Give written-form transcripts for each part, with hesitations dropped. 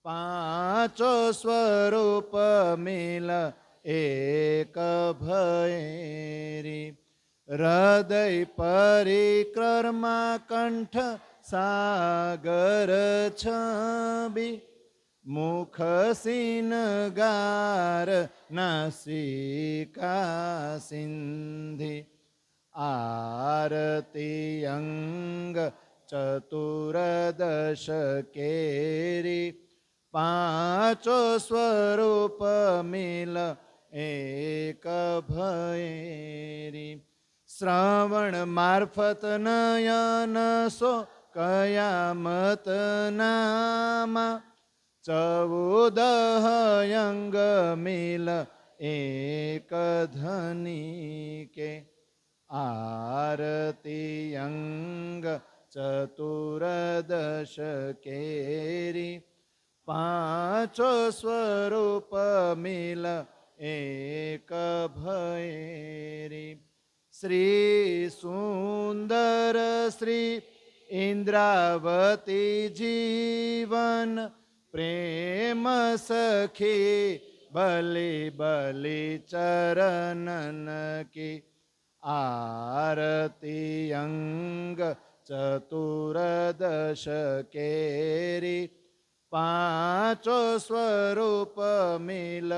પાંચો સ્વરૂપ મિલ એક ભૈરી, હૃદય પરિક્રમા કંઠ સાગર છબી, મુખ સિનગાર નાસિકા સિંધી, આરતી અંગ ચતુર્દશ કેરી, પાંચો સ્વરૂપ મિલ એક ભૈરી, શ્રવણ મારફત નયન સો કયામત નામા, 14 અંગ મિલ એક ધની કે, આરતી અંગ ચતુર્દશ કેરી, પાંચો સ્વરૂપ મિલ એક ભૈરી, શ્રી સુંદર શ્રી ઇન્દ્રાવતી જીવન, પ્રેમ સખી બલી બલી ચરનન કી, આરતી અંગ ચતુર્દશ કેરી, પાંચો સ્વરૂપ મિલ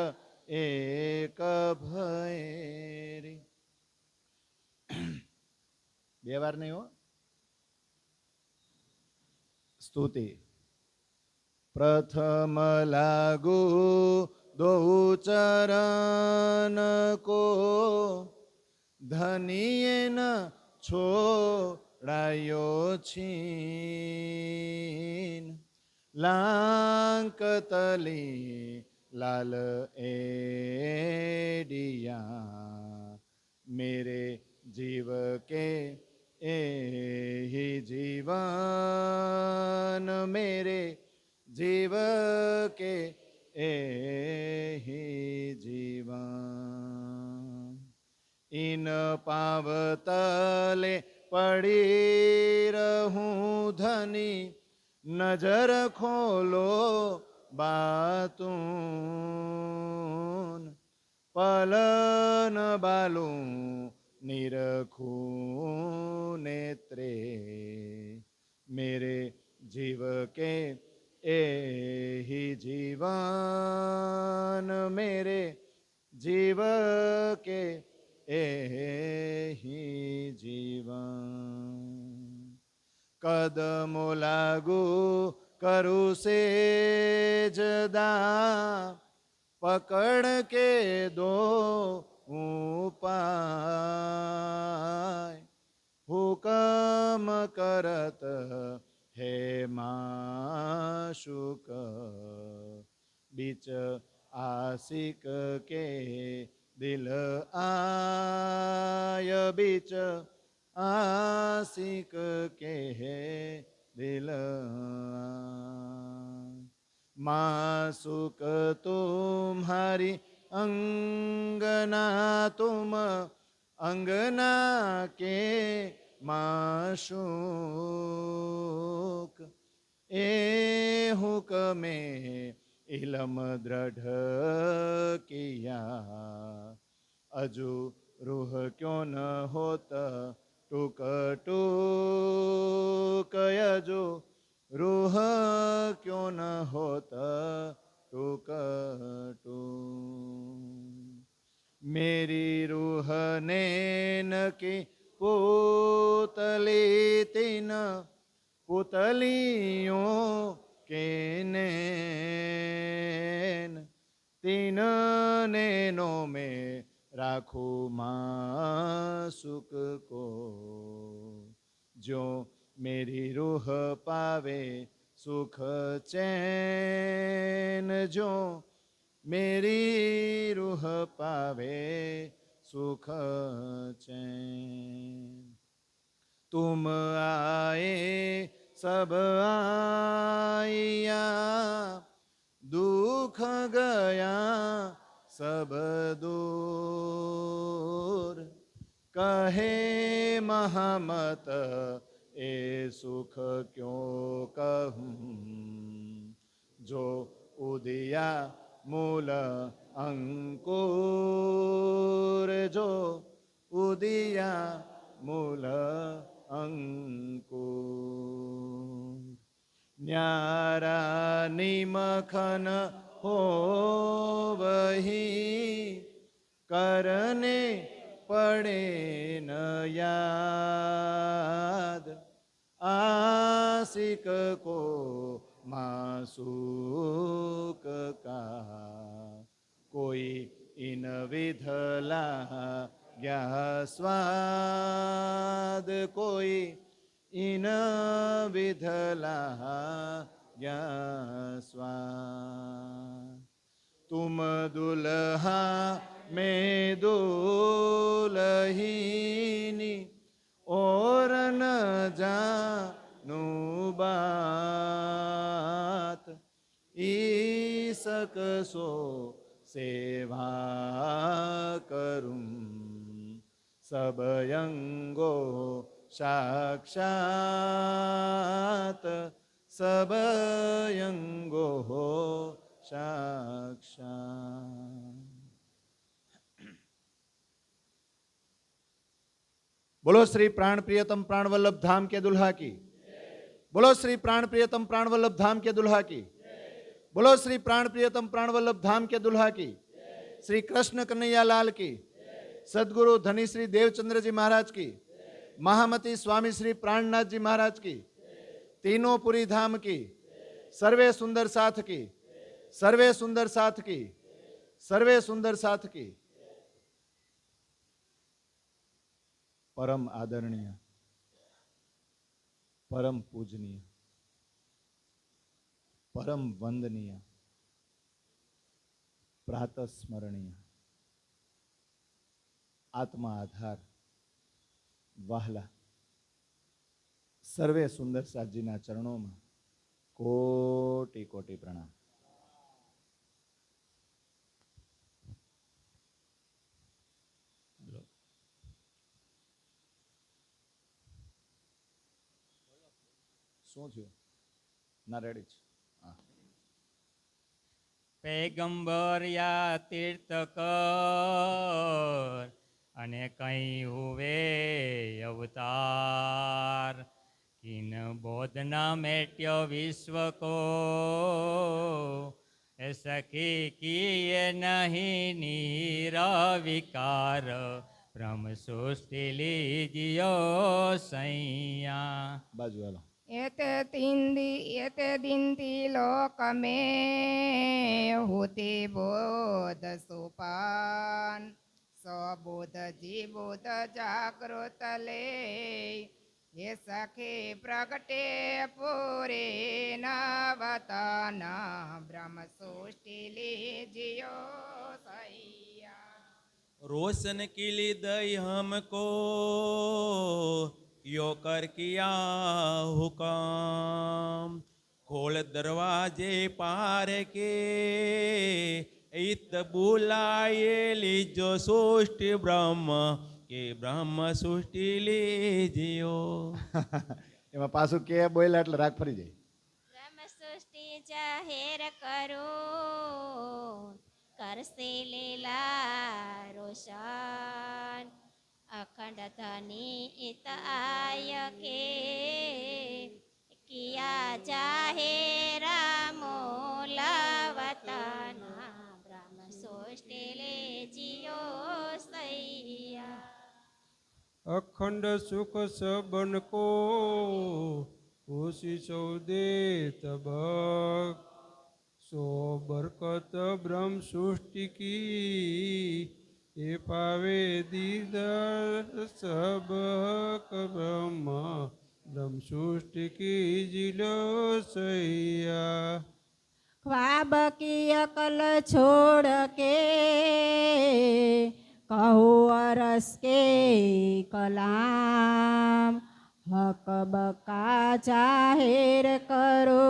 એક ભૈરી. બે વાર નહીં હો. સ્તુતિ. પ્રથમ લાગુ દો ચરણ કો, ધનીએ ન છોડાયો છીન, લાંક તલી લાલ એડિયા, મેરે જીવ કે એહી જીવન, મેરે જીવ કે એહી જીવન, ઇન પાવતલે પડી રહું ધની, નજર ખોલો બાતુન, પલન બાલું નિરખું નેત્રે, મેરે જીવ કે એહી જીવન, મેરે જીવ કે એહી જીવન, કદમો લાગુ કરું સેજદા, પકડ કે દો ઉપાય, હુકમ કરત હે માશુક, બીચ આશિક કે દિલ આય, બીચ આશિક કે દિલ આય, માશુક તુમ્હારી અંગના, તુમ અંગના કે માશુક, એ હુકમે ઇલમ દ્રઢ કિયા, અજુ રૂહ ક્યો ન હોત ટૂક ટૂક, અજુ રૂહ ક્યો ન હોત ટૂક ટૂક, मेरी रूह नैन की पुतली, तीन पुतलियों के नैन, तीन नैनों में राखू मासूक को, जो मेरी रूह पावे सुख चैन, जो मेरी रूह पावे सुख चैन, तुम आए सब आया, दुख गया सब दूर, कहे महामत ए सुख क्यों कहूँ, जो ઉદિયા મૂલ અંકુર જો ઉદિયા મૂલ અંકુર ન્યારા નિમખન હો વહી કરને પડે ન યાદ આશિક કો માસુક કા કોઈ ઇન વિધલા ગયા સ્વાદ કોઈ ઇન વિધલા ગયા સ્વાદ તુમ દુલ્હા મેં દુલ્હીની और न जानू बात ईसक सो सेवा करूं सब अंगो साक्षात सब अंगो साक्षात। बोलो श्री प्राण प्रियतम प्राण वल्लभ धाम के दुल्हा की। बोलो श्री प्राण प्रियतम प्राण वल्लभ धाम के दुल्हा की। बोलो श्री प्राण प्रियतम प्राण वल्लभ धाम के दुल्हा की। श्री कृष्ण कन्हैया लाल की। सदगुरु धनी श्री देवचंद्र जी महाराज की। महामती स्वामी श्री प्राणनाथ जी महाराज की। तीनों पुरी धाम की। सर्वे सुंदर साथ की। सर्वे सुंदर साथ की। सर्वे सुंदर साथ की। परम आदरणीय, परम पूजनीय, परम वंदनीय, प्रातः स्मरणीय, आत्मा आधार वहला सर्वे सुंदर साथ जी ना चरणों में कोटि कोटि प्रणाम। શું થયું? ના રેડી છે. पैगंबर या तीर्थकर અને કઈ હુવે અવતાર કિન બોધના મેટ્યો વિશ્વ કો એ સખી કિએ નહીં નિરવિકાર બ્રહ્મ સૃષ્ટિ લીજ્યો સૈયા બાજુ હાલો. एते दिन्ति लोक में होते बोध सोपान सबोध जीवोध जागृत ले ये सखे प्रगटे पूरे नवताना ब्रह्म सृष्टि लीजियो सैया। रोशन की ली दई हमको यो कर किया हुक्म खोल दरवाजे पार के इत बुलाए लीजो सृष्टि ब्रह्म के ब्रह्म सृष्टि लीजियो। એમાં પાછું કે બોલ્યા એટલે રાગ ફરી જાય. ब्रह्म सृष्टि जाहिर करो करसे लीला रोशन अखंड धनी इत आय के किया जाहिरा मोलावतना ब्रह्म सृष्टि ले जियो सैया। अखंड सुख सबन को खुशी सौ दे तबक सो बरकत ब्रह्म सृष्टि की ये पावे दीद सब ब्रह्म ब्रह्म सृष्टि की जिलो सैया। ख्वाब की अकल छोड़ के कहो अरस के कलाम हक बका जाहिर करो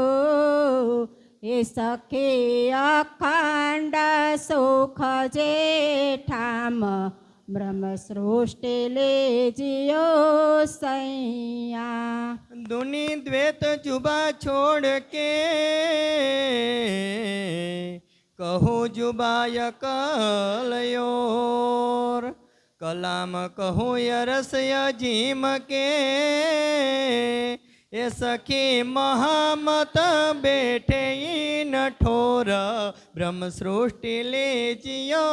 ये सखे अखंड सुख जेठाम ब्रह्म सृष्टि ले जियो सैया। दुनी द्वैत जुबा छोड़ के कहूँ जुबाय कलयोर कलाम कहूँ यरस यजीम के એ સખી મહામત બેઠે નઠોર બ્રહ્મ સૃષ્ટિ લેજિયો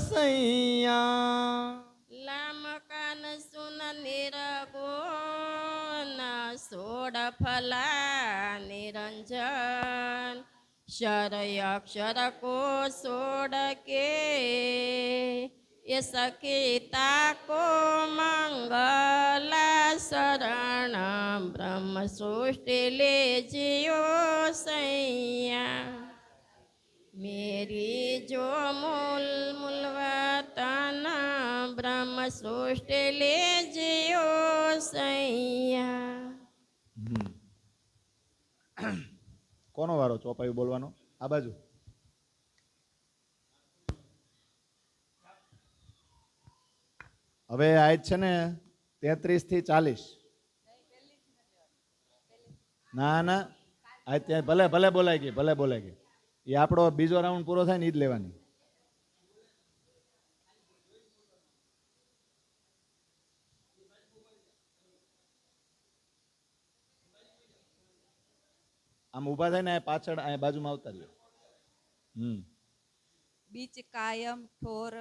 સૈયા લામકાન સુન નિરગુણ સોડ ફલા નિરંજન શરય અક્ષર કો સોડ કે એ સખીતા કો મંગલા શરણ બ્રહ્મ સૃષ્ટિ લેજિયો સૈયા मेरी जो मूल मूलवतन ब्रह्म सृष्टि ले जियो सैया કોનો વારો ચોપાયું બોલવાનો? આ બાજુ. હવે આજ છે ને 33 થી 40. ના ના આજ ત્યાં ભલે ભલે બોલાઈ ગઈ, ભલે બોલાઈ ગઈ. એ આપણો બીજો રાઉન્ડ પૂરો થાય ને એ જ લેવાની. આમ ઊભા થાય ને પાછળ આ બાજુમાં આવતા રહ્યો. બીચ કાયમ ઠોર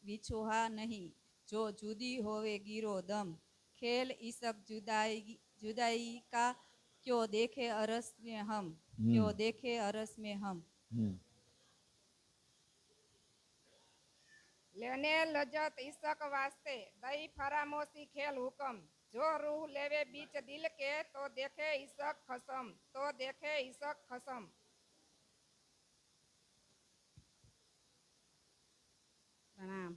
વિછોહા નહીં જો જુદી હોવે ગીરો દમ ખેલ ઈસક जुदाई का क्यों देखे अरस में हम क्यों देखे अरस में हम लेने लजत इशक वास्ते दई फरामोशी खेल हुक्म जो रूह लेवे बीच दिल के तो देखे इशक खसम तो देखे इशक खसम प्रणाम।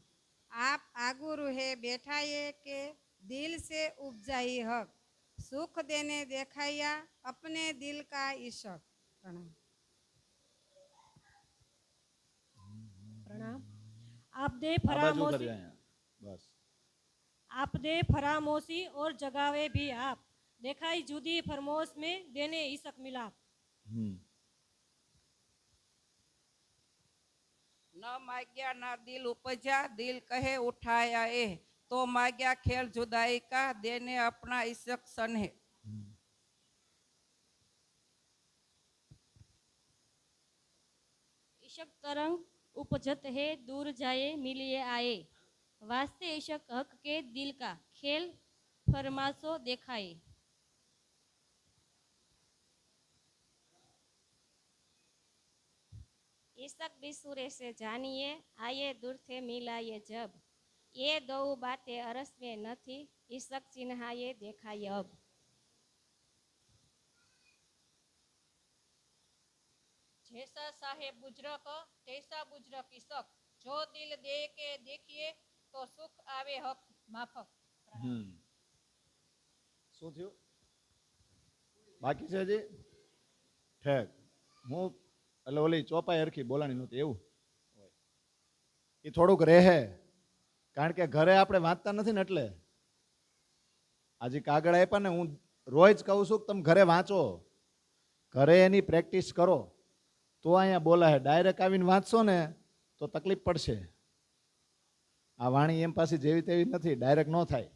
आप आगू रूहे बैठा ये के दिल से उपजाई हक सुख देने देखाया अपने दिल का इशक। प्रणाम। प्रणाम। आप दे फरामोशी बस आप दे फरामोशी और जगावे भी आप देखाई जुदी फरमोश में देने इशक मिलाप। न माग्या न दिल उपजा दिल कहे उठाया ए तो माग्या खेल जुदाई का देने अपना इशक सने इशक तरंग उपजत है दूर जाए मिलिए आए वास्ते इशक हक के दिल का खेल फरमासो देखाए। इशक बिसुरे से जानिए आए दूर थे मिलाए जब ये दो बातें अरस में न थी इशक चिन्हाए देखाए अब। जैसा साहेब बुजरक तैसा बुजरक इशक जो दिल दे के देखिए तो सुख आवे हक माफक। શું થયું? બાકી છે હજી? ઠેક. હું એટલે ઓલી ચોપાઈ હરખી બોલાણી નહોતી એવું એ થોડુંક રહે કારણ કે ઘરે આપણે વાંચતા નથી ને એટલે આજે કાગળ આપ્યા ને હું રોજ કહું છું કે તમે ઘરે વાંચો ઘરે એની પ્રેક્ટિસ કરો તો અહીંયા બોલાય ડાયરેક્ટ આવીને વાંચશો ને તો તકલીફ પડશે આ વાણી એમ પાછી જેવી તેવી નથી ડાયરેક્ટ ન થાય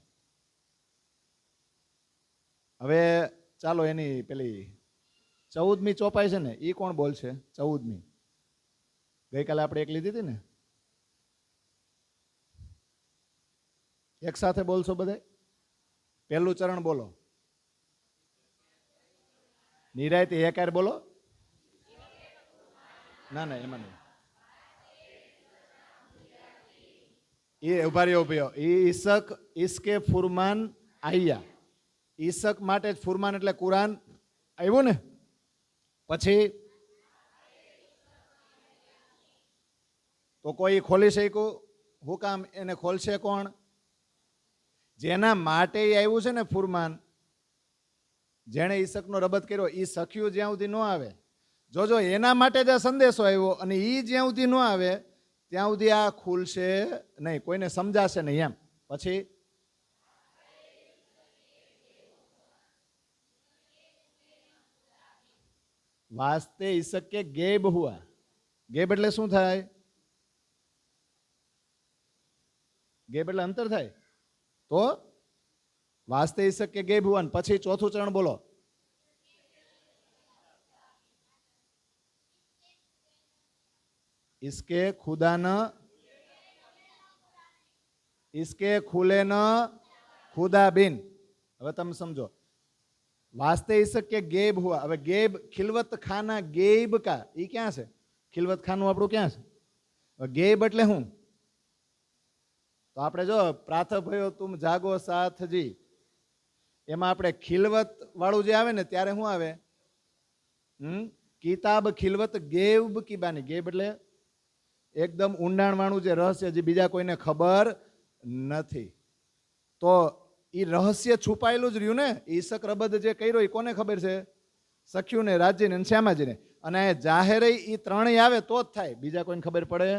હવે ચાલો એની પેલી 14મી ચોપાઈ છે ને એ કોણ બોલશે 14મી ગઈકાલે આપણે એક લીધી હતી ને એક સાથે બોલશો બધા પહેલું ચરણ બોલો નિરાયતી એકાર બોલો ના ના એમાં નહીં એ ઉભા રહ્યો એ ઈશક ઇસકે ફુરમાન આયા ઈશક માટે જ ફુરમાન એટલે કુરાન આવ્યું ને પછી તો કોઈ ખોલી શક્યું હું કામ એને ખોલશે કોણ જેના માટે આવ્યું છે ને ફુરમાન જેણે ઈશકનો રબત કર્યો એ સખ્યું જ્યાં સુધી ન આવે જોજો એના માટે જ આ સંદેશો આવ્યો અને એ જ્યાં સુધી ન આવે ત્યાં સુધી આ ખુલશે નહીં કોઈને સમજાશે નહીં એમ પછી વાસ્તે ઈસક કે ગેબ હુઆ. ગેબ એટલે શું થાય? ગેબ એટલે અંતર થાય. તો વાસ્તે ઈસક કે ગેબ હુઆ. પછી ચોથું ચરણ બોલો. इसके खुदा न इसके खुले न खुदा बिन. હવે તમે સમજો. વાસ્તે ઈસક કે ગેબ હુઆ. હવે ગેબ ખિલવત ખાના ગેબ કા ઈ ક્યાં છે? ખિલવત ખાનું આપણું ક્યાં છે? હવે ગેબ એટલે શું? તો આપણે જો પ્રાતઃ ભયો તુમ જાગો સાથજી, એમાં આપણે ખિલવત વાળું જે આવે ને ત્યારે શું આવે? કિતાબ ખિલવત ગેબ કી બાની. ગેબ એટલે એકદમ ઊંડાણવાળું જે રહસ્ય જે બીજા કોઈને ખબર નથી. તો એ રહસ્ય છુપાયેલું જ રહ્યું ને. ઈસક રબદ જે કર્યો એ કોને ખબર છે? સખ્યુને, રાજ્યને અને શ્યામાજીને. અને આ જાહેર એ ત્રણેય આવે તો જ થાય, બીજા કોઈને ખબર પડે?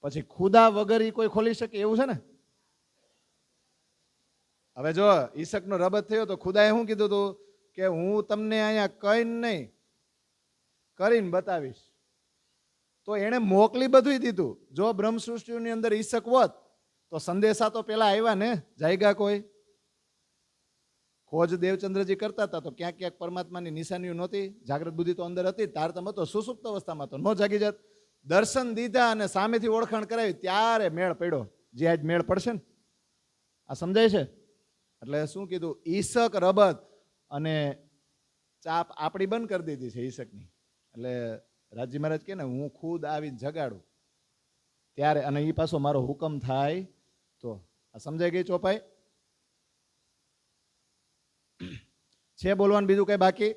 પછી ખુદા વગર એ કોઈ ખોલી શકે એવું છે ને? હવે જો ઈસકનો રબદ થયો તો ખુદાએ શું કીધું હતું કે હું તમને અહીંયા કઈ નહીં કરીને બતાવીશ. તો એણે મોકલી બધું દીધું. જો બ્રહ્મ સૃષ્ટિની અંદર ઈસક હોત તો સંદેશા તો પેલા આવ્યા ને, જાયગા કોઈ ખોજ દેવચંદ્રજી કરતા હતા તો ક્યાંક ક્યાંક પરમાત્માની નિશાનીઓ નહોતી. જાગૃત બુદ્ધિ તો અંદર હતી, તારતમ હતો, સુસુપ્ત અવસ્થામાં તો ન જાગી જાત. દર્શન દીધા અને સામેથી ઓળખાણ કરાવી ત્યારે મેળ પડ્યો. જે આજ મેળ પડશે ને, આ સમજાય છે? એટલે શું કીધું? ઈસક રબદ અને ચાપ આપણી બંધ કરી દીધી છે ઈસકની. એટલે રાજી મહારાજ કે ને હું ખુદ આવીને જગાડું ત્યારે, અને એ પાછો મારો હુકમ થાય તો. આ સમજાઈ ગઈ ચોપાઈ? છે બોલવાનું બીજું કઈ બાકી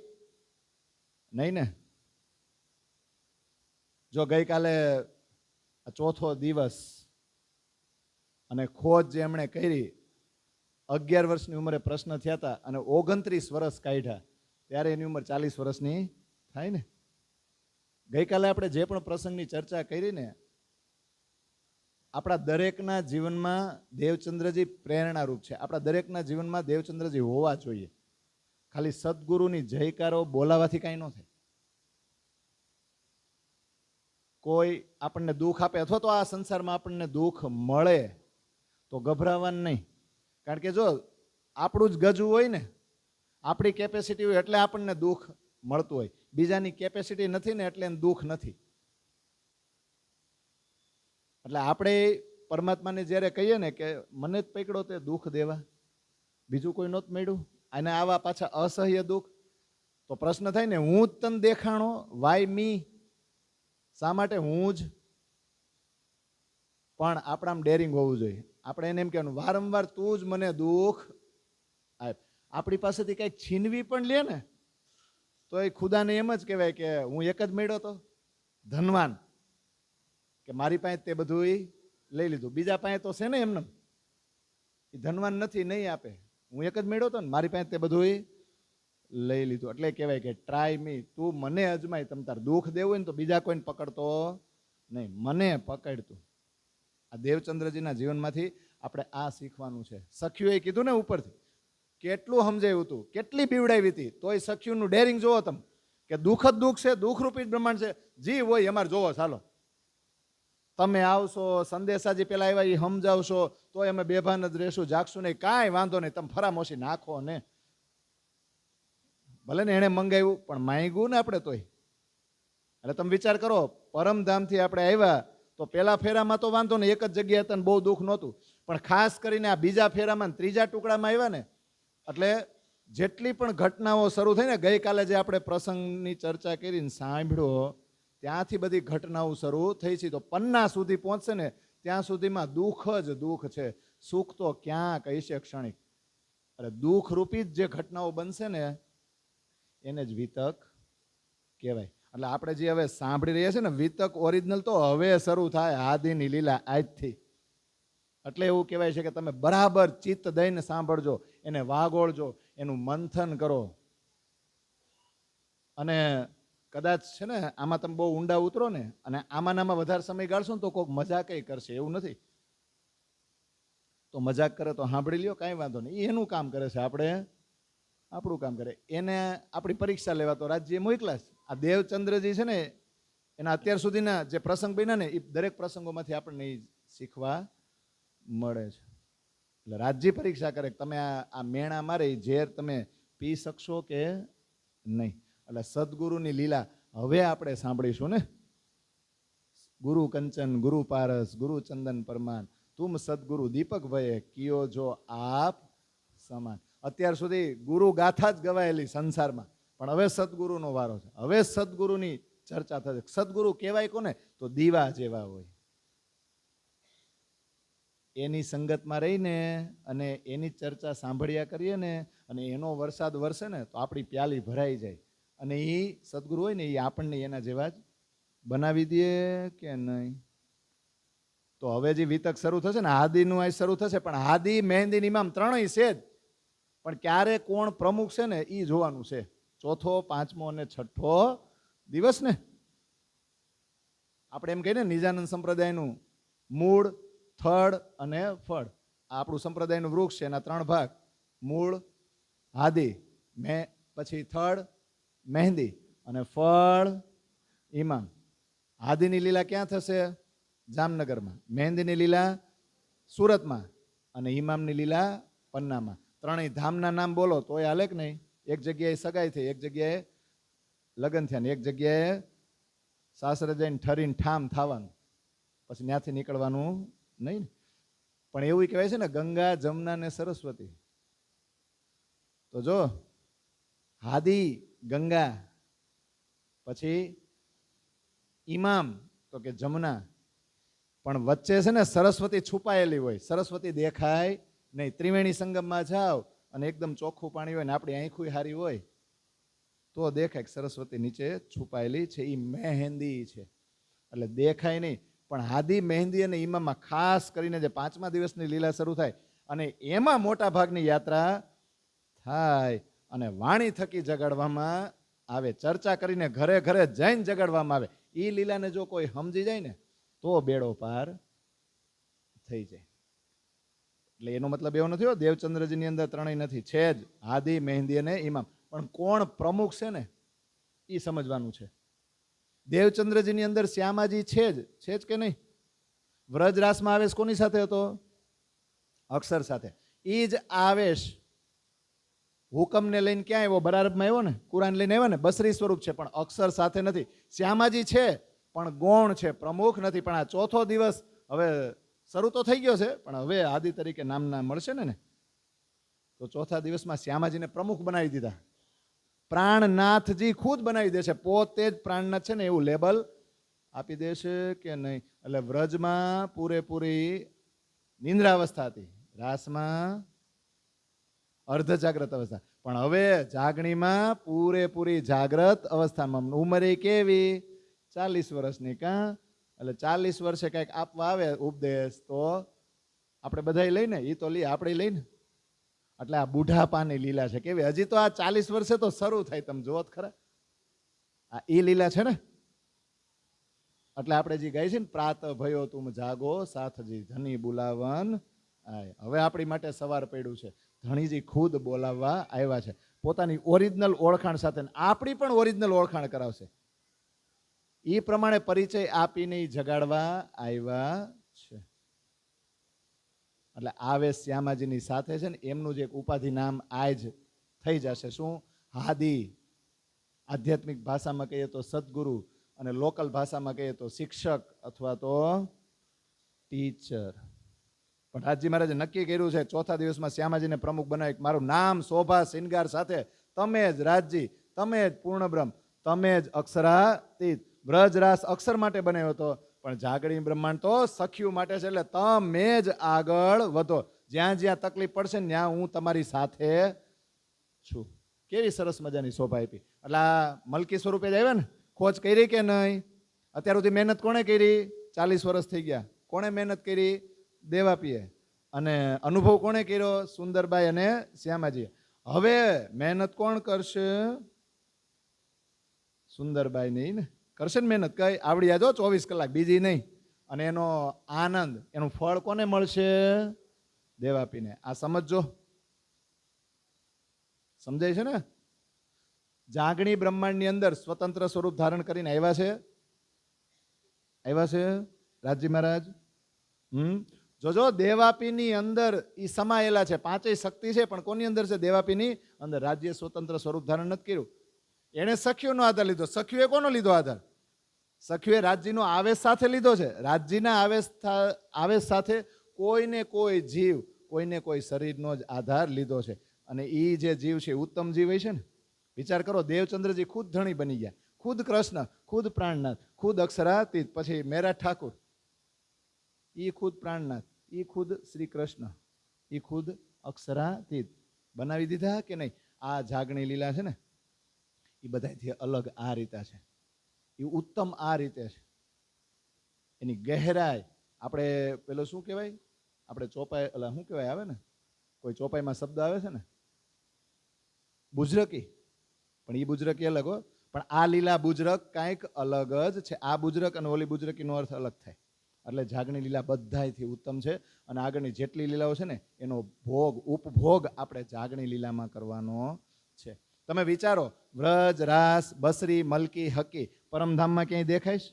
નહીં ને? જો ગઈકાલે ચોથો દિવસ અને ખોજ જે એમણે કરી, 11 વર્ષની ઉંમરે પ્રશ્ન થયા હતા અને 29 વર્ષ કાઢ્યા, ત્યારે એની ઉંમર 40 વર્ષની થાય ને. ગઈકાલે આપણે જે પણ પ્રસંગની ચર્ચા કરી ને, આપણા દરેકના જીવનમાં દેવચંદ્રજી પ્રેરણારૂપ છે. આપણા દરેકના જીવનમાં દેવચંદ્રજી હોવા જોઈએ. ખાલી સદગુરુની જયકારો બોલાવાથી કાંઈ ન થાય. કોઈ આપણને દુઃખ આપે અથવા તો આ સંસારમાં આપણને દુઃખ મળે તો ગભરાવાનું નહીં. કારણ કે જો આપણું જ ગજવું હોય ને, આપણી કેપેસિટી હોય એટલે આપણને દુઃખ મળતું હોય. બીજાની કેપેસિટી નથી ને એટલે એને દુઃખ નથી. એટલે આપણે પરમાત્માને જ્યારે કહીએ ને કે મને જ પકડો તે દુઃખ દેવા, બીજું કોઈ નહોતું મળ્યું, અને આવા પાછા અસહ્ય દુઃખ, તો પ્રશ્ન થાય ને હું જ તને દેખાણો, વાય મી, શા માટે હું જ? પણ આપણામાં ડેરિંગ હોવું જોઈએ. આપણે એને એમ કહેવાનું વારંવાર તું જ મને દુઃખ આપ. આપણી પાસેથી કંઈક છીનવી પણ લે ને તો એ ખુદાને એમ જ કહેવાય કે હું એક જ મળ્યો તો ધનવાન, કે મારી પાસે તે બધું લઈ લીધું. બીજા પાસે તો છે ને એમને, એ ધનવાન નથી, નહીં આપે. હું એક જ મળ્યો હતો ને, મારી પાસે તે બધું લઈ લીધું. એટલે કહેવાય કે ટ્રાય મી, તું મને અજમાય. તમ તાર દુઃખ દેવું હોય ને તો બીજા કોઈને પકડતો નહીં, મને પકડતું. આ દેવચંદ્રજીના જીવનમાંથી આપણે આ શીખવાનું છે. સખ્યુએ કીધું ને ઉપરથી, કેટલું સમજાયું હતું, કેટલી બીવડાવી હતી, તોય સખ્યુનું ડેરિંગ જોવો તમે, કે દુઃખ જ દુઃખ છે, દુઃખરૂપી જ બ્રહ્માંડ છે, જી હોય અમારે જોવો, ચાલો તમે આવશો, સંદેશાજી પેલા આવ્યા એ સમજાવશો, તોય અમે બેભાન જ રહેશું, જાગશું નહીં, કાંઈ વાંધો નહીં, તમે ફરામોશી નાખો ને. ભલે ને એણે મંગાવ્યું પણ માંગ્યું ને આપણે તોય. એટલે તમે વિચાર કરો, પરમધામથી આપણે આવ્યા તો પેલા ફેરામાં તો વાંધો ને, એક જ જગ્યાએ હતા ને બહુ દુઃખ નહોતું, પણ ખાસ કરીને આ બીજા ફેરામાં ત્રીજા ટુકડામાં આવ્યા ને, એટલે જેટલી પણ ઘટનાઓ શરૂ થઈ ને, ગઈકાલે જે આપણે પ્રસંગની ચર્ચા કરીને સાંભળ્યો ત્યાંથી બધી ઘટનાઓ શરૂ થઈ છે. તો પન્ના સુધી પહોંચશે ને ત્યાં સુધીમાં દુઃખ જ દુઃખ છે, સુખ તો ક્યાં કહી છે ક્ષણિક. એટલે દુઃખ રૂપી જ જે ઘટનાઓ બનશે ને એને જ વિતક કહેવાય. એટલે આપણે જે હવે સાંભળી રહ્યા છે ને, વિતક ઓરિજિનલ તો હવે શરૂ થાય, આદિની લીલા આજથી. એટલે એવું કહેવાય છે કે તમે બરાબર ચિત્ત દઈને સાંભળજો, એને વાગોળજો, એનું મંથન કરો. અને કદાચ છે ને આમાં તમે બહુ ઊંડા ઉતરો ને અને આમાં વધારે સમય ગાળશો ને તો કોઈક મજાક કરશે, એવું નથી. તો મજાક કરે તો સાંભળી લ્યો, કાંઈ વાંધો નહીં, એનું કામ કરે છે. આપણે આપણું કામ કરે. એને આપણી પરીક્ષા લેવા તો રાજ્ય મોકલા છે. આ દેવચંદ્રજી છે ને એના અત્યાર સુધીના જે પ્રસંગ બન્યા ને એ દરેક પ્રસંગોમાંથી આપણને ઈ શીખવા મળે છે. એટલે રાજ્ય પરીક્ષા કરે તમે આ મેણા મારે ઈ ઝેર તમે પી શકશો કે નહીં. એટલે સદગુરુની લીલા હવે આપણે સાંભળીશું ને. ગુરુ કંચન ગુરુ પારસ ગુરુ ચંદન પરમાન તુમ સદગુરુ દીપક ભયે કિયો જો આપ સમાન. અત્યાર સુધી ગુરુ ગાથા જ ગવાયેલી સંસારમાં, પણ હવે સદગુરુનો વારો છે. હવે સદગુરુની ચર્ચા થશે. સદગુરુ કહેવાય કોને? તો દીવા જેવા હોય. એની સંગતમાં રહીને અને એની ચર્ચા સાંભળ્યા કરીએ ને અને એનો વરસાદ વરસે ને તો આપણી પ્યાલી ભરાઈ જાય. અને એ સદગુરુ હોય ને એ આપણને એના જેવા જ બનાવી દે કે નહીં. તો હવે જે વિતક શરૂ થશે ને હાદીનું આ શરૂ થશે, પણ હાદી મહેંદી ઇમામ ત્રણેય છે જ, પણ ક્યારે કોણ પ્રમુખ છે ને એ જોવાનું છે. ચોથો, પાંચમો અને છઠ્ઠો દિવસ ને આપણે એમ કહીએ ને નિજાનંદ સંપ્રદાયનું મૂળ, થડ અને ફળ. આ આપણું સંપ્રદાયનું વૃક્ષ છે. એના ત્રણ ભાગ: મૂળ હાદી, પછી થડ મહેંદી અને ફળ ઇમામ. હાદીની લીલા ક્યાં થશે? જામનગરમાં. મહેંદીની લીલા સુરતમાં અને ઇમામની લીલા પન્નામાં. ત્રણેય ધામના નામ બોલો તોય હાલે કે નહીં? એક જગ્યાએ સગાઈ થઈ, એક જગ્યાએ લગ્ન થયા ને એક જગ્યાએ સાસરે જઈને ઠરીને ઠામ થવાનું, પછી ત્યાંથી નીકળવાનું નહીં. પણ એવું કહેવાય છે ને ગંગા, જમના ને સરસ્વતી. તો જો હાદી ગંગા, પછી ઇમામ તો કે જમના, પણ વચ્ચે છે ને સરસ્વતી છુપાયેલી હોય. સરસ્વતી દેખાય નહીં. ત્રિવેણી સંગમમાં જાઓ અને એકદમ ચોખ્ખું પાણી હોય ને આપણી આંખું હારી હોય તો દેખાય કે સરસ્વતી નીચે છુપાયેલી છે. એ મહેંદી છે એટલે દેખાય નહીં. પણ હાદી, મહેંદી અને ઇમામમાં ખાસ કરીને જે પાંચમા દિવસની લીલા શરૂ થાય અને એમાં મોટા ભાગની યાત્રા થાય અને વાણી થકી જગાડવામાં આવે. ચર્ચા કરીને ઘરે ઘરે જઈને જગાડવામાં આવે. એ લીલાને જો કોઈ સમજી જાય ને તો બેડો પાર થઈ જાય. એટલે એનો મતલબ એવો નથી દેવચંદ્રજીની અંદર ત્રણેય નથી. છે જ હાદી, મહેંદી અને ઇમામ. પણ કોણ પ્રમુખ છે ને એ સમજવાનું છે. દેવચંદ્રજીની અંદર શ્યામાજી છે જ કે નહીં? વ્રજરાસમાં આવેશ કોની સાથે હતો? અક્ષર સાથે. એ જ આવેશ હુકમને લઈને ક્યાં આવ્યો? બરારબમાં આવ્યો ને, કુરાન લઈને આવ્યો ને. બસરી સ્વરૂપ છે પણ અક્ષર સાથે નથી. શ્યામાજી છે પણ ગૌણ છે, પ્રમુખ નથી. પણ આ ચોથો દિવસ હવે શરૂ તો થઈ ગયો છે, પણ હવે આદિ તરીકે નામના મળશે ને. તો ચોથા દિવસમાં શ્યામાજીને પ્રમુખ બનાવી દીધા. પ્રાણનાથજી ખુદ બનાવી દેશે. પોતે જ પ્રાણનાથ છે ને એવું લેબલ આપી દેશે કે નહીં. એટલે વ્રજમાં પૂરેપૂરી નિંદ્રાવસ્થા હતી, રાસમાં અર્ધ જાગ્રત અવસ્થા, પણ હવે જાગણીમાં પૂરેપૂરી જાગ્રત અવસ્થામાં. ઉંમરે કેવી? 40 વર્ષની. કાં એટલે 40 વર્ષે કંઈક આપવા આવે ઉપદેશ તો આપણે બધા લઈને, એ તો લઈએ, આપણે લઈને. એટલે આ બુઢાપાની લીલા છે. કેવી? હજી તો આ 40 વર્ષે તો શરૂ થાય. તમે જોવો જ ખરા. આ એ લીલા છે ને. એટલે આપણે જે ગાય છે ને, પ્રાત ભયો તુમ જાગો સાથજી ધની બોલાવન આય. હવે આપણી માટે સવાર પડ્યું છે. ધણીજી ખુદ બોલાવવા આવ્યા છે પોતાની ઓરિજિનલ ઓળખાણ સાથે. આપણી પણ ઓરિજિનલ ઓળખાણ કરાવશે. એ પ્રમાણે પરિચય આપીને જગાડવા આવ્યા છે. એટલે આવે શ્યામાજીની સાથે છે ને એમનું જે એક ઉપાધિ નામ આજ થઈ જશે. શું? હાદી. આધ્યાત્મિક ભાષામાં કહીએ તો સદગુરુ અને લોકલ ભાષામાં કહીએ તો શિક્ષક અથવા તો ટીચર. પણ રાજજી મહારાજે નક્કી કર્યું છે ચોથા દિવસમાં શ્યામાજીને પ્રમુખ બનાવી. મારું નામ શોભા શિંગાર સાથે તમે જ રાજજી, તમે જ પૂર્ણબ્રહ્મ, તમે જ અક્ષરાતીત. વ્રજરાસ અક્ષર માટે બનાવ્યો હતો, પણ જાગણી બ્રહ્માંડ તો સખ્યું માટે છે. એટલે તમે જ આગળ વધો. જ્યાં જ્યાં તકલીફ પડશે ને ત્યાં હું તમારી સાથે છું. કેવી સરસ મજાની શોભા આપી. એટલે આ મલકી સ્વરૂપે જ આવ્યા ને. ખોજ કરી કે નહીં? અત્યાર સુધી મહેનત કોણે કરી? 40 વર્ષ થઈ ગયા. કોણે મહેનત કરી? દેવાપીએ. અને અનુભવ કોણે કર્યો? સુંદરબાઈ અને શ્યામાજી. હવે મહેનત કોણ કરશે? સુંદરબાઈ નહીં ને કરશે ને મહેનત. કઈ આવડી આજો 24 કલાક, બીજી નહીં. અને એનો આનંદ, એનું ફળ કોને મળશે? દેવાપીને. આ સમજો. સમજાય છે ને? જાગણી બ્રહ્માંડની અંદર સ્વતંત્ર સ્વરૂપ ધારણ કરીને આવ્યા છે. રાજજી મહારાજ. જોજો દેવાપીની અંદર એ સમાયેલા છે. પાંચેય શક્તિ છે, પણ કોની અંદર છે? દેવાપીની અંદર. રાજ્ય સ્વતંત્ર સ્વરૂપ ધારણ નથી કર્યું. એણે સખીઓનો આધાર લીધો. સખીઓએ કોનો લીધો આધાર? સખીઓએ રાજ્યનો આવેશ સાથે લીધો છે. રાજ્યના આવેશ સાથે કોઈને કોઈ જીવ, કોઈને કોઈ શરીરનો જ આધાર લીધો છે. અને એ જે જીવ છે ઉત્તમ જીવ હોય છે ને. વિચાર કરો, દેવચંદ્રજી ખુદ ધણી બની ગયા, ખુદ કૃષ્ણ, ખુદ પ્રાણનાથ, ખુદ અક્ષરાતીત, પછી મેરા ઠાકુર, ઈ ખુદ પ્રાણનાથ, ઈ ખુદ શ્રી કૃષ્ણ, ઈ ખુદ અક્ષરાતીત બનાવી દીધા કે નહીં? આ જાગણી લીલા છે ને, એ બધાથી અલગ આ રીતે છે. એ ઉત્તમ આ રીતે છે. એની ગહેરાઈ આપણે પેલો શું કહેવાય, આપણે ચોપાઈ, એટલે શું કહેવાય આવે ને, કોઈ ચોપાઈમાં શબ્દ આવે છે ને, બુજરકી. પણ એ બુજરકી અલગ હો. પણ આ લીલા બુજરક કાંઈક અલગ જ છે. આ બુજરક અને ઓલી બુજરકીનો અર્થ અલગ થાય. એટલે જાગણી લીલા બધાયથી ઉત્તમ છે. અને આગળની જેટલી લીલાઓ છે ને એનો ભોગ, ઉપભોગ આપણે જાગણી લીલામાં કરવાનો છે. તમે વિચારો, વ્રજ, રાસ, બસરી, મલકી, હકી પરમધામમાં ક્યાંય દેખાઈશ?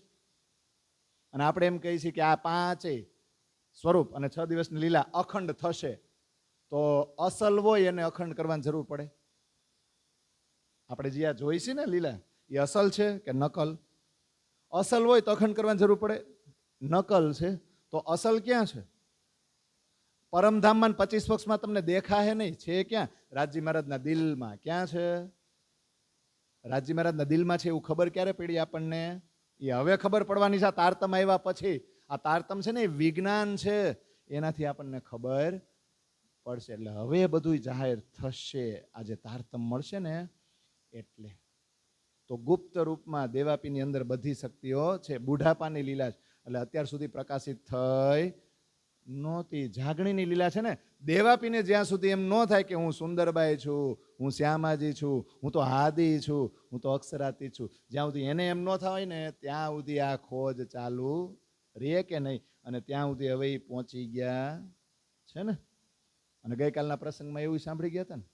અને આપણે એમ કહીએ છીએ કે આ પાંચેય સ્વરૂપ અને 6 દિવસની લીલા અખંડ થશે, તો અસલ હોય એને અખંડ કરવાની જરૂર પડે? આપણે જે આ જોઈ છે ને લીલા, એ અસલ છે કે નકલ? અસલ હોય તો અખંડ કરવાની જરૂર પડે. નકલ છે તો અસલ ક્યાં છે? પરમધામમાં 25 પક્ષમાં તમને દેખાય નહીં. છે ક્યાં? રાજજી મહારાજના દિલમાં. ક્યાં છે? રાજજી મહારાજના દિલમાં છે. એવું ખબર ક્યારે પડી આપણને? એ હવે ખબર પડવાની છે. આ તારતમ આવ્યા પછી. આ તારતમ છે ને એ વિજ્ઞાન છે, એનાથી આપણને ખબર પડશે. એટલે હવે બધું જાહેર થશે. આજે તારતમ મળશે ને એટલે. તો ગુપ્ત રૂપમાં દેવાપીની અંદર બધી શક્તિઓ છે. બુઢાપાની લીલા છે, એટલે અત્યાર સુધી પ્રકાશિત થઈ નહોતી. જાગણીની લીલા છે ને, દેવાપીને જ્યાં સુધી એમ ન થાય કે હું સુંદરબાઈ છું, હું શ્યામાજી છું, હું તો હાદી છું, હું તો અક્ષરાતી છું, જ્યાં સુધી એને એમ ન થાય ને ત્યાં સુધી આ ખોજ ચાલુ રહે કે નહીં? અને ત્યાં સુધી હવે પહોંચી ગયા છે ને. અને ગઈકાલના પ્રસંગમાં એવું સાંભળી ગયા હતા ને,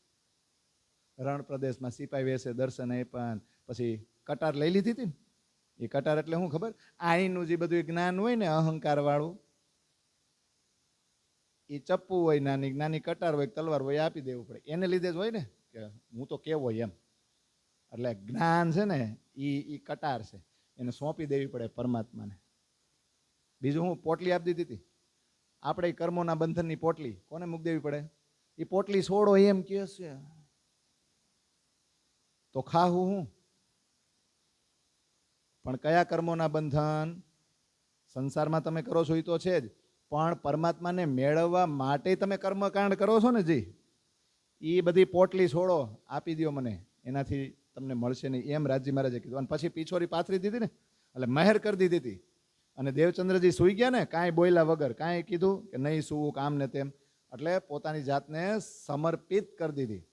રણ પ્રદેશમાં સિપાઈ વેશે દર્શન આપ્યા, પછી કટાર લઈ લીધી હતી ને. એ કટાર એટલે શું ખબર? આઈનું જે બધું જ્ઞાન હોય ને, અહંકાર વાળું, એ ચપ્પુ હોય, નાની નાની કટાર હોય, તલવાર હોય, આપી દેવું પડે. એને લીધે જ હોય ને કે હું તો કેવો એમ. એટલે જ્ઞાન છે ને એ કટાર છે, એને સોંપી દેવી પડે પરમાત્માને. બીજું હું પોટલી આપી દીધી હતી આપણે, કર્મોના બંધનની પોટલી કોને મૂકી દેવી પડે? એ પોટલી છોડો એમ કે છે તો ખાવું હું? પણ કયા કર્મોના બંધન? સંસારમાં તમે કરો છો એ તો છે જ, પણ પરમાત્માને મેળવવા માટે તમે કર્મકાંડ કરો છો ને જી, એ બધી પોટલી છોડો, આપી દો મને, એનાથી તમને મળશે નહીં. એમ રાજજી મહારાજે કીધું. અને પછી પીછોરી પાથરી દીધી ને, એટલે મહેર કરી દીધી હતી. અને દેવચંદ્રજી સૂઈ ગયા ને, કાંઈ બોલ્યા વગર, કાંઈ કીધું કે નહીં સૂવું, કામ ને તેમ. એટલે પોતાની જાતને સમર્પિત કરી દીધી.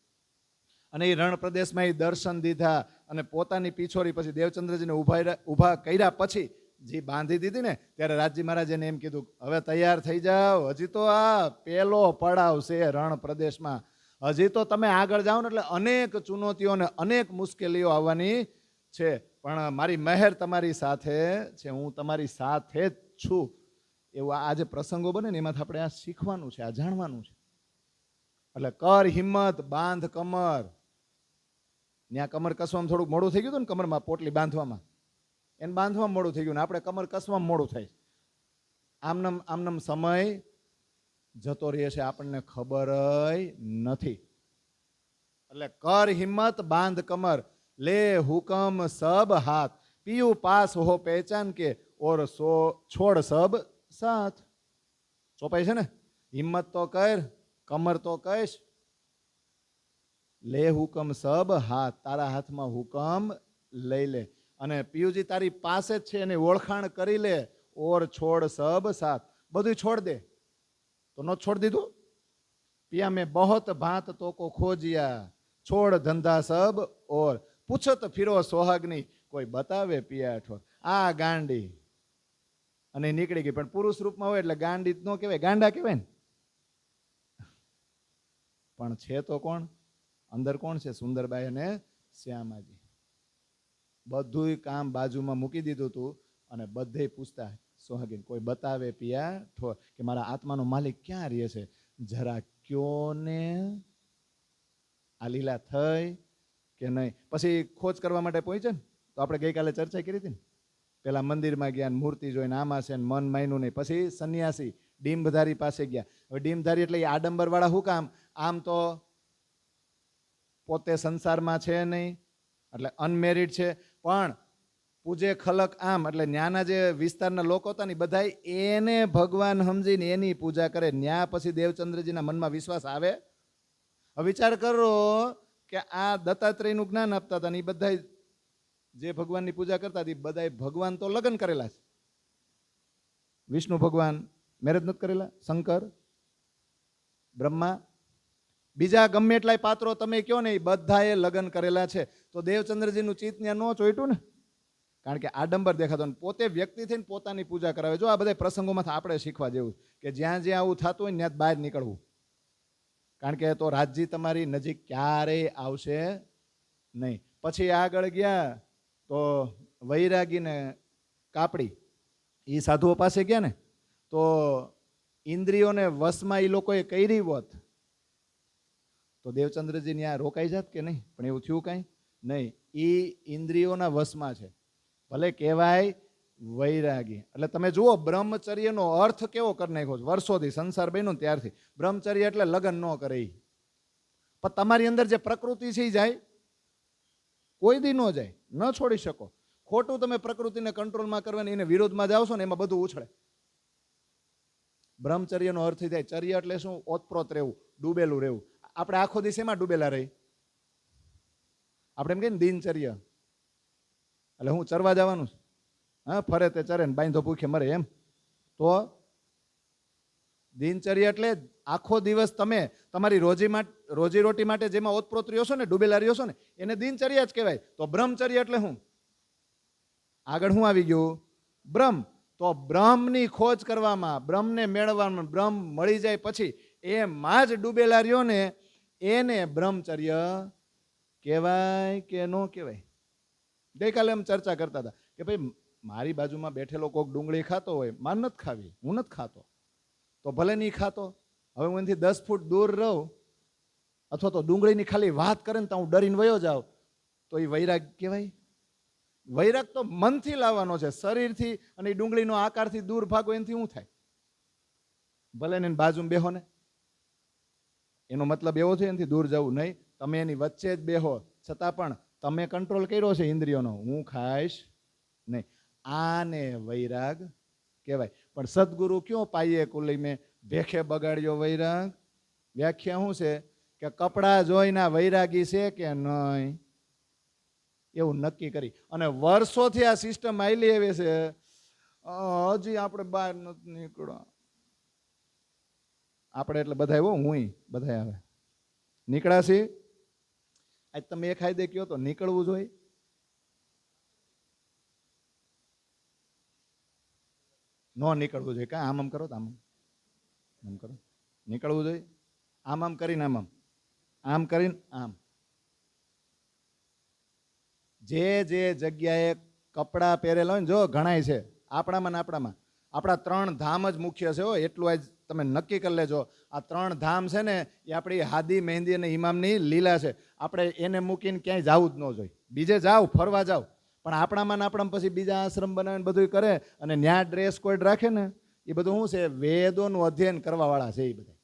અને એ રણ પ્રદેશમાં એ દર્શન દીધા. અને પોતાની પીછોરી પછી દેવચંદ્રજીને ઊભા કર્યા પછી જે બાંધી દીધી ને, ત્યારે રાજજી મહારાજે એમ કીધું હવે તૈયાર થઈ જાઓ, હજી તો આ પેલો પડાવ છે રણ પ્રદેશમાં, હજી તો તમે આગળ જાઓ ને એટલે અનેક ચુનૌતીઓ અને અનેક મુશ્કેલીઓ આવવાની છે, પણ મારી મહેર તમારી સાથે છે, હું તમારી સાથે જ છું. એવું આ જે પ્રસંગો બને ને એમાંથી આપણે આ શીખવાનું છે, આ જાણવાનું છે. એટલે કર હિંમત, બાંધ કમર. ત્યાં કમર કસવામાં થોડુંક મોડું થઈ ગયું હતું ને, કમરમાં પોટલી બાંધવામાં, એને બાંધવામાં મોડું થઈ ગયું ને આપણે કમર કસવામાં મોડું થાય. આમનામ સમય જતો રહે છે, આપણને ખબર નથી. એટલે કર હિંમત, બાંધ કમર, લે હુકમ સબ હાથ, પીયુ પાસ હો પહેચાન કે, ઓર છોડ સબ સાથ. ચોપાઈ છે ને, હિંમત તો કર, કમર તો કશ, લે હુકમ સબ હાથ, તારા હાથમાં હુકમ લઈ લે. અને પિયુજી તારી પાસે જ છે, એની ઓળખાણ કરી લે. ઓર છોડ સબ સાથ, બધું છોડ દે. તો નો છોડ દીધું? પિયા મેં બહોત ભાત તો કો ખોજિયા, છોડ ધંધા સબ ઓર, પૂછત ફિરો સોહાગની, કોઈ બતાવે પિયા ઠોર. આ ગાંડી. અને નીકળી ગઈ. પણ પુરુષ રૂપમાં હોય એટલે ગાંડી ન કહેવાય, ગાંડા કહેવાય ને. પણ છે તો કોણ? અંદર કોણ છે? સુંદરબાઈ અને શ્યામાજી. બધું કામ બાજુમાં મૂકી દીધું હતું અને બધે પૂછતા સોહાગીન, કોઈ બતાવે પિયા ઠોર કે મારા આત્માનો માલિક ક્યાં રહે છે, જરા કયો ને. આ લીલા થઈ કે નહીં? પછી ખોજ કરવા માટે પહોંચે ને, તો આપણે ગઈકાલે ચર્ચા કરી હતી ને, પેલા મંદિરમાં ગયા, મૂર્તિ જોઈને આમાં છે, મન માયનું નહીં. પછી સંન્યાસી ડીંભધારી પાસે ગયા. હવે ડીંભધારી એટલે આડંબર વાળા શું કામ? આમ તો પોતે સંસારમાં છે નહીં, એટલે અનમેરિડ છે, પણ પૂજે ખલક આમ, એટલે ન્યાના જે વિસ્તારના લોકો હતા ને બધા એને ભગવાન સમજીને એની પૂજા કરે. ન્યા પછી દેવચંદ્રજીના મનમાં વિશ્વાસ આવે? હવે વિચાર કરો કે આ દત્તાત્રેયનું જ્ઞાન આપતા હતા ને એ બધા જે ભગવાનની પૂજા કરતા હતા, બધા ભગવાન તો લગ્ન કરેલા છે. વિષ્ણુ ભગવાન મેરેજ નથી કરેલા, શંકર, બ્રહ્મા, બીજા ગમે એટલાય પાત્રો તમે કહો ને, એ બધાએ લગ્ન કરેલા છે. તો દેવચંદ્રજીનું ચિત્ત ત્યાં ન ચોટ્યું ને, કારણ કે આડંબર દેખાતો ને પોતે વ્યક્તિ થઈને પોતાની પૂજા કરાવે. જો આ બધા પ્રસંગોમાં આપણે શીખવા જેવું કે જ્યાં જ્યાં આવું થતું હોય ત્યાં બહાર નીકળવું, કારણ કે તો રાજજી તમારી નજીક ક્યારેય આવશે નહીં. પછી આગળ ગયા તો વૈરાગી ને કાપડી એ સાધુઓ પાસે ગયા ને, તો ઇન્દ્રિયોને વશમાં એ લોકોએ કરી હોત તો દેવચંદ્રજી ત્યાં રોકાઈ જાત કે નહીં? પણ એવું થયું કાંઈ નહીં. એ ઇન્દ્રિયોના વશમાં છે, ભલે કહેવાય વૈરાગી. એટલે તમે જુઓ બ્રહ્મચર્યનો અર્થ કેવો કરી નાખ્યો છે. વર્ષોથી સંસાર બન્યો ને ત્યારથી બ્રહ્મચર્ય એટલે લગ્ન ન કરે. પણ તમારી અંદર જે પ્રકૃતિ છે એ જાય? કોઈ દી ન જાય, ન છોડી શકો. ખોટું તમે પ્રકૃતિને કંટ્રોલમાં કરવાની એને વિરોધમાં જાવશો ને એમાં બધું ઉછળે. બ્રહ્મચર્યનો અર્થ થાય. ચર્ય એટલે શું? ઓતપ્રોત રહેવું, ડૂબેલું રહેવું. આપણે આખો દિવસ એમાં ડૂબેલા રહી? આપણે એમ કહીએ ને દિનચર્યા, એટલે હું ચરવા જવાનું છે, હા, ફરે તે ચરે ને બાંધો ભૂખે મરે, એમ. તો દિનચર્યા એટલે આખો દિવસ તમે તમારી રોજીરોટી માટે જેમાં ઓતપ્રોત રહ્યો છો ને, ડૂબેલા રહ્યો છો ને, એને દિનચર્યા જ કહેવાય. તો બ્રહ્મચર્ય એટલે શું? આગળ શું આવી ગયું? બ્રહ્મ. તો બ્રહ્મની ખોજ કરવામાં, બ્રહ્મને મેળવવામાં, બ્રહ્મ મળી જાય પછી એમાં જ ડૂબેલા રહ્યો ને, એને બ્રહ્મચર્ય કહેવાય કે ન કહેવાય? ગઈકાલે એમ ચર્ચા કરતા હતા કે ભાઈ મારી બાજુમાં બેઠેલો કોઈક ડુંગળી ખાતો હોય, માર નથી ખાવી, હું નથી ખાતો, તો ભલે નહીં ખાતો. હવે હું એનાથી 10 ફૂટ દૂર રહું, અથવા તો ડુંગળીની ખાલી વાત કરે ને તો હું ડરીને વયો જાઉં, તો એ વૈરાગ કહેવાય? વૈરાગ તો મનથી લાવવાનો છે, શરીરથી. અને એ ડુંગળીનો આકારથી દૂર ભાગો એનાથી શું થાય? ભલે ને બાજુમાં બેહો ને, એનો મતલબ એવો છે એનાથી દૂર જવું નહીં. તમે એની વચ્ચે જ બેહો, છતાં પણ તમે કંટ્રોલ કર્યો છે ઇન્દ્રિયોનો, હું ખાઈશ નહીં. આને વૈરાગ કહેવાય. પણ સદગુરુ ક્યો પાઈએ કુલઈ મેં ભેખે બગાડ્યો વૈરાગ? વ્યાખ્યા શું છે કે કપડાં જોઈને વૈરાગી છે કે નહીં એવું નક્કી કરી. અને વર્ષોથી આ સિસ્ટમ આવેલી એવી છે, હજી આપણે બહાર નથી નીકળવા. આપણે એટલે બધા એવું, હું બધા આવે નીકળાશી. આજ તમે એક હાયદે કયો તો નીકળવું જોઈએ. ન નીકળવું જોઈએ. કાં આમ કરો તો આમ કરો, નીકળવું જોઈએ. આમ કરીને આમ કરીને આમ. જે જગ્યાએ કપડાં પહેરેલા હોય ને, જો ઘણાય છે આપણામાં ને આપણામાં, આપણા 3 ધામ જ મુખ્ય છે. એટલું આજ તમે નક્કી કરી લેજો. આ 3 ધામ છે ને એ આપણી હાદી, મહેંદી અને ઇમામની લીલા છે. આપણે એને મૂકીને ક્યાંય જવું જ ન જોઈએ. બીજે જાઓ, ફરવા જાઓ, પણ આપણામાં ને આપણામાં પછી બીજા આશ્રમ બનાવીને બધું કરે અને ન્યા ડ્રેસ કોડ રાખે ને, એ બધું શું છે? વેદોનું અધ્યયન કરવાવાળા છે એ બધા.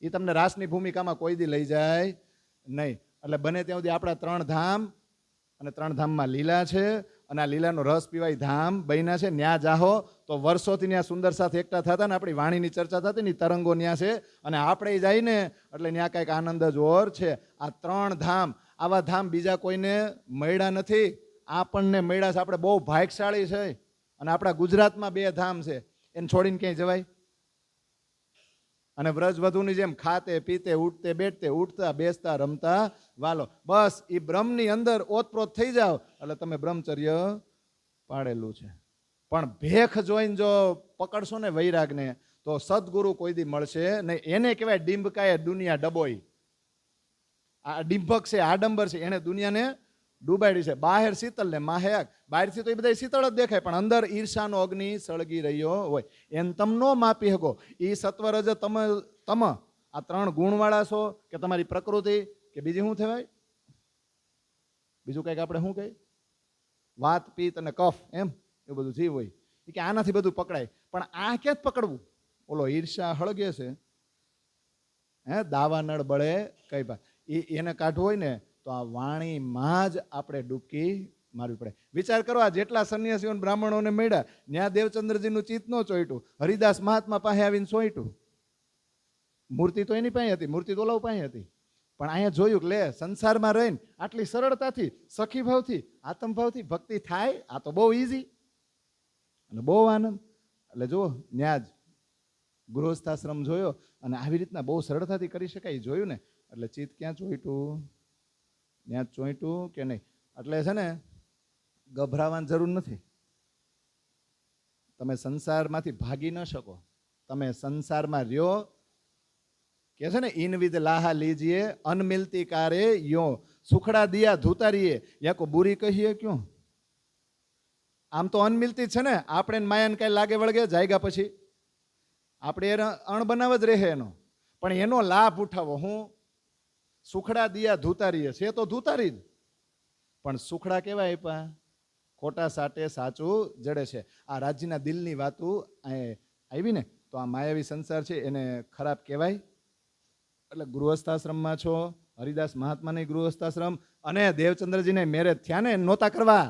એ તમને રાસની ભૂમિકામાં કોઈ દી લઈ જાય નહીં. એટલે બને ત્યાં સુધી આપણા 3 ધામ, અને 3 ધામમાં લીલા છે, અને આ લીલાનો રસ પીવાય ધામ બન્યા છે. ન્યા જાહો તો વર્ષોથી ત્યાં સુંદર સાથે એકઠા થતા ને આપણી વાણીની ચર્ચા થતી ને, તરંગો ન્યા છે. અને આપણે જઈને એટલે ત્યાં કંઈક આનંદ જ ઓર છે. આ 3 ધામ, આવા ધામ બીજા કોઈને મળ્યા નથી, આપણને મળ્યા છે. આપણે બહુ ભાગ્યશાળી છે. અને આપણા ગુજરાતમાં 2 ધામ છે, એને છોડીને ક્યાંય જવાય? અને વ્રજવધુની જેમ ખાતે પીતે ઉઠતે બેઠતે, ઉઠતા બેસતા રમતા વાલો, બસ એ બ્રહ્મની અંદર ઓતપ્રોત થઈ જાઓ એટલે તમે બ્રહ્મચર્ય પાડેલું છે. પણ ભેખ જોઈને જો પકડશો ને વૈરાગને, તો સદગુરુ કોઈ દી મળશે નહીં. એને કહેવાય ડિંબકાએ દુનિયા ડબોઈ. આ ડિંભક છે, આડંબર છે, એને દુનિયાને ડૂબાડી છે. બહાર શીતળ ને માહે આગ. બહારથી તો એ બધા શીતળ જ દેખાય, પણ અંદર ઈર્ષાનો અગ્નિ સળગી રહ્યો હોય. એમ તમ નો માપી શકો. એ સત્વરજ તમ આ 3 ગુણવાળા છો કે તમારી પ્રકૃતિ કે બીજી શું થવાય, બીજું કંઈક આપણે શું કહીએ, વાત પિત્ત અને કફ, એમ એવું બધું જીવ હોય કે આનાથી બધું પકડાય. પણ આ ક્યાં પકડવું? ઓલો ઈર્ષા હળગે છે, દાવાનળ બળે કઈ પા એને કાઢવું હોય ને તો આ વાણીમાં જ આપણે ડૂબકી મારવી પડે. વિચાર કરો, આ જેટલા સંન્યાસીઓ બ્રાહ્મણોને મળ્યા ત્યાં દેવચંદ્રજીનું ચિત્ત ન ચોઈટું, હરિદાસ મહાત્મા પાસે આવીને ચોઈટું. મૂર્તિ તો એની પાસે હતી, મૂર્તિ તો ઓલા પાસે હતી, પણ અહીંયા જોયું કે લે સંસારમાં રહીને આટલી સરળતાથી, સખી ભાવથી, આત્મભાવથી ભક્તિ થાય, આ તો બહુ ઈઝી અને બહુ આનંદ. એટલે જુઓ, ન્યા જ ગૃહસ્થાશ્રમ જોયો અને આવી રીતના બહુ સરળતાથી કરી શકાય જોયું ને. એટલે ચિત્ત ક્યાં ચોઈટું? ત્યાં ચોઈટું કે નહીં? એટલે છે ને ગભરાવાની જરૂર નથી. તમે સંસારમાંથી ભાગી ન શકો. તમે સંસારમાં રહ્યો કે છે ને, ઇનવિદ લાહા લીજીએ અન મિલતી કારે યો, સુખડા દિયા ધૂતારીએ યા કો બુરી કહીએ ક્यों? આમ તો અનમિલતી છે ને, આપણે માયાને કઈ લાગે વળગે જાયગા પછી આપણે એને અણ બનાવ જ રહે એનો, પણ એનો લાભ ઉઠાવો. હું સુખડા દિયા ધૂતારીએ છે તો ધૂતારી જ, પણ સુખડા કેવા આપ્યા? ખોટા સાટે સાચું જડે છે. આ રાજ્યના દિલની વાતું આવી ને તો આ માયાવી સંસાર છે એને ખરાબ કહેવાય. એટલે ગૃહસ્થાશ્રમમાં છો, હરિદાસ મહાત્માની ગૃહસ્થાશ્રમ, અને દેવચંદ્રજીને મેરેજ થયા ને નહોતા કરવા.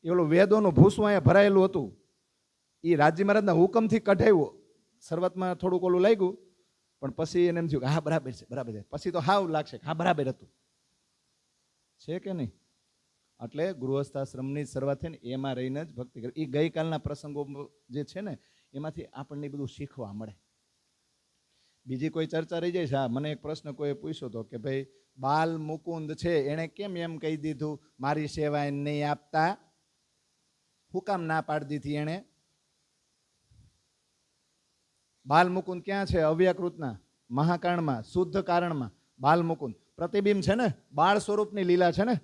એ ઓલું વેદોનું ભૂસું અહીંયા ભરાયેલું હતું, એ રાજ્ય મહારાજના હુકમથી કઢાવ્યું. શરૂઆતમાં થોડુંક ઓલું લાગ્યું, પણ પછી એને એમ થયું કે હા બરાબર છે, બરાબર છે. પછી તો હાવ લાગશે હા બરાબર હતું, છે કે નહીં? એટલે ગૃહસ્થાશ્રમની શરૂઆત થઈ ને એમાં રહીને જ ભક્તિ કરી. એ ગઈકાલના પ્રસંગો જે છે ને એમાંથી આપણને બધું શીખવા મળે. બીજી કોઈ ચર્ચા રહી જાય છે? હા, મને એક પ્રશ્ન કોઈ પૂછ્યો હતો કે ભાઈ બાલ મુકુંદ છે એણે કેમ એમ કહી દીધું મારી સેવા નહીં આપતા? હું કામ ના પાડી દીધી એણે? બાલ મુકુંદ ક્યાં છે? અવ્યાકૃતના મહાકાંડમાં શુદ્ધ કારણમાં બાલ મુકુંદ પ્રતિબિંબ છે ને, બાળ સ્વરૂપની લીલા છે ને.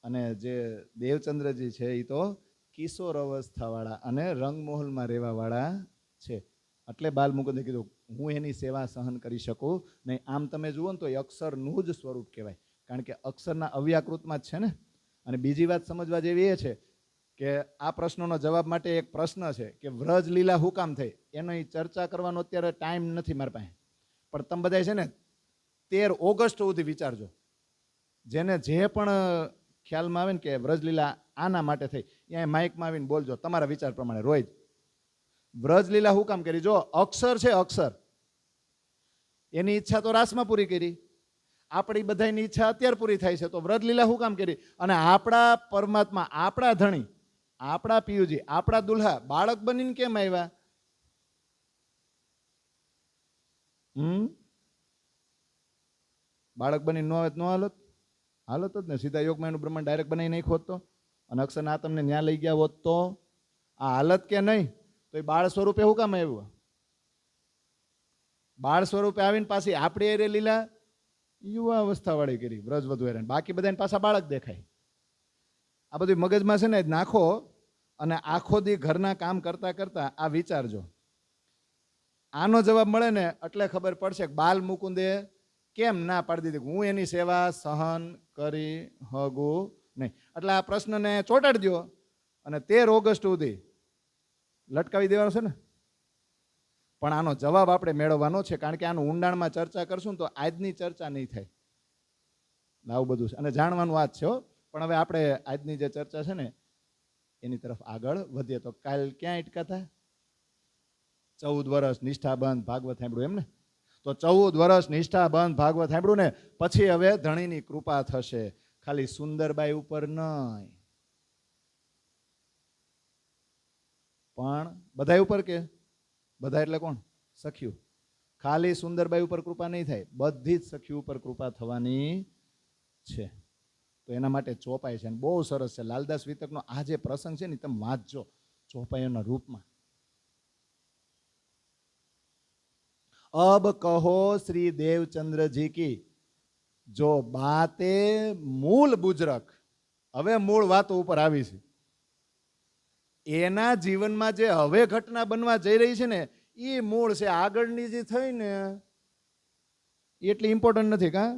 અને જે દેવચંદ્રજી છે એ તો કિશોર અવસ્થાવાળા અને રંગમહોલમાં રહેવાવાળા છે. એટલે બાલ મુકુંદે કીધું હું એની સેવા સહન કરી શકું નહીં. આમ તમે જુઓ ને તો એ અક્ષરનું જ સ્વરૂપ કહેવાય, કારણ કે અક્ષરના અવ્યાકૃતમાં જ છે ને. અને બીજી વાત સમજવા જેવી એ છે કે આ પ્રશ્નોનો જવાબ માટે એક પ્રશ્ન છે કે વ્રજ લીલા હું કામ થઈ, એની ચર્ચા કરવાનો અત્યારે ટાઈમ નથી મારી પાસે. પણ તમે બધા છે ને 13 ઓગસ્ટ સુધી વિચારજો. જેને જે પણ ખ્યાલમાં આવે ને કે વ્રજલીલા આના માટે થઈ, ત્યાં માઇકમાં આવીને બોલજો તમારા વિચાર પ્રમાણે. રોજ વ્રજલીલા હું કામ કરી? જો અક્ષર છે, અક્ષર એની ઈચ્છા તો રાસમાં પૂરી કરી, આપણી બધાની ઈચ્છા અત્યારે પૂરી થાય છે, તો વ્રજલીલા હું કામ કરી? અને આપણા પરમાત્મા, આપણા ધણી, આપણા પિયુજી, આપણા દુલ્હા બાળક બનીને કેમ આવ્યા? બાળક બની નો આવે નો હાલત? હાલત જ ને. સીધા યોગમાં એનું બ્રહ્માંડ ડાયરેક્ટ બનાવી નાખ્યું હોત તો, અને અક્ષરના તમને ન્યા લઈ ગયા હોત તો આ હાલત કે નહીં? તો એ બાળ સ્વરૂપે શું કામ આવ્યું? બાળ સ્વરૂપે આવીને પાછી આપણી એરે લીલા યુવા અવસ્થા વાળી કરી વ્રજવધુ એરે, બાકી બધાને પાછા બાળક દેખાય. આ બધું મગજમાં છે ને નાખો અને આખો દી ઘરના કામ કરતા કરતા આ વિચારજો. આનો જવાબ મળે ને એટલે ખબર પડશે કે બાલ મુકુંદે કેમ ના પાડી દીધી, હું એની સેવા સહન કરી હગું નહીં. એટલે આ પ્રશ્નને ચોંટાડી દો અને 13 ઓગસ્ટ સુધી લટકાવી દેવાનો છે ને. પણ આનો જવાબ આપણે મેળવવાનો છે, કારણ કે આનું ઊંડાણમાં ચર્ચા કરશું તો આજની ચર્ચા નહીં થાય. આવું બધું છે અને જાણવાનું વાત છે. પણ હવે આપણે આજની જે ચર્ચા છે ને એની તરફ આગળ વધીએ. તો કાલ ક્યાં અટકાતા? 14 વર્ષ નિષ્ઠાબંધ ભાગવત સાંભળ્યું એમ ને. તો 14 વર્ષ નિષ્ઠાબંધ ભાગવત સાંભળ્યું ને પછી હવે ધણીની કૃપા થશે. ખાલી સુંદરબાઈ ઉપર નહીં, પણ બધા ઉપર. કે બધા એટલે કોણ? સખ્યું. ખાલી સુંદરબાઈ ઉપર કૃપા નહીં થાય, બધી જ સખ્યું ઉપર કૃપા થવાની છે. તો એના માટે ચોપાઈ છે, બહુ સરસ છે. લાલદાસ વિતકનો આ જે પ્રસંગ છે ને તમે વાંચજો ચોપાઈઓના રૂપમાં. અબ કહો શ્રી દેવચંદ્રજી કી જો બાતે મૂળ બુજરક, હવે મૂળ વાતો ઉપર આવી છે. એના જીવનમાં જે હવે ઘટના બનવા જઈ રહી છે ને એ મૂળ છે. આગળની જે થઈ ને એટલી ઇમ્પોર્ટન્ટ નથી. કા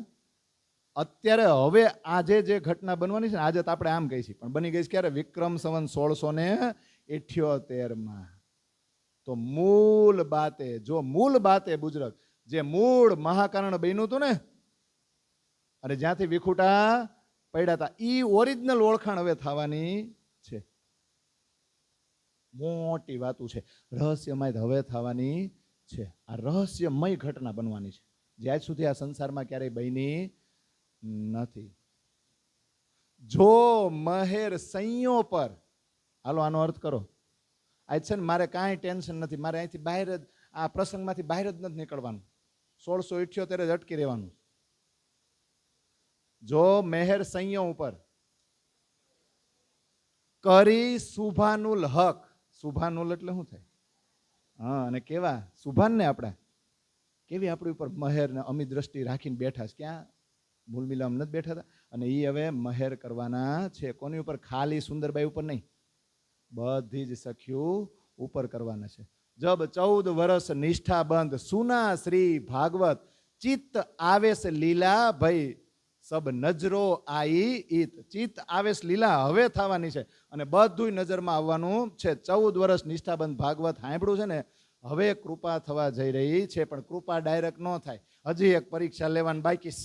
અત્યારે હવે આજે જે ઘટના બનવાની છે ને, આજે તો આપણે આમ કહી છીએ, પણ બની ગઈ છે ક્યારે? વિક્રમ સંવત 1678. તો મૂળ બાતે, જો મૂળ બાતે બુજરક, જે મૂળ મહાકારણ બન્યું હતું ને, અને જ્યાંથી વિખુટા પડ્યા હતા, ઈ ઓરિજિનલ ઓળખાણ હવે થવાની છે. મોટી વાતું છે, રહસ્યમય હવે થવાની છે. આ રહસ્યમય ઘટના બનવાની છે, જે આજ સુધી આ સંસારમાં ક્યારેય બની નથી. જો મહેર સૈયો પર, હાલો આનો અર્થ કરો. આજ છે ને મારે કાંઈ ટેન્શન નથી, મારે અહીંથી બહાર જ, આ પ્રસંગમાંથી બહાર જ નથી નીકળવાનું, 1678 જ અટકી રહેવાનું. જો મહેર સૈયો ઉપર કરી સુભાનુલ હક, સુભાનુલ એટલે શું થાય? હા, અને કેવા સુભાન ને આપણે કેવી આપણી ઉપર મહેર ને અમી દ્રષ્ટિ રાખીને બેઠા છે. ક્યાં? મૂળ મિલામ નથી બેઠા હતા. અને એ હવે મહેર કરવાના છે. કોની ઉપર? ખાલી સુંદરબાઈ ઉપર નહીં, બધી જ સખ્યું ઉપર કરવાના છે. જબ 14 વર્ષ નિષ્ઠા બંધ, સુના શ્રી ભાગવત, ચિત્ત આવેશ લીલા ભઈ, સબ નજરો આઈ ઈત. ચિત્ત આવેશ લીલા હવે થવાની છે, અને બધું નજરમાં આવવાનું છે. 14 વર્ષ નિષ્ઠાબંધ ભાગવત સાંભળ્યું છે ને, હવે કૃપા થવા જઈ રહી છે. પણ કૃપા ડાયરેક્ટ ન થાય, હજી એક પરીક્ષા લેવાની બાકી.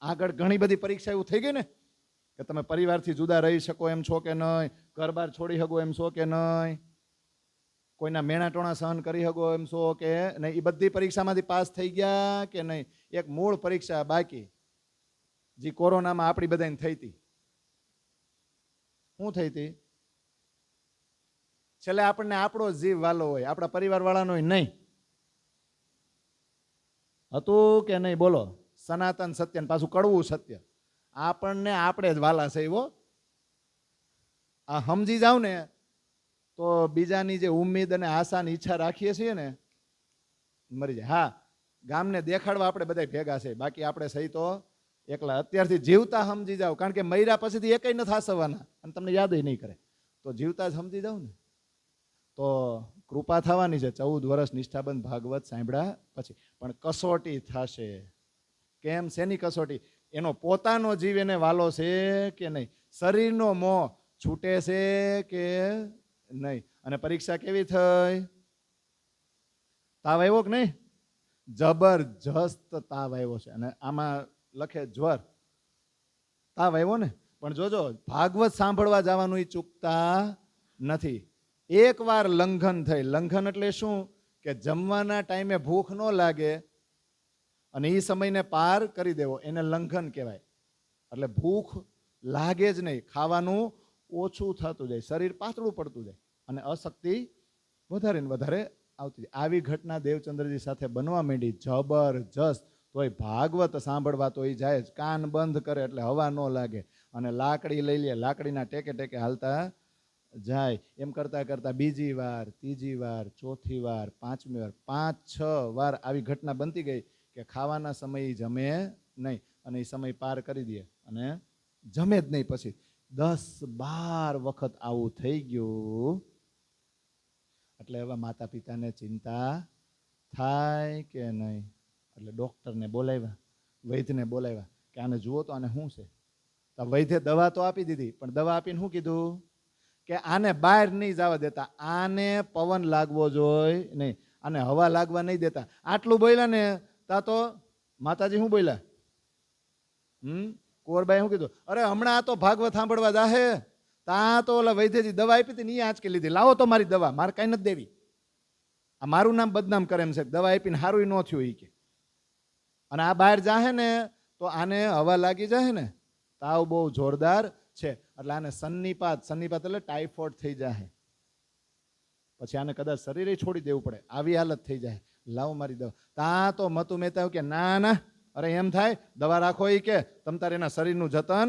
આગળ ઘણી બધી પરીક્ષા એવું થઈ ગઈ ને કે તમે પરિવારથી જુદા રહી શકો એમ છો કે નહીં, ઘર-બાર છોડી શકો એમ છો કે નહીં, કોઈના મેણા ટોણા સહન કરી શકો એમ છો કે નહીં. એ બધી પરીક્ષામાંથી પાસ થઈ ગયા કે નહીં? એક મૂળ પરીક્ષા બાકી, જે કોરોનામાં આપણી બધાને થઈ હતી. શું થઈ હતી? છેલ્લે આપણને આપણો જીવ વાલો હોય, આપણા પરિવાર વાળાનો નહીં હતું કે નહીં? બોલો. સનાતન સત્ય ને પાછું કડવું સત્ય, આપણને આપણે જ વાલા છે. એવો આ સમજી જાવ ને તો બીજાની જે ઉમ્મીદ અને આશા ની ઈચ્છા રાખીએ છીએ ને, મરી જાય. હા, ગામને દેખાડવા આપણે બધા ભેગા છે, બાકી આપણે સહી તો એકલા. અત્યારથી જીવતા સમજી જાવ, કારણ કે મર્યા પછીથી એકય નથી હાસવાના અને તમને યાદ નહીં કરે. તો જીવતા જ સમજી જાવ ને તો કૃપા થવાની છે. 14 વર્ષ નિષ્ઠાબંધ ભાગવત સાંભળ્યા પછી. પણ કસોટી થશે. કેમ? શેની કસોટી? એનો પોતાનો જીવ એને વાલો છે કે નહીં? શરીરનો મોહ છૂટે છે કે નહીં? અને પરીક્ષા કેવી થઈ? તાવ આવ્યો કે નહીં? જબરજસ્ત તાવ આવ્યો છે. અને આમાં લખે જ્વર, તાવ આવ્યો ને. પણ જોજો, ભાગવત સાંભળવા જવાનું એ ચૂકતા નથી. એક વાર લંઘન થઈ. લંઘન એટલે શું? કે જમવાના ટાઈમે ભૂખ ન લાગે અને એ સમયને પાર કરી દેવો, એને લંઘન કહેવાય. એટલે ભૂખ લાગે જ નહીં, ખાવાનું ઓછું થતું જાય, શરીર પાતળું પડતું જાય અને અશક્તિ વધારે ને વધારે આવતી જાય. આવી ઘટના દેવચંદ્રજી સાથે બનવા માંડી, જબરજસ્ત. તોય ભાગવત સાંભળવા તો એ જાય જ, કાન બંધ કરે એટલે હવા ન લાગે, અને લાકડી લઈ લે, લાકડીના ટેકે ટેકે હાલતા જાય. એમ કરતા કરતા બીજી વાર, ત્રીજી વાર, ચોથી વાર, પાંચમી વાર, 5-6 વાર આવી ઘટના બનતી ગઈ કે ખાવાના સમયે જમે નહીં, અને એ સમય પાર કરી દે અને જમે જ નહીં. પછી 10-12 વખત આવું થઈ ગયું. એટલે હવે માતા પિતાને ચિંતા થાય કે નહીં? એટલે ડૉક્ટરને બોલાવ્યા, વૈદ્યને બોલાવ્યા કે આને જુઓ તો આને શું છે. તો વૈદ્ય દવા તો આપી દીધી, પણ દવા આપીને શું કીધું? કે આને બહાર નહીં જવા દેતા, આને પવન લાગવો જોઈએ નહીં, આને હવા લાગવા નહીં દેતા. આટલું બોલ્યા ને તા તો માતાજી શું બોલ્યા? કુંવરબાઈ શું કીધું? અરે હમણાં આ તો ભાગવત સાંભળવા જાહે, તા તો ઓલા વૈદ્યજી દવા આપી હતી ને એ આંચકી લીધી, લાવો તો મારી દવા, મારે કાંઈ નથી દેવી. આ મારું નામ બદનામ કરે એમ છે, દવા આપીને સારું ન થયું એ કે. અને આ બહાર જાહે ને તો આને હવા લાગી જાય ને, તાવ બહુ જોરદાર છે, એટલે આને સન્નિપાત, સન્નિપાત એટલે ટાઇફોઇડ થઈ જાય, પછી આને કદાચ શરીરે છોડી દેવું પડે, આવી હાલત થઈ જાય, લાવો મારી દવા. તા તો મતુ મહેતા કે ના ના, અરે એમ થાય દવા રાખો એ કે તમ તારે એના શરીરનું જતન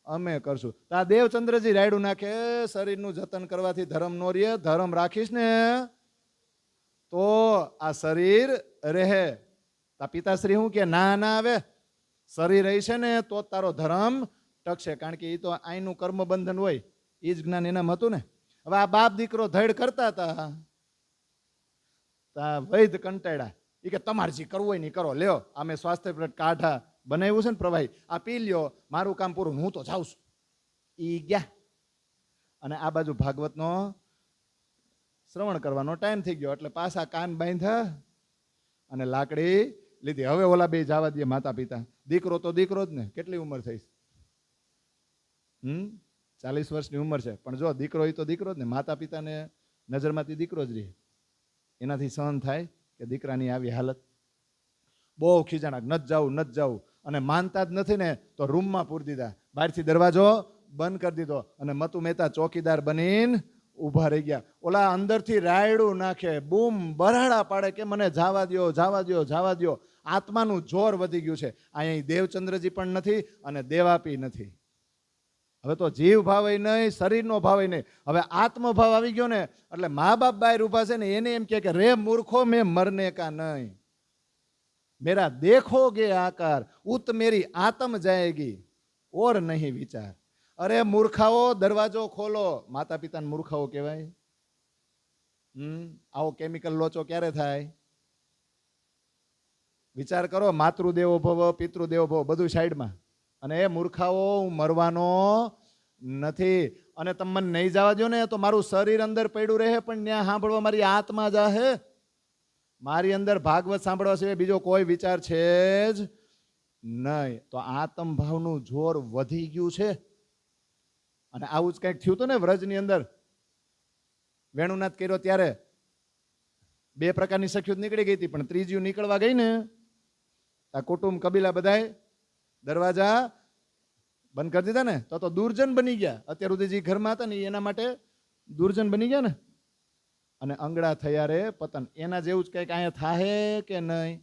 અમે કરશું. તા દેવચંદ્રજી રાયડું નાખે, શરીરનું જતન કરવાથી ધર્મ નો રહે, ધર્મ રાખીશ ને તો આ શરીર રહે. તા પિતાશ્રી શું કે ના ના આવે શરીર રહી છે ને તો જ તારો ધર્મ ટકશે, કારણ કે એ તો અહીંનું કર્મ બંધન હોય, એ જ જ્ઞાન એનામ હતું ને. હવે આ બાપ દીકરો ધડ કરતા હતા, વૈદ કંટાળ્યા, એ કે તમારે જે કરવું હોય ને કરો, લ્યો અમે સ્વાસ્થ્ય કાઢા બનાવ્યું છે ને પ્રવાહી, આ પી લ્યો, મારું કામ પૂરું, હું તો જાઉં છું. ઈ ગયા અને આ બાજુ ભાગવતનો શ્રવણ કરવાનો ટાઈમ થઈ ગયો એટલે પાછા કાન બાંધ્યા અને લાકડી લીધી. હવે ઓલા બે જવા દે માતા પિતા, દીકરો તો દીકરો જ ને, કેટલી ઉંમર થઈ? 40 વર્ષની ઉંમર છે, પણ જો દીકરો એ તો દીકરો જ ને, માતા પિતાને નજરમાંથી દીકરો જ રહે. એનાથી સહન થાય કે દીકરાની આવી હાલત? બહુ ખીજાણા, નત જાવું, અને માનતા જ નથી ને તો રૂમમાં પૂરી દીધા, બહારથી દરવાજો બંધ કરી દીધો અને મતુ મહેતા ચોકીદાર બનીને ઊભા રહી ગયા. ઓલા અંદરથી રાયડું નાખે, બૂમ બરાડા પાડે કે મને જવા દ્યો, જવા દ્યો, જવા દ્યો. આત્માનું જોર વધી ગયું છે. અહીંયા દેવચંદ્રજી પણ નથી અને દેવાપી નથી. હવે તો જીવ ભાવે નહીં, શરીરનો ભાવે નહીં, હવે આત્મભાવ આવી ગયો ને એટલે મા બાપ બહાર ઊભા છે ને એને એમ કે રે મૂર્ખો મેં મરને કા નહીં, મેરા દેખોગે આકાર, ઉત મેરી આત્મ જાએગી ઓર નહીં વિચાર. અરે મૂર્ખાઓ દરવાજો ખોલો. માતા પિતાને મૂર્ખાઓ કહેવાય? આવો કેમિકલ લોચો ક્યારે થાય? વિચાર કરો. માતૃદેવો ભવ, પિતૃદેવો ભવ, બધું સાઈડમાં. અને એ મૂર્ખાઓ હું મરવાનો નથી, અને તમે મને નહીં જવા દો ને તો મારું શરીર અંદર પડ્યું રહે, પણ ત્યાં સાંભળવા મારી આત્મા જાહે. મારી અંદર ભાગવત સાંભળવા સિવાય બીજો કોઈ વિચાર છે જ નહીં. તો આત્મભાવનું જોર વધી ગયું છે. અને આવું જ કંઈક થયું હતું ને વ્રજની અંદર. વેણુનાથ કર્યો ત્યારે 2 પ્રકારની સખ્યુત નીકળી ગઈ હતી, પણ ત્રીજી નીકળવા ગઈ ને આ કુટુંબ કબીલા બધાય દરવાજા બંધ કરી દીધા ને તો દુર્જન બની ગયા. અત્યાર સુધી જે ઘરમાં હતા ને એના માટે દુર્જન બની ગયા ને. અને અંગડા થયા રે પતન. એના જેવું જ કંઈક અહીંયા થાહે કે નહીં?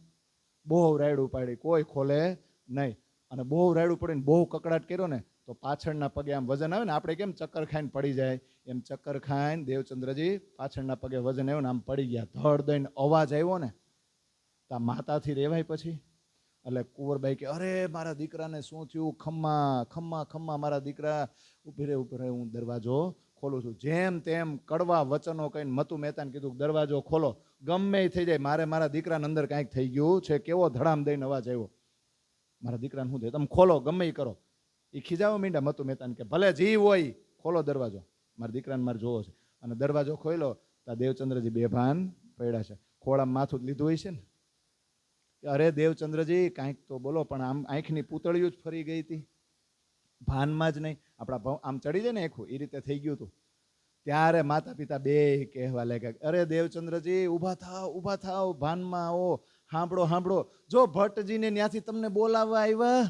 બહુ રાયડું પાડી, કોઈ ખોલે નહીં. અને બહુ રાયડું પડીને બહુ કકડાટ કર્યો ને તો પાછળના પગે આમ વજન આવે ને, આપણે કેમ ચક્કર ખાઈને પડી જાય એમ ચક્કર ખાઈને દેવચંદ્રજી પાછળના પગે વજન આવ્યું ને આમ પડી ગયા. ધડ દઈને અવાજ આવ્યો ને તો માતાથી રેવાય પછી. એટલે કુંવરબાઈ કે અરે મારા દીકરાને શું થયું? ખમ્મા ખમ્મા ખમ્મા, મારા દીકરા ઉભી રહે, હું દરવાજો ખોલું છું. જેમ તેમ કડવા વચનો કહીને મતુ મહેતાને કીધું દરવાજો ખોલો, ગમે થઈ જાય, મારા દીકરાને અંદર કાંઈક થઈ ગયું છે. કેવો ધડામ દઈને અવાજ આવ્યો, મારા દીકરાને શું થયું? તમે ખોલો, ગમે એ કરો. એ ખીજાવા માંડ્યા મતુ મહેતાને કે ભલે જીવ હોય ખોલો દરવાજો, મારા દીકરાને મારે જોવો છે. અને દરવાજો ખોલ્યો તો દેવચંદ્રજી બેભાન પડ્યા છે. ખોળામાં માથું લીધું હોય છે ને. અરે દેવચંદ્રજી કાંઈક તો બોલો. પણ આમ આંખની પૂતળીઓ જ ફરી ગઈ હતી, ભાનમાં જ નહીં. આપણા આમ ચડી જાય ને આખું, એ રીતે થઈ ગયું હતું. ત્યારે માતા પિતા બે કહેવા લાગ્યા અરે દેવચંદ્રજી ઊભા થાવ, ભાનમાં આવો, સાંભળો. જો ભટ્ટજીને ત્યાંથી તમને બોલાવવા આવ્યા,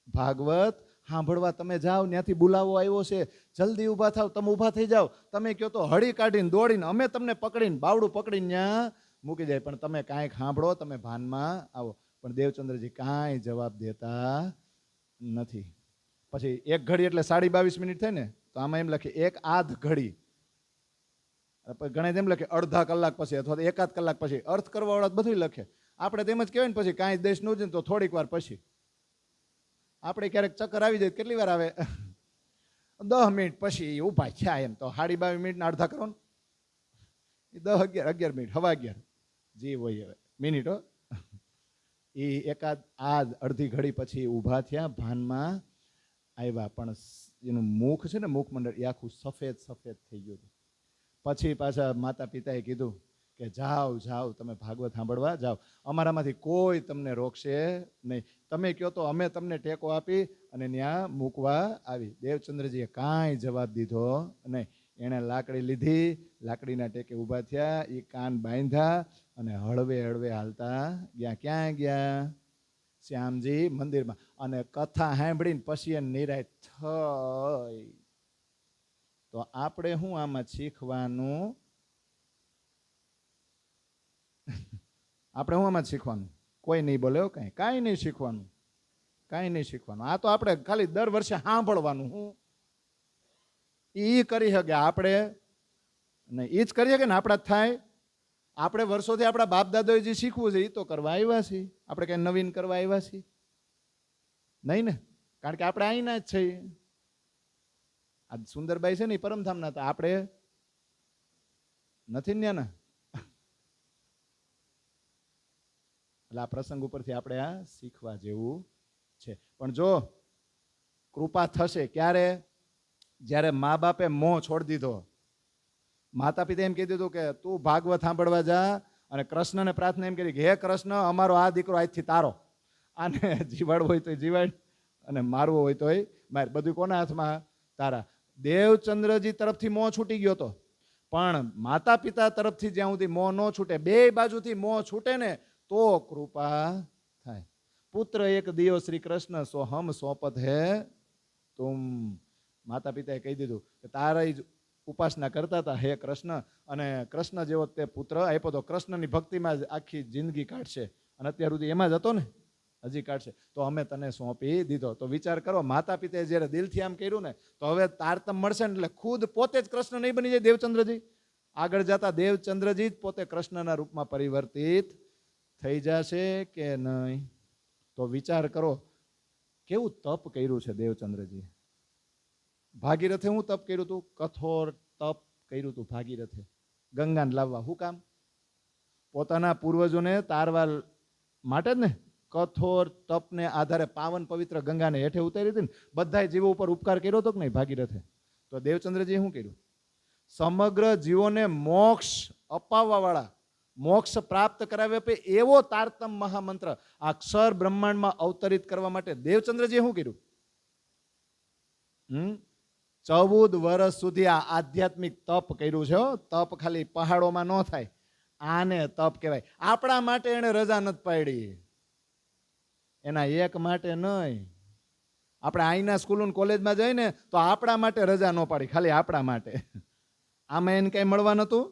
ભાગવત સાંભળવા તમે જાઓ, ત્યાંથી બોલાવો આવ્યો છે, જલ્દી ઊભા થાવ. તમે ઊભા થઈ જાઓ, તમે કહો તો હળી કાઢીને દોડીને અમે તમને પકડીને બાવડું પકડીને ત્યાં મૂકી જાય. પણ તમે કાંઈક સાંભળો, તમે ભાનમાં આવો. પણ દેવચંદ્રજી કાંઈ જવાબ દેતા નથી. પછી 1 ઘડી એટલે 22.5 મિનિટ થાય ને તો આમાં એમ લખે 1 આધ ઘડી. ઘણા એમ લખે અડધા કલાક પછી અથવા 1 કલાક પછી. અર્થ કરવા વાળા બધું લખે. આપણે તેમ જ કહેવાય ને પછી કાંઈ દેશ નું જ તો થોડીક વાર પછી. આપણે ક્યારેક ચક્કર આવી જાય, કેટલી વાર આવે? 10 મિનિટ પછી ઊભા થયા એમ તો 22.5 મિનિટના અડધા કરો ને, 10, 11 મિનિટ, 11:15 જે હોય હવે મિનિટો. એ એકાદ અડધી ઘડી પછી ઊભા થયા, ભાનમાં આવ્યા. પણ એનું મુખ છે ને, મુખમંડળ એ આખું સફેદ થઈ ગયું હતું. પછી પાછા માતા પિતાએ કીધું કે જાઓ તમે ભાગવત સાંભળવા જાઓ, અમારામાંથી કોઈ તમને રોકશે નહીં. તમે કહો તો અમે તમને ટેકો આપી અને ત્યાં મૂકવા આવી. દેવચંદ્રજીએ કાંઈ જવાબ દીધો નહીં. એણે લાકડી લીધી, લાકડીના ટેકે ઊભા થયા, એ કાન બાંધ્યા અને હળવે હાલતા ગયા. ક્યાં ગયા? શ્યામજી મંદિરમાં. અને કથા સાંભળીને પછી નિરાય થઈ. તો આપણે શું આમાં શીખવાનું? આપણે શું આમાં શીખવાનું? કોઈ નહીં બોલે, કાંઈ નહીં શીખવાનું. આ તો આપણે ખાલી દર વર્ષે સાંભળવાનું. હું એ કરી શકે આપણે નહીં, એ જ કરી શકે ને આપણા જ થાય. આપણે વર્ષોથી આપણા બાપ દાદાએ જે શીખવું છે એ તો કરવા આવ્યા છીએ. આપણે કઈ નવીન કરવા આવ્યા છીએ? નહીં ને, કારણ કે આપણે અહીંના જ છીએ. આ સુંદરબાઈ છે ને એ પરમધામના હતા, આપણે નથી ને. એટલે આ પ્રસંગ ઉપરથી આપણે આ શીખવા જેવું છે. પણ જો કૃપા થશે ક્યારે? જ્યારે મા બાપે મોહ છોડી દીધો. માતા પિતા એમ કહી દીધું કે તું ભાગવત સાંભળવા જા, અને કૃષ્ણને પ્રાર્થના એમ કરી કે હે કૃષ્ણ, અમારો આ દીકરો આજથી તારો, આને જીવાડવો હોય તો જીવાડ અને મારવો હોય તોય માર, બધું કોના હાથમાં? તારા. દેવચંદ્રજી તરફથી મોહ છૂટી ગયો હતો, પણ માતા પિતા તરફથી જ્યાં સુધી મોહ ન છૂટે, બે બાજુથી મોહ છૂટે ને તો કૃપા થાય. પુત્ર એક દિયો શ્રી કૃષ્ણ સો હમ સોપત હે તુમ. માતા પિતાએ કહી દીધું કે તારા જ ઉપાસના કરતા હતા હે કૃષ્ણ, અને કૃષ્ણ જેવો તે પુત્ર આપ્યો તો કૃષ્ણની ભક્તિમાં જ આખી જિંદગી કાઢશે, અને અત્યાર સુધી એમાં જ હતો ને, હજી કાઢશે, તો અમે તને સોંપી દીધો. તો વિચાર કરો, માતા પિતાએ જ્યારે દિલથી આમ કર્યું ને, તો હવે તારતમ મળશે ને, એટલે ખુદ પોતે જ કૃષ્ણ નહીં બની જાય દેવચંદ્રજી. આગળ જતા દેવચંદ્રજી જ પોતે કૃષ્ણના રૂપમાં પરિવર્તિત થઈ જશે કે નહીં? તો વિચાર કરો કેવું તપ કર્યું છે દેવચંદ્રજી. ભાગીરથે હું તપ કર્યું હતું? કઠોર તપ કર્યું હતું ભાગીરથે, ગંગાને લાવવા. શું કામ? પોતાના પૂર્વજોને તારવા માટે જ ને. કઠોર તપને આધારે પાવન પવિત્ર ગંગાને હેઠે ઉતારી હતી ને, બધા જીવો ઉપર ઉપકાર કર્યો હતો કે નહીં ભાગીરથે? તો દેવચંદ્રજીએ શું કર્યું? સમગ્ર જીવોને મોક્ષ અપાવવા વાળા, મોક્ષ પ્રાપ્ત કરાવે એવો તારતમ મહામંત્ર આ અક્ષર બ્રહ્માંડમાં અવતરિત કરવા માટે દેવચંદ્રજીએ શું કર્યું? 14 વર્ષ સુધી આ આધ્યાત્મિક તપ કર્યું છે. તપ ખાલી પહાડોમાં ન થાય, આને તપ કહેવાય. આપણા માટે એને રજા નથી પાડી, એના એક માટે નહીં. આપણે અહીંના સ્કૂલ કોલેજમાં જઈને તો આપણા માટે રજા ન પાડી, ખાલી આપણા માટે. આમાં એને કઈ મળવા નતું.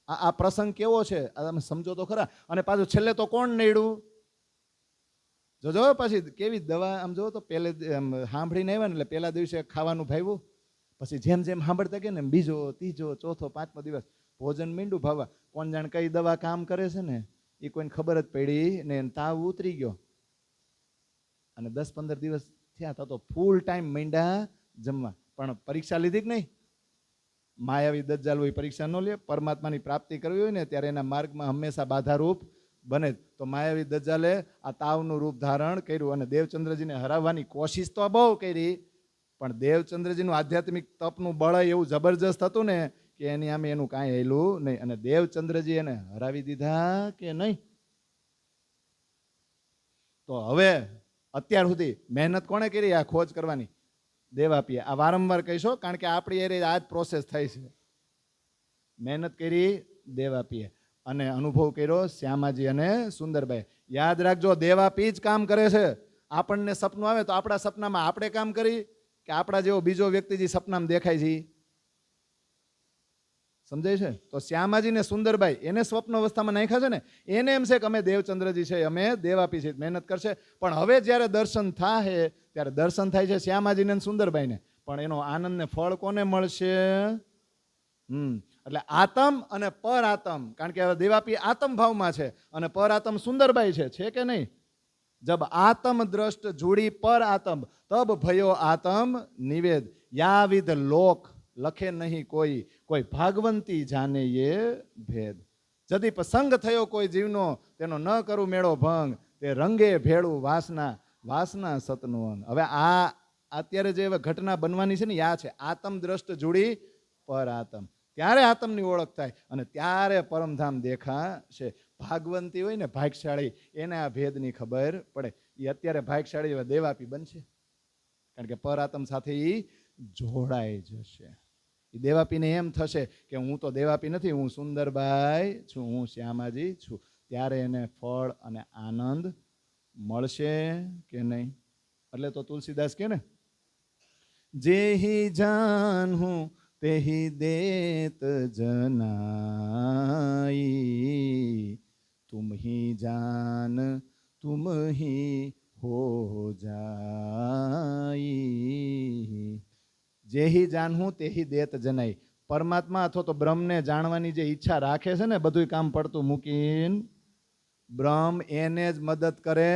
આ પ્રસંગ કેવો છે તમે સમજો તો ખરા. અને પાછું છેલ્લે તો કોણ નડ્યું? જોજો પછી કેવી દવા. આમ જો તો પહેલે સાંભળીને આવ્યા ને એટલે પહેલા દિવસે ખાવાનું ભાવ્યું, પછી જેમ જેમ સાંભળતા ગયા ને બીજો ત્રીજો ચોથો પાંચમો દિવસ ભોજન મીંડું ભાવવા. કોણ જાણે કઈ દવા કામ કરે છે ને એ કોઈને ખબર જ પડી ને, તાવ ઉતરી ગયો. અને 10-15 દિવસ થયા તો ફૂલ ટાઈમ મીંડા જમવા. પણ પરીક્ષા લીધી કે નહીં? માયાવી દજ્જાલ હોય પરીક્ષા ન લે. પરમાત્માની પ્રાપ્તિ કરવી હોય ને ત્યારે એના માર્ગમાં હંમેશા બાધારૂપ બને. તો માયાવી દજ્જાલે આ તાવનું રૂપ ધારણ કર્યું અને દેવચંદ્રજીને હરાવવાની કોશિશ તો બહુ કરી, પણ દેવચંદ્રજીનું આધ્યાત્મિક તપનું બળ એવું જબરજસ્ત હતું ને કે એની આમે એનું કાંઈ હેલું નહીં. અને દેવચંદ્રજી એને હરાવી દીધા કે નહીં? તો હવે અત્યાર સુધી મહેનત કોણે કરી આ ખોજ કરવાની? દેવાપીએ. આ વારંવાર કહીશો કારણ કે આપણી એરિયા આ જ પ્રોસેસ થઈ છે. મહેનત કરી દેવાપીએ અને અનુભવ કર્યો શ્યામાજી અને સુંદરભાઈ. યાદ રાખજો, દેવાપી જ કામ કરે છે. આપણને સપનું આવે તો આપણા સપનામાં આપણે કામ કરી કે આપણા જેવો બીજો વ્યક્તિ જે સપનામાં દેખાય છે? સમજાય છે? તો શ્યામાજી ને સુંદરભાઈ એને સ્વપ્ન અવસ્થામાં નાખ્યા છે ને, એને એમ છે કે અમે દેવચંદ્રજી છે, અમે દેવાપી છે, મહેનત કરશે. પણ હવે જ્યારે દર્શન થાય ત્યારે દર્શન થાય છે શ્યામાજીને સુંદરભાઈને, પણ એનો આનંદ ને ફળ કોને મળશે? એટલે આત્મ અને પર આત્મ, કારણ કે હવે દેવાપી આત્મ ભાવમાં છે અને પર આત્મ સુંદરભાઈ છે કે નહીં? જબ આત્મ દ્રષ્ટ જુડી પર આત્મ તબ ભયો આત્મ નિવેદ. યા વિધ લોક લખે નહીં કોઈ, કોઈ ભાગવંતી જાને યે ભેદ. જદી પ્રસંગ થયો કોઈ જીવનો, તેનો ન કરું મેળો ભંગ, તે રંગે ભેળું વાસના, વાસના સતનું અંગ. હવે આ અત્યારે જે ઘટના બનવાની છે ને યા છે આત્મ દ્રષ્ટ જુડી પર આત્મ. ત્યારે આત્મની ઓળખ થાય અને ત્યારે પરમધામ દેખાશે. ભાગવંતી હોય ને ભાગશાળી, એને આ ભેદની ખબર પડે. એ અત્યારે ભાગશાળી હવે દેવાપી બનશે, કારણ કે પર આત્મ સાથે એ જોડાઈ જશે. એ દેવાપીને એમ થશે કે હું તો દેવાપી નથી, હું સુંદરબાઈ છું, હું શ્યામાજી છું. ત્યારે એને ફળ અને આનંદ મળશે કે નહીં? એટલે તો તુલસીદાસ કે ને, જેહી જાન હું તેહી દેત જનાઈ, तुम ही जान तुम ही हो जाई. જેહી જાનહું તેહી દેત જનાઈ. પરમાત્મા અથવા તો બ્રહ્મને જાણવાની જે ઈચ્છા રાખે છે ને, બધું કામ પડતું મૂકીને બ્રહ્મ એને જ મદદ કરે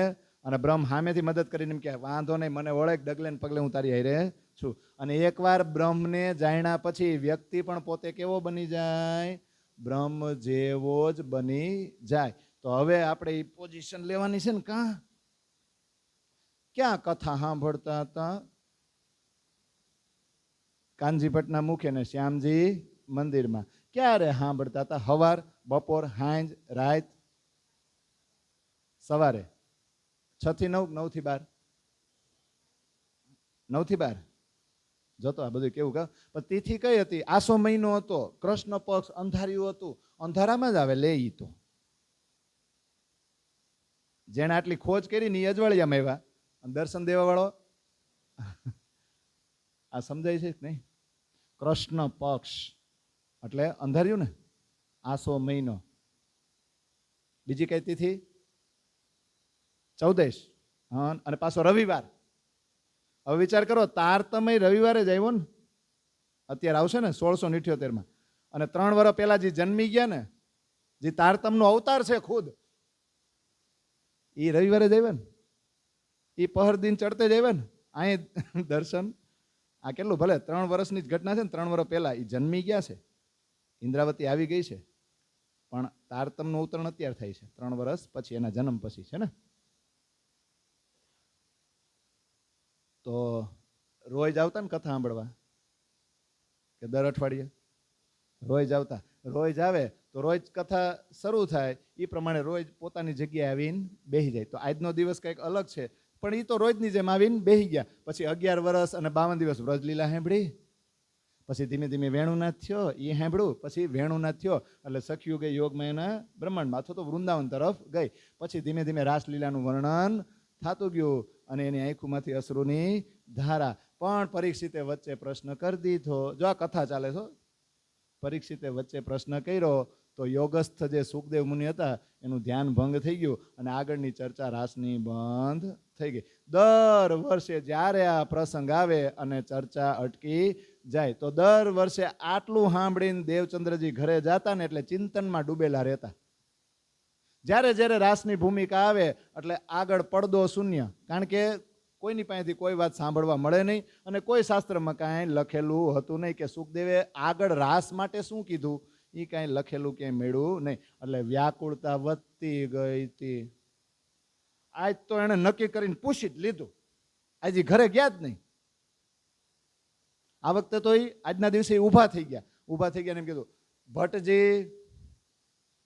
અને બ્રહ્મ સામેથી મદદ કરીને એમ કે વાંધો નહીં, મને ઓળખ, ડગલે ને પગલે હું તારી હારે છું. અને એકવાર બ્રહ્મને જાણ્યા પછી વ્યક્તિ પણ પોતે કેવો બની જાય? બ્રહ્મ જેવો જ બની જાય. તો હવે આપણે એ પોઝિશન લેવાની છે ને. ક્યાં કથા સાંભળતા હતા? કાનજી ભટ્ટના મુખે ને શ્યામજી મંદિરમાં. ક્યારે સાંભળતા હતા? હવાર, બપોર, સાંજ, રાત, સવારે 6 થી 9, 9 થી 12, 9 થી 12. જતો આ બધું કેવું કહે. પણ તિથિ કઈ હતી? આસો મહિનો હતો, કૃષ્ણ પક્ષ, અંધાર્યું હતું. અંધારામાં જ આવે લે ઈ તો. જેને આટલી ખોજ કરી ને એ અજવાળિયામાં આવ્યા. દર્શન દેવા વાળો આ સમજાય છે કે નહીં? કૃષ્ણ પક્ષ એટલે અંધાર્યું ને, આસો મહિનો. બીજી કઈ તિથિ? 14. હા, અને પાછો રવિવાર. હવે વિચાર કરો, તારતમ્ય રવિવારે જ આવ્યો ને. અત્યારે આવશે ને 1678માં. અને 3 વર્ષ પહેલા જે જન્મી ગયા ને, જે તારતમનો અવતાર છે ખુદ, એ રવિવારે જ આવ્યા ને. એ પહર દિન ચડતે જ આવ્યા ને. અહીં દર્શન. આ કેટલું ભલે 3 વર્ષની જ ઘટના છે ને, 3 વર્ષ પહેલા એ જન્મી ગયા છે. ઇન્દ્રાવતી આવી ગઈ છે, પણ તારતમનું અવતરણ અત્યારે થાય છે 3 વર્ષ પછી, એના જન્મ પછી છે ને. તો રોજ આવતા ને કથા સાંભળવા કે દર અઠવાડિયે? રોજ આવતા. રોજ આવે તો રોજ કથા શરૂ થાય એ પ્રમાણે રોજ પોતાની જગ્યાએ આવીને બેસી જાય. તો આજનો દિવસ કંઈક અલગ છે, પણ એ તો રોજની જેમ આવીને બેસી ગયા. પછી 11 વર્ષ અને 52 દિવસ વ્રજલીલા સાંભળી. પછી ધીમે ધીમે વેણુનાથ થયો, એ સાંભળ્યું. પછી વેણુનાથ થયો એટલે સખિયું ગઈ યોગમાં એના બ્રહ્માંડમાં, અથવા તો વૃંદાવન તરફ ગઈ. પછી ધીમે ધીમે રાસલીલાનું વર્ણન થતું ગયું અને એની આંખોમાંથી અશ્રુની ધારા. પણ પરીક્ષિતે વચ્ચે પ્રશ્ન કરી દીધો. જો આ કથા ચાલે છે. પરીક્ષિતે વચ્ચે પ્રશ્ન કર્યો તો યોગસ્થ જે સુખદેવ મુનિ હતા એનું ધ્યાન ભંગ થઈ ગયું અને આગળની ચર્ચા રાસની બંધ થઈ ગઈ. દર વર્ષે જ્યારે આ પ્રસંગ આવે અને ચર્ચા અટકી જાય તો દર વર્ષે આટલું સાંભળીને દેવચંદ્રજી ઘરે જતા ને એટલે ચિંતનમાં ડૂબેલા રહેતા. જ્યારે જ્યારે રાસની ભૂમિકા આવે એટલે આગળ પડદો શૂન્ય, કારણ કે કોઈની પાસેથી કોઈ વાત સાંભળવા મળે નહીં અને કોઈ શાસ્ત્રમાં કાંઈ લખેલું હતું નહીં કે સુખદેવે આગળ રાસ માટે શું કીધું, એ કાંઈ લખેલું ક્યાંય મળ્યું નહીં. એટલે વ્યાકુળતા વધતી ગઈ હતી. આજ તો એણે નક્કી કરીને પૂછી જ લીધું. આજે ઘરે ગયા જ નહીં. આ વખતે તો આજના દિવસે ઊભા થઈ ગયા. ઊભા થઈ ગયા એમ કીધું, ભટ્ટજી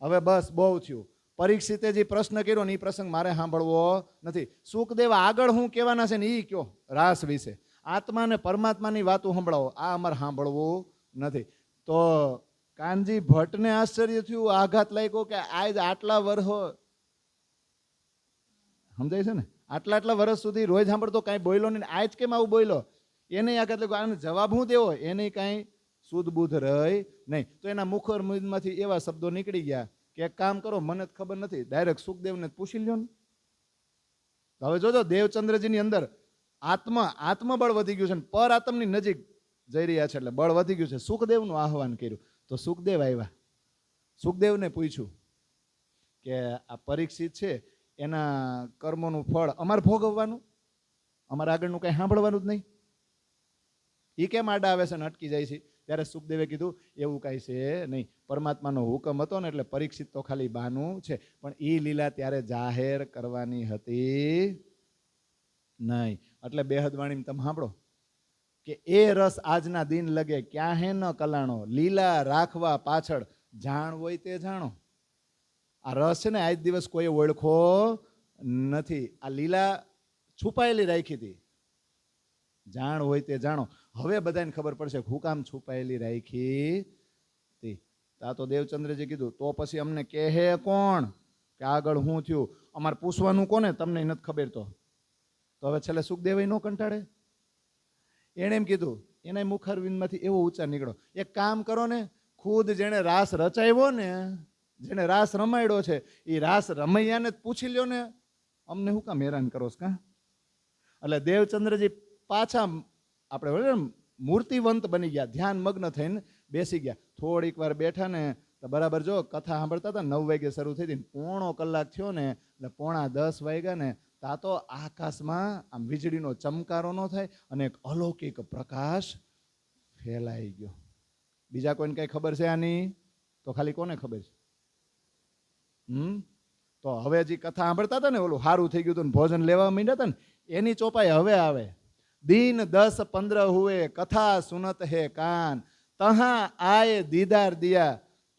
હવે બસ બહુ થયું. પરીક્ષિતે જે પ્રશ્ન કર્યો ને એ પ્રસંગ મારે સાંભળવો નથી. સુખદેવ આગળ શું કહેવાના છે ને એ કયો રાસ વિશે. આત્મા ને પરમાત્માની વાતો સંભળાવો, આ અમારે સાંભળવું નથી. તો કાનજી ભટ્ટને આશ્ચર્ય થયું, આઘાત લાગ્યો કે આજ આટલા વર્ષો, સમજાય છે ને, આટલા વર્ષ સુધી રોજ સાંભળતો કાંઈ બોલ્યો નહીં, આજ કેમ આવું બોલ્યો? એને આઘાત લાગ્યો. આને જવાબ શું દેવો એને કાંઈ સુધ બુધ રહી નહીં. તો એના મુખમાંથી એવા શબ્દો નીકળી ગયા કે એક કામ કરો, મને જ ખબર નથી, ડાયરેક્ટ સુખદેવને પૂછી લ્યો ને. હવે જોજો દેવચંદ્રજીની અંદર આત્મબળ વધી ગયું છે ને પર આત્મની નજીક જઈ રહ્યા છે એટલે બળ વધી ગયું છે. સુખદેવનું આહવાન કર્યું તો સુખદેવ આવ્યા. સુખદેવને પૂછ્યું કે આ પરીક્ષિત છે એના કર્મોનું ફળ અમારે ભોગવવાનું, અમારે આગળનું કંઈ સાંભળવાનું જ નહીં, એ કેમ આડા આવે છે ને અટકી જાય છે? ત્યારે સુખદેવે કીધું એવું કાંઈ છે નહીં, પરમાત્માનો હુકમ હતો ને એટલે પરીક્ષિત તો ખાલી બાનું છે, પણ એ લીલા ત્યારે જાહેર કરવાની હતી નહીં. એટલે બેહદવાણીમાં તમે સાંભળો કે એ રસ આજના દિન લગે ક્યાં હે ન કલાણો, લીલા રાખવા પાછળ જાણ હોય તે જાણો. આ રસ છે ને આજ દિવસ કોઈ ઓળખો નથી. આ લીલા છુપાયેલી રાખી હતી, જાણ હોય તે જાણો. હવે બધાને ખબર પડશે હું કામ છુપાયેલી રાખી હતી. આ તો દેવચંદ્રજી કીધું તો પછી અમને કહે કોણ કે આગળ શું થયું? અમારે પૂછવાનું કોને? તમને નથી ખબર. તો હવે છેલ્લે સુખદેવ ન કંટાળે. એણે એમ કીધું, એના મુખારવિંદમાંથી એવો ઉચ્ચાર નીકળો, એક કામ કરો ને, ખુદ જેણે રાસ રચાવ્યો ને, જેણે રાસ રમાડ્યો છે એ રાસ રમૈયાને જ પૂછી લ્યો ને, અમને શું કામ હેરાન કરો છો? કા એટલે દેવચંદ્રજી પાછા આપણે મૂર્તિવંત બની ગયા, ધ્યાન મગ્ન થઈને બેસી ગયા. થોડીક વાર બેઠા ને તો બરાબર જો કથા સાંભળતા હતા, 9 વાગે શરૂ થઈ હતી, 1/4 કલાક થયો ને એટલે 9:45 વાગ્યા ને તા તો આકાશમાં આમ વીજળીનો ચમકારો ન થાય અને એક અલૌકિક પ્રકાશ ફેલાઈ ગયો. બીજા કોઈને કઈ ખબર છે આની? તો ખાલી કોને ખબર છે? તો હવે જે કથા સાંભળતા હતા ને, ઓલું સારું થઈ ગયું હતું ને ભોજન લેવા માંડ્યા હતા ને, એની ચોપાઈ હવે આવે. दिन 10-15 हुए कथा सुनत है कान, तहां आए दीदार दिया,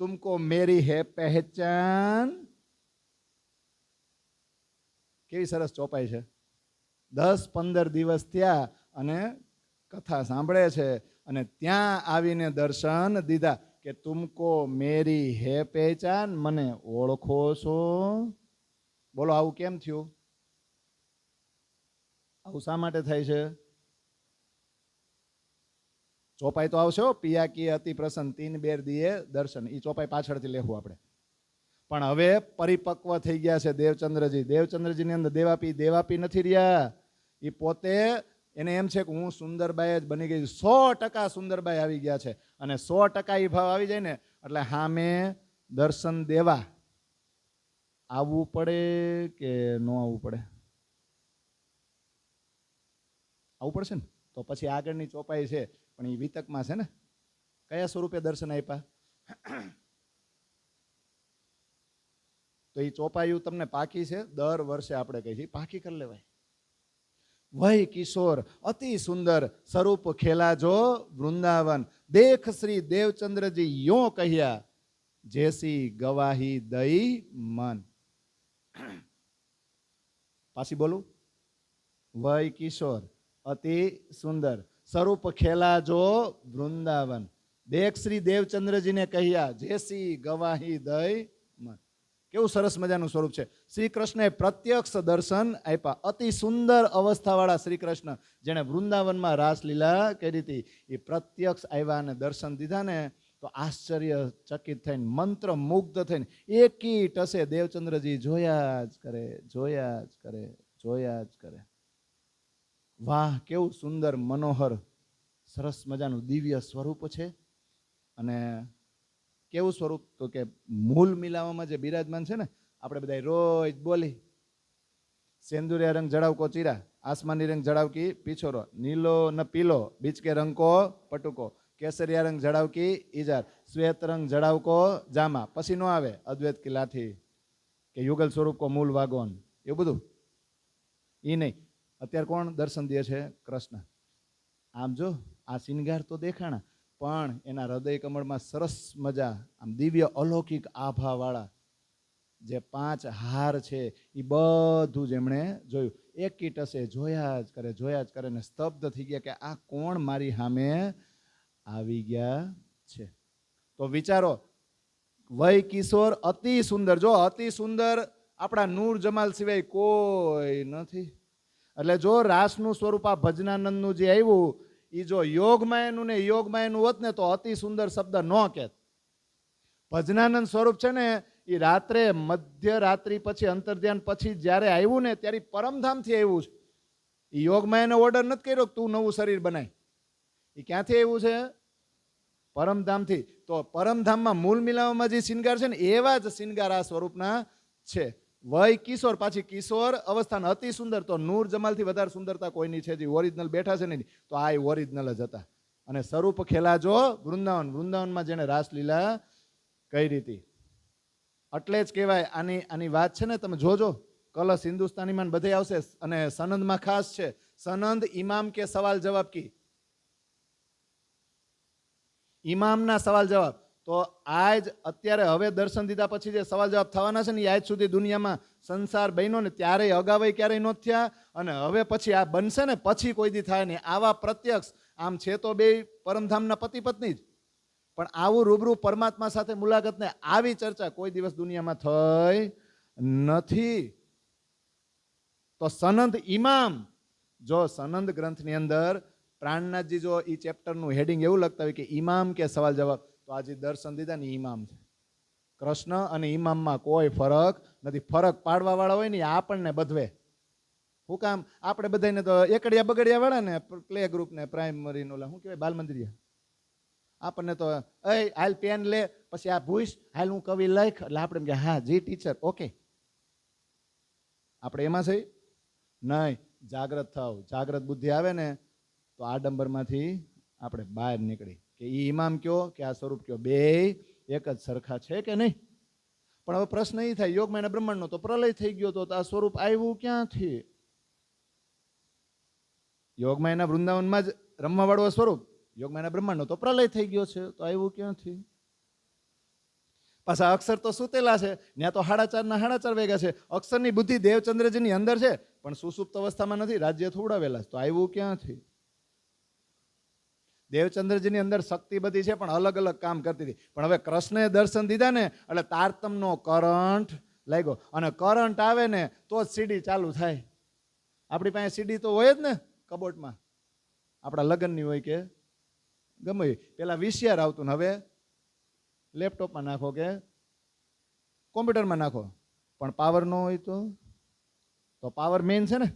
तुमको मेरी है पहचान. કેવી સરસ ચોપાઈ છે. 10-15 દિવસ થયા અને કથા સાંભળે છે અને ત્યાં આવીને દર્શન દીધા કે તુમકો મેરી હે પહેચાન, મને ઓળખો છો? બોલો આવું કેમ થયું? આવું શા માટે થાય છે? ચોપાઈ તો આવશે, પિયા કી અતિ પ્રસન્ન 3 બેર દિયે દર્શન, એ ચોપાઈ પાછળથી લેવું આપણે. પણ હવે પરિપક્વ થઈ ગયા છે દેવચંદ્રજી. દેવચંદ્રજીની અંદર દેવાપી નથી રહ્યા. એ પોતે એને એમ છે કે હું સુંદરબાઈ જ બની ગઈ. 100% સુંદરબાઈ આવી ગયા છે અને 100% એ ભાવ આવી જાય ને એટલે સામે દર્શન દેવા આવવું પડે કે ન આવવું પડે? આવવું પડશે ને. તો પછી આગળની ચોપાઈ છે પણ એ વિતકમાં છે ને. કયા સ્વરૂપે દર્શન આપ્યા? તો એ ચોપાયું તમને પાકી છે, દર વર્ષે આપણે કહીએ છીએ પાકી કરી લેવાય. वही किशोर अति सुंदर स्वरूप खेला जो वृंदावन, देख श्री देवचंद्र जी यो कहिया, जैसी गवाही दई मन. पासी बोलू, वही किशोर अति सुंदर स्वरूप खेला जो वृंदावन, देख श्री देवचंद्र जी ने कहिया, जैसी गवाही दई मन. કેવું સરસ મજાનું સ્વરૂપ છે. શ્રી કૃષ્ણએ પ્રત્યક્ષ દર્શન આપ્યા. અતિ સુંદર અવસ્થાવાળા શ્રી કૃષ્ણ જેણે વૃંદાવનમાં રાસલીલા કરી હતી, એ પ્રત્યક્ષ આવ્યા અને દર્શન દીધા ને તો આશ્ચર્ય ચકિત થઈને, મંત્ર મુગ્ધ થઈને એકી ટસે દેવચંદ્રજી જોયા જ કરે, જોયા જ કરે, જોયા જ કરે. વાહ, કેવું સુંદર મનોહર સરસ મજાનું દિવ્ય સ્વરૂપ છે. અને કેવું સ્વરૂપ? તો કે મૂલ મિલાવામાં જે બિરાજમાન છે ને, આપણે બધા રોજ બોલી, સેન્દુરિયા રંગ જડાવકો ચીરા, આસમાની રંગ જડાવકી પીછોરો, નીલો ન પીલો બીચ કે રંગ કો પટુકો, કેસરિયા રંગ જડાવકી ઈજાર, શ્વેત રંગ જડાવકો જામા. પછી નો આવે અદ્વૈત કી લાઠી કે યુગલ સ્વરૂપ કો મૂલ વાગોન, એવું બધું એ નહીં. અત્યારે કોણ દર્શન દે છે? કૃષ્ણ. આમ જો આ શિંગાર તો દેખાણા, પણ એના હૃદય કમળમાં સરસ મજા આમ દિવ્ય અલૌકિક આભાવાળા જે 5 હાર છે એ બધું જ એમણે જોયું. એક કીટસે જોયા જ કરે, જોયા જ કરે ને સ્તબ્ધ થઈ ગયા કે આ કોણ મારી સામે આવી ગયા છે. તો વિચારો, વય કિશોર અતિ સુંદર. જો અતિ સુંદર આપણા નૂર જમાલ સિવાય કોઈ નથી. એટલે જો રાસનું સ્વરૂપ આ ભજનાનંદનું જે આવ્યું, એ જો યોગમાયાનું ને યોગમાયાનું હોત ને તો અતિ સુંદર શબ્દ ન કહેત. ભજનાનંદ સ્વરૂપ છે ને એ રાત્રે મધ્યરાત્રિ પછી અંતર્ધ્યાન પછી જ્યારે આવ્યું ને ત્યારે પરમધામથી આવ્યું છે. એ યોગમાયાનો ઓર્ડર નથી કર્યો કે તું નવું શરીર બનાય. એ ક્યાંથી આવ્યું છે? પરમધામથી. તો પરમધામમાં મૂળ મિલાવવામાં જે શિંગાર છે ને એવા જ શિંગાર આ સ્વરૂપના છે. વય કિશોર, પાછી કિશોર અવસ્થાન અતિ સુંદર. તો નૂર જમાલથી વધારે સુંદરતા કોઈની છે. જે ઓરિજિનલ બેઠા છે ને તો આ ઓરિજિનલ જ હતા. અને સ્વરૂપ ખેલા જો વૃંદાવન, વૃંદાવનમાં જેને રાસલીલા કરી હતી એટલે જ કહેવાય. આની વાત છે ને તમે જોજો, કલશ હિન્દુસ્તાનીમાં બધે આવશે અને સનંદમાં ખાસ છે. સનંદ ઇમામ કે સવાલ જવાબ કી, ઇમામના સવાલ જવાબ. તો આજ અત્યારે હવે દર્શન દીધા પછી જે સવાલ જવાબ થવાના છે ને એ આજ સુધી દુનિયામાં સંસાર બન્યો ને ત્યારે અગાવાય ક્યારેય નહોતા થયા અને હવે પછી આ બનશે ને પછી કોઈ દી થાય નહીં. આવા પ્રત્યક્ષ, આમ છે તો બે પરમધામના પતિ પત્ની જ, પણ આવું રૂબરૂ પરમાત્મા સાથે મુલાકાત ને આવી ચર્ચા કોઈ દિવસ દુનિયામાં થઈ નથી. તો સનંદ ઇમામ, જો સનંદ ગ્રંથની અંદર પ્રાણનાથજી જો એ ચેપ્ટરનું હેડિંગ એવું લખતા હોય કે ઇમામ કે સવાલ જવાબ, તો આજે દર્શન દીધા ને ઇમામ છે. કૃષ્ણ અને ઇમામમાં કોઈ ફરક નથી. ફરક પાડવા વાળા હોય ને આપણને બધવે. શું કામ? આપણે બધાને તો એકડિયા બગડિયા વાળા ને પ્લે ગ્રુપ ને પ્રાઇમરી નો શું કહેવાય બાલ મંદિરિયા, આપણને તો હાલ પેન લે, પછી આ ભૂસ હાલ હું કવિ લખ, એટલે આપણે એમ કે હા જી ટીચર ઓકે. આપણે એમાં છે નહીં, જાગ્રત થાવ. જાગ્રત બુદ્ધિ આવે ને તો આડંબરમાંથી આપણે બહાર નીકળી કે ઈ ઇમામ કયો કે આ સ્વરૂપ કયો, બે એક જ સરખા છે કે નહીં. પણ હવે પ્રશ્ન એ થાય, યોગમાયા બ્રહ્માંડનો તો પ્રલય થઈ ગયો તો આ સ્વરૂપ આવ્યું ક્યાંથી? યોગમાયાના વૃંદાવનમાં જ રમવા વાળું સ્વરૂપ, યોગમાયાના બ્રહ્માંડનો તો પ્રલય થઈ ગયો છે, તો આવ્યું ક્યાંથી? પાછા અક્ષર તો સૂતેલા છે, ત્યાં તો 4:30 વાગ્યા છે. અક્ષરની બુદ્ધિ દેવચંદ્રજીની અંદર છે, પણ સુસુપ્ત અવસ્થામાં નથી, રાજ્ય થોડાવેલા, તો આવ્યું ક્યાંથી? દેવચંદ્રજીની અંદર શક્તિ બધી છે, પણ અલગ અલગ કામ કરતી હતી. પણ હવે કૃષ્ણએ દર્શન દીધા ને એટલે તારતમનો કરંટ લાગ્યો, અને કરંટ આવે ને તો જ સીડી ચાલુ થાય. આપણી પાસે સીડી તો હોય જ ને કબોર્ડમાં, આપણા લગ્નની હોય કે ગમે પેલા VCR આવતું ને હવે લેપટોપમાં નાખો કે કોમ્પ્યુટરમાં નાખો, પણ પાવર ન હોય તો પાવર મેઇન છે ને.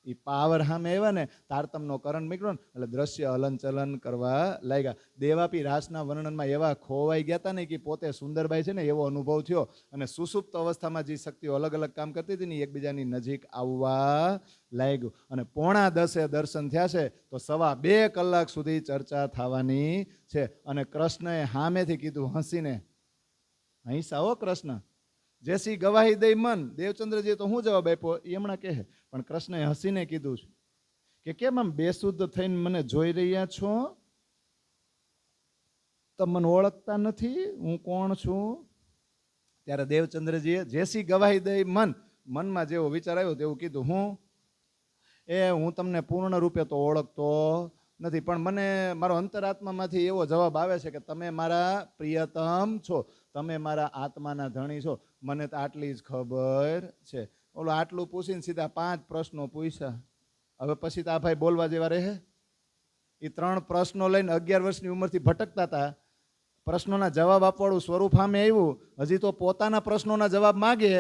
એ પાવર સામે આવ્યા ને તારતમનો કરંટ નીકળ્યો ને એટલે દ્રશ્ય હલનચલન કરવા લાગ્યા. દેવાપી રાસના વર્ણનમાં એવા ખોવાઈ ગયા હતા ને કે પોતે સુંદરબાઈ છે ને એવો અનુભવ થયો. અને સુસુપ્ત અવસ્થામાં જે શક્તિઓ અલગ અલગ કામ કરતી હતી ને એકબીજાની નજીક આવવા લાગ્યું. અને 9:45 દર્શન થયા છે, તો 2.25 કલાક સુધી ચર્ચા થવાની છે. અને કૃષ્ણએ સામેથી કીધું હસીને, હૈસા હો કૃષ્ણ, જેસી ગવાહી દઈ મન. દેવચંદ્રજીએ તો શું જવાબ આપ્યો એ હમણાં કહે, પણ કૃષ્ણએ હસીને કીધું કે કેમ આમ બેશુદ્ધ થઈને મને જોઈ રહ્યા છો? તમે મને ઓળખતા નથી હું કોણ છું? ત્યારે દેવચંદ્રજીએ જેસી ગવાહી દઈ મન, મનમાં જેવો વિચાર આવ્યો તેવું કીધું, હું તમને પૂર્ણ રૂપે તો ઓળખતો નથી, પણ મને મારો અંતરાત્મામાંથી એવો જવાબ આવે છે કે તમે મારા પ્રિયતમ છો, તમે મારા આત્માના ધણી છો, મને તો આટલી જ ખબર છે. ઓલો આટલું પૂછીને સીધા 5 પ્રશ્નો પૂછ્યા. હવે પછી તો આ ભાઈ બોલવા જેવા રહે? એ 3 પ્રશ્નો લઈને 11 વર્ષની ઉંમરથી ભટકતા હતા. પ્રશ્નોના જવાબ આપવાળું સ્વરૂપ સામે આવ્યું, હજી તો પોતાના પ્રશ્નોના જવાબ માગે.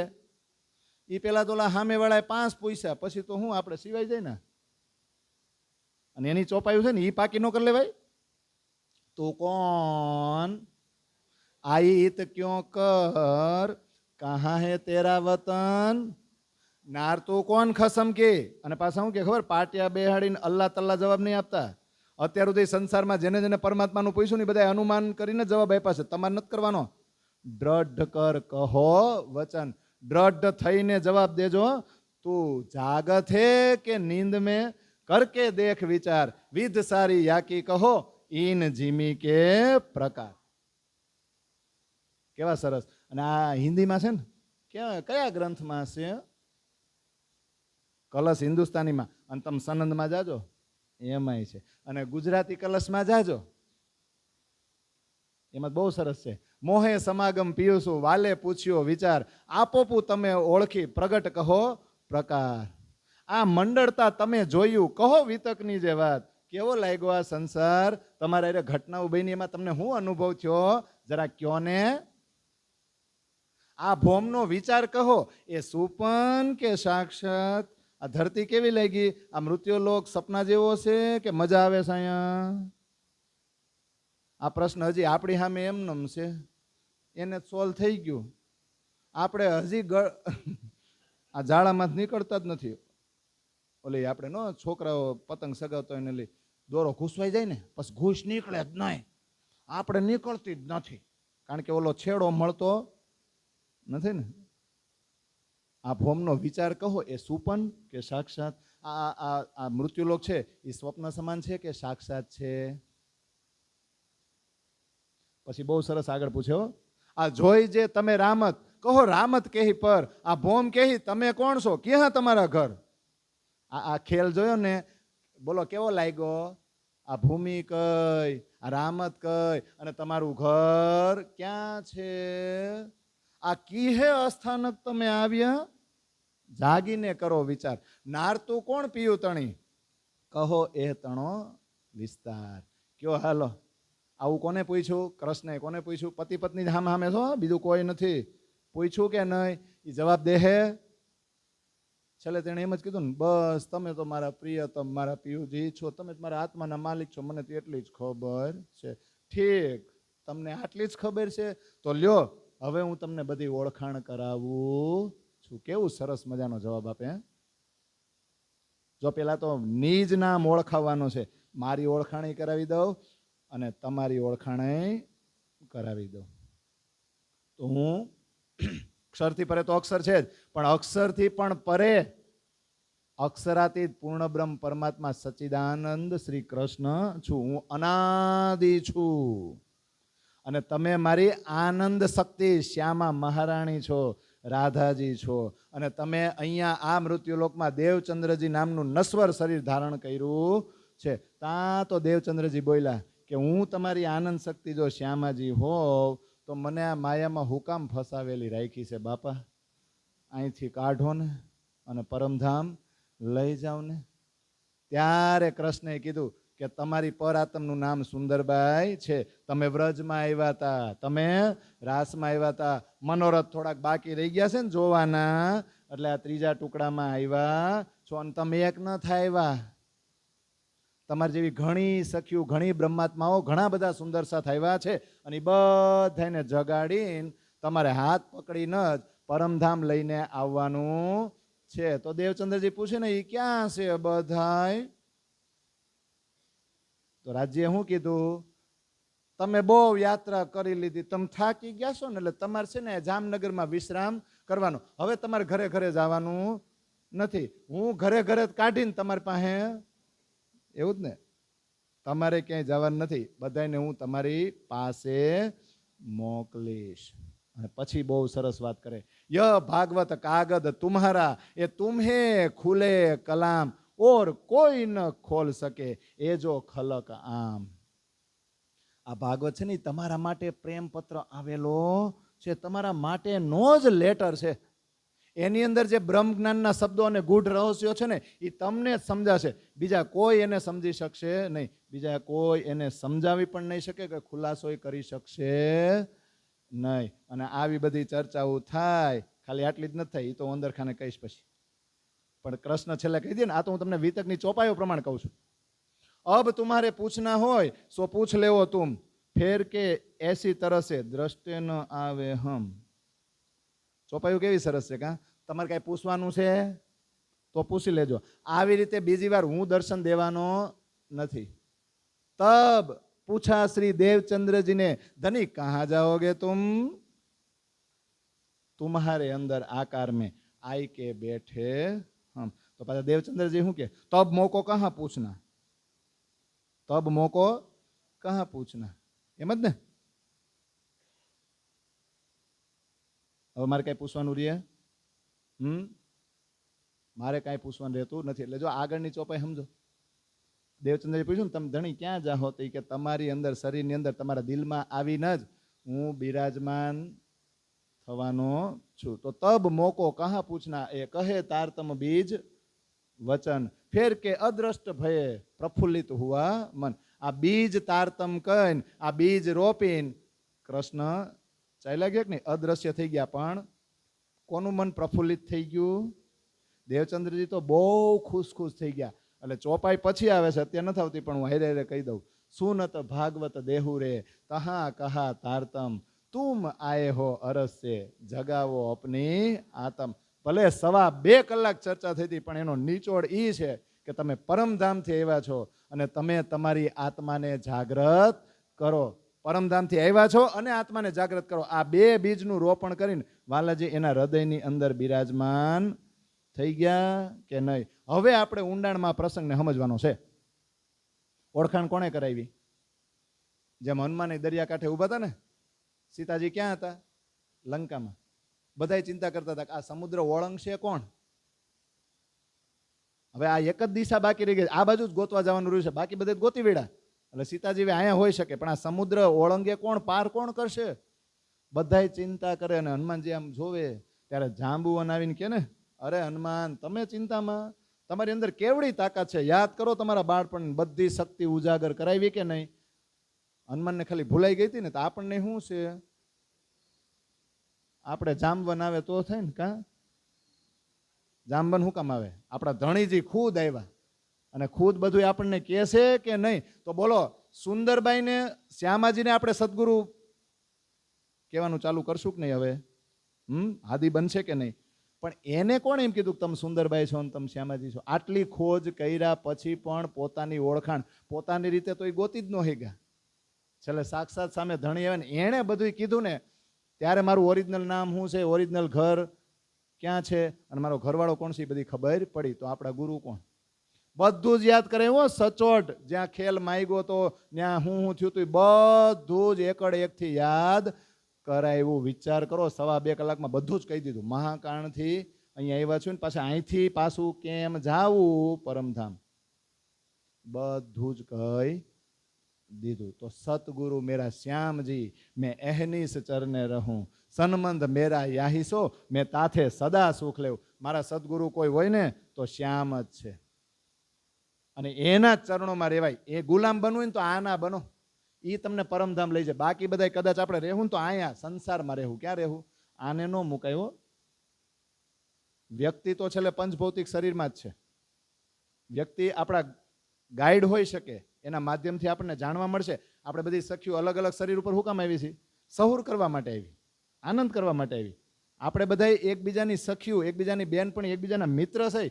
એ પેલા તો ઓલા સામેવાળાએ 5 પૂછ્યા, પછી તો હું આપણે સિવાય જાય ને. અને એની ચોપાયું છે ને એ પાકી ન કરી લેવાય. તું કોણ, આઈત ક્યો કર, કહા હે તેરા વતન, નાર તું કોણ ખસમ કે. અને પાછા શું કે ખબર, પાટિયા બેહાડીને અલ્લાહ તલ્લા જવાબ નહીં આપતા. અત્યાર સુધી સંસારમાં જેને જેને પરમાત્માનું પૂછ્યું ને બધા અનુમાન કરીને જવાબ આપ્યા છે, તમારે નથી કરવાનો. દ્રઢ કર કહો વચન, દ્રઢ થઈને જવાબ દેજો. તું જાગત હે કે નીંદ में करके देख विचार, विध सारी याकी कहो इन जीमी के प्रकार. કેવા સરસ. અને આ હિન્દીમાં છે ને, કયા ગ્રંથમાં છે? કલશ હિન્દુસ્તાનીમાં. અને તમે સનંદમાં જાજો એમાંય છે. અને ગુજરાતી કલશમાં જાજો એમાં બહુ સરસ છે. મોહે સમાગમ પિયુસુ વાલે પૂછ્યો વિચાર, આપોપું તમે ઓળખી પ્રગટ કહો પ્રકાર. આ મંડળતા તમે જોયું કહો વિતકની જે વાત. કેવો લાગ્યો આ સંસાર? તમારા ઘટનાઓ બની એમાં તમને શું અનુભવ થયો જરા કયો ને. આ ભોમનો વિચાર કહો, એ સુપન કે સાક્ષાત? આ ધરતી કેવી લાગી? આ મૃત્યુલોક સપના જેવો છે કે મજા આવે છે અહીંયા? આ પ્રશ્ન હજી આપણી સામે એમનેમ છે, એને સોલ્વ થઈ ગયું. આપણે હજી આ જાળામાં નીકળતા જ નથી. ઓલી આપણે નો છોકરાઓ પતંગ સગાવતો એને લઈ દોરો ઘૂસવાઈ જાય ને પછી ઘૂસ નીકળે જ નહીં, આપણે નીકળતી જ નથી, કારણ કે ઓલો છેડો મળતો નથી ને. આ ભોમનો વિચાર કહો, એ સુપન કે સાક્ષાત? આ મૃત્યુલોક છે એ સ્વપ્ન સમાન છે કે સાક્ષાત છે? પછી બહુ સરસ આગળ પૂછ્યો, આ જોઈ જે તમે રામત કહો રામત કેહી પર, આ ભોમ કેહી તમે કોણ છો, ક્યાં તમારા ઘર? આ ખેલ જોયો ને, બોલો કેવો લાગ્યો? આ ભૂમિ કઈ, આ રામત કઈ, અને તમારું ઘર ક્યાં છે? આ કીહે અસ્થાનક તમે આવ્યા? જાગીને કરો વિચાર. નારતું કોણ પીયું તણી, કહો એ તણો વિસ્તાર. કયો હાલો. આવું કોને પૂછ્યું? કૃષ્ણએ કોને પૂછ્યું? પતિ પત્ની સામે છો, બીજું કોઈ નથી. પૂછ્યું કે નહીં? એ જવાબ દેહે. છેલ્લે તેણે એમ જ કીધું ને, બસ તમે તો મારા પ્રિયતમ મારા પિયુજી છો, તમે મારા આત્માના માલિક છો, મને તો એટલી જ ખબર છે. ઠીક, તમને આટલી જ ખબર છે તો લ્યો હવે હું તમને બધી ઓળખાણ કરાવું છું. કેવું સરસ મજાનો જવાબ આપે. જો પેલા તો નિજ નામ ઓળખાવવાનું છે. મારી ઓળખાણી કરાવી દઉં અને તમારી ઓળખાણી કરાવી દઉં. તો હું અક્ષરથી પરે તો અક્ષર છે જ, પણ અક્ષરથી પણ પરે અક્ષરાતીત પૂર્ણ બ્રહ્મ પરમાત્મા સચ્ચિદાનંદ શ્રી કૃષ્ણ છું. હું અનાદિ છું અને તમે મારી આનંદ શક્તિ શ્યામા મહારાણી છો, રાધાજી છો. અને તમે અહીંયા આ મૃત્યુલોકમાં દેવચંદ્રજી નામનું નશ્વર શરીર ધારણ કર્યું છે. ત્યાં તો દેવચંદ્રજી બોલ્યા કે હું તમારી આનંદ શક્તિ જો શ્યામાજી હોવ તો મને આ માયામાં હુકામ ફસાવેલી રાખી છે બાપા, અહીંથી કાઢો ને અને પરમધામ લઈ જાઓ ને. ત્યારે કૃષ્ણએ કીધું કે તમારી પરાત્મનું નામ સુંદરબાઈ છે. તમે વ્રજમાં આવ્યા હતા, તમે રાસમાં આવ્યા હતા, મનોરથ થોડાક બાકી રહી ગયા છે ને જોવાના, એટલે આ ત્રીજા ટુકડામાં આવ્યા છો. અને તમે એક ન થાય આવ્યા. તમારી જેવી ઘણી સખીઓ, ઘણી બ્રહ્માત્માઓ, ઘણા બધા સુંદર સાથ આવ્યા છે અને એ બધાને જગાડીને તમારે હાથ પકડીને જ પરમધામ લઈને આવવાનું છે. તો દેવચંદ્રજી પૂછે ને એ ક્યાં છે બધાય? તો રાજ્યએ શું કીધું? તમે બહુ યાત્રા કરી લીધી, તમે થાકી ગયા છો ને, એટલે તમારે છે ને જામનગરમાં વિશ્રામ કરવાનો. હવે તમારે ઘરે ઘરે જવાનું નથી. હું ઘરે ઘરે કાઢીને તમારી પાસે, એવું જ ને, તમારે ક્યાંય જવાનું નથી. બધાને હું તમારી પાસે મોકલીશ. અને પછી બહુ સરસ વાત કરે, ય ભાગવત કાગદ તુમ્હારા એ તુમ્હે ખુલે કલામ ઓર કોઈ ન ખોલ શકે એ જો ખલક આમ. આ ભાગવત છે ને તમારા માટે પ્રેમ પત્ર આવેલો છે, તમારા માટેનો જ લેટર છે. એની અંદર જે બ્રહ્મ જ્ઞાનના શબ્દો અને ગૂઢ રહસ્યો છે ને એ તમને જ સમજાશે. બીજા કોઈ એને સમજી શકશે નહીં, બીજા કોઈ એને સમજાવી પણ નહીં શકે કે ખુલાસો કરી શકશે નહીં. અને આવી બધી ચર્ચાઓ થાય, ખાલી આટલી જ નથી થાય, એ તો અંદર ખાને કહીશ પછી. પણ કૃષ્ણ છેલ્લે કહી દે ને, આ તો હું તમને વિતકની ચોપાઈઓ પ્રમાણે કહું છું. અબ તુમ્હારે પૂછના હોય સો પૂછ લેવો તુમ, ફેર કે એસી તરસે દ્રષ્ટે ન આવે હમ. ચોપાઈઓ કેવી સરસ છે કા? તમારે કાંઈ પૂછવાનું છે તો પૂછી લેજો. આવી રીતે બીજી વાર હું દર્શન દેવાનો નથી. તબ પૂછા શ્રી દેવચંદ્રજી ને, ધनी कहाँ जाओगे तुम? तुम्हारे अंदर आकार में आई के बैठे हम. तो पाછા દેવચંદ્રજી શું કે? तब मोको कहाँ पूछना, तब मोको कहाँ पूछना. એમ જ ને? હવે મારે કાંઈ પૂછવાનું રહે? મારે કાંઈ પૂછવાનું રહેતું નથી. એટલે જો આગળની ચોપાઈ સમજો. દેવચંદ્રજી પૂછ્યું ને, તમે ધણી ક્યાં જાહો? તો કે તમારી અંદર, શરીરની અંદર, તમારા દિલમાં આવીને જ હું બિરાજમાન થવાનો છું. તો તબ મોકો કહા પૂછના એ કહે તારતમ બીજ વચન ફેર કે અદ્રષ્ટ ભયે પ્રફુલ્લિત હુઆ મન. આ બીજ તારતમ કહીને, આ બીજ રોપીને કૃષ્ણ ચાલ્યા ગયા કે નહીં? અદ્રશ્ય થઈ ગયા. પણ કોનું મન પ્રફુલ્લિત થઈ ગયું? દેવચંદ્રજી તો બહુ ખુશ થઈ ગયા. એટલે ચોપાઈ પછી આવે છે, અત્યારે નથી આવતી, પણ હું હેરે હેરે કહી દઉં. સુનત ભાગવત દેહુ રે તહા કહા તારતમ તુમ આએ હો અરસ છે જગાવો અપની આતમ. ભલે 2.5 કલાક ચર્ચા થઈ હતી, પણ એનો નિચોડ એ છે કે તમે પરમધામથી આવ્યા છો અને તમે તમારી આત્માને જાગૃત કરો. પરમધામથી આવ્યા છો અને આત્માને જાગૃત કરો. આ 2 બીજનું રોપણ કરીને વાલાજી એના હૃદયની અંદર બિરાજમાન થઈ ગયા કે નહીં? હવે આપણે ઊંડાણમાં પ્રસંગને સમજવાનો છે. ઓળખાણ કોણે કરાવી? જેમ હનુમાન દરિયાકાંઠે ઊભા હતા ને, સીતાજી ક્યાં હતા? લંકામાં. બધાય ચિંતા કરતા હતા કે આ સમુદ્ર ઓળંગશે કોણ? હવે આ એક જ દિશા બાકી રહી ગઈ, આ બાજુ જ ગોતવા જવાનું રહ્યું છે, બાકી બધે ગોતી વેડા. એટલે સીતાજી અહીંયા હોઈ શકે, પણ આ સમુદ્ર ઓળંગે કોણ? પાર કોણ કરશે? બધાય ચિંતા કરે. અને હનુમાનજી આમ જોવે ત્યારે જાંબુવન આવીને કે ને, અરે હનુમાન, તમે ચિંતામાં? તમારી અંદર કેવડી તાકાત છે, યાદ કરો તમારા બાળપણ, બધી શક્તિ ઉજાગર કરાવી કે નહીં? હનુમાનને ખાલી ભૂલાઈ ગઈ હતી ને, તો આપણને શું છે? આપણે જાંબવન આવે તો થાય ને કા? જાંબવન શું કામ આવે? આપણા ધણીજી ખુદ આવ્યા અને ખુદ બધું આપણને કહે છે કે નહીં? તો બોલો, સુંદરબાઈને, શ્યામાજીને આપણે સદગુરુ કહેવાનું ચાલુ કરશું કે નહીં? હવે હાદી બનશે કે નહીં? પણ એને કોણ એમ કીધું કે તમે સુંદરબાઈ છો ને તમે શ્યામાજી છો? આટલી ખોજ કર્યા પછી પણ પોતાની ઓળખાણ પોતાની રીતે તો એ ગોતી જ ન હેગા. છેલ્લે સાક્ષાત સામે ધણી આવે ને એણે બધું કીધું ને ત્યારે મારું ઓરિજિનલ નામ શું છે, ઓરિજિનલ ઘર ક્યાં છે અને મારો ઘરવાળો કોણ છે એ બધી ખબર પડી. તો આપણા ગુરુ કોણ? બધું જ યાદ કરે હો સચોટ. જ્યાં ખેલ માગ્યો તો ત્યાં હું થયું હતું બધું જ એકડ એકથી યાદ કરાય એવું વિચાર કરો. 2.5 કલાકમાં બધું જ કહી દીધું. મહાકાણથી અહીંયા આવ્યા છું ને પાછા અહીંથી પાછું કેમ જાવું પરમધામ બધું જ કહી દીધું. તો સતગુરુ મેરા શ્યામજી મેં એહનીસ ચરને રહું, સન્મંદ મેરા યાહીસો મેં તાથે સદા સુખ લેવું. મારા સદગુરુ કોઈ હોય ને તો શ્યામ જ છે અને એના ચરણોમાં રહેવાય. એ ગુલામ બનવું ને તો આના બનો, એ તમને પરમધામ લઈ જાય. બાકી બધા કદાચ આપણે રહેવું ને તો અહીંયા સંસારમાં રહેવું. ક્યાં રહેવું? આને ન મુકાયો. વ્યક્તિ તો છેલ્લે પંચભૌતિક શરીરમાં જ છે. વ્યક્તિ આપણા ગાઈડ હોઈ શકે, એના માધ્યમથી આપણને જાણવા મળશે. આપણે બધી સખીઓ અલગ અલગ શરીર ઉપર શું કામ આવી છે? સહુર કરવા માટે આવી, આનંદ કરવા માટે આવી. આપણે બધા એકબીજાની સખીઓ, એકબીજાની બેનપણી, એકબીજાના મિત્ર છે.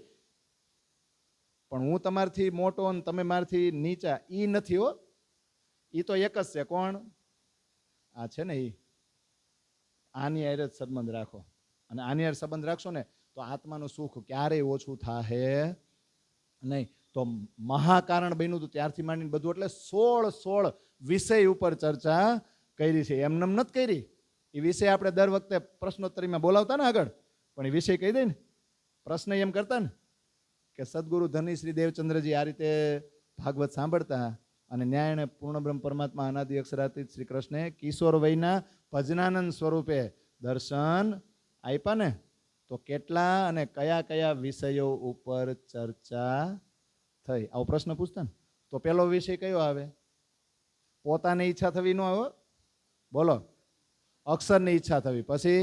પણ હું તમારથી મોટો અને તમે મારથી નીચા ઈ નથી હો. ઈ તો એક જ છે. કોણ? આ છે ને ઈ. આની હારે જ સંબંધ રાખો અને આની હારે સંબંધ રાખશો ને તો આત્માનું સુખ ક્યારેય ઓછું થાય નહીં. તો મહાકારણ બન્યું હતું ત્યારથી માંડીને બધું એટલે 16 વિષય ઉપર ચર્ચા કરી છે. એમનેમ નથી કરી. એ વિષય આપણે દર વખતે પ્રશ્નોત્તરીમાં બોલાવતા ને આગળ, પણ એ વિષય કહી દે ને. પ્રશ્ન એમ કરતા ને કે સદગુરુ ધની શ્રી દેવચંદ્રજી આ રીતે ભાગવત સાંભળતા અને ન્યાયને પૂર્ણ બ્રહ્મ પરમાત્મા અનાદિ અક્ષરાતીત શ્રી કૃષ્ણે કિશોર વયના ભજનાનંદ સ્વરૂપે દર્શન આપ્યા ને, તો કેટલા અને કયા કયા વિષયો ઉપર ચર્ચા થઈ? આવો પ્રશ્ન પૂછતા ને તો પેલો વિષય કયો આવે? પોતાની ઈચ્છા થવી ન આવે. બોલો. અક્ષરની ઈચ્છા થવી, પછી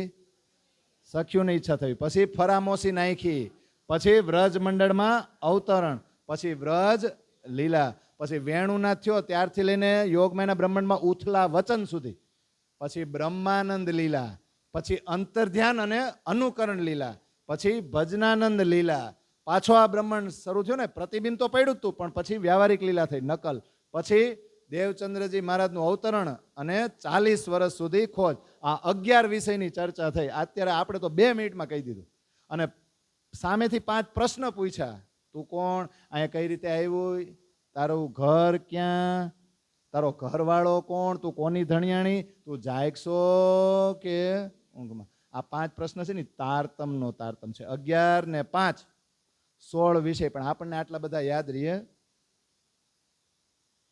સખ્યુની ઈચ્છા થવી, પછી ફરામોસી નાખી, પછી વ્રજ મંડળમાં અવતરણ, પછી વ્રજ લીલા, પછી વેણુના થયો ત્યારથી લઈને યોગમાયના બ્રહ્માંડમાં ઉથલા વચન સુધી, પછી બ્રહ્માનંદ લીલા, પછી અંતર્ધ્યાન અને અનુકરણ લીલા, પછી ભજનાનંદ લીલા, પાછો આ બ્રહ્માંડ શરૂ થયો ને, પ્રતિબિંબ તો પડ્યું હતું પણ પછી વ્યવહારિક લીલા થઈ, નકલ, પછી દેવચંદ્રજી મહારાજનું અવતરણ અને 40 વર્ષ સુધી ખોજ. આ 11 વિષયની ચર્ચા થઈ. અત્યારે આપણે તો 2 મિનિટમાં કહી દીધું. અને સામેથી 5 પ્રશ્ન પૂછ્યા. તું કોણ? અહીંયા કઈ રીતે આવ્યું? તારું ઘર ક્યાં? તારો ઘરવાળો કોણ? તું કોની ધણિયાણી? તું જાગશો કે ઊંઘમાં? આ 5 પ્રશ્ન છે ને તારતમનો તારતમ છે. 11 ને 5 16 વિષય. પણ આપણને આટલા બધા યાદ રહીએ.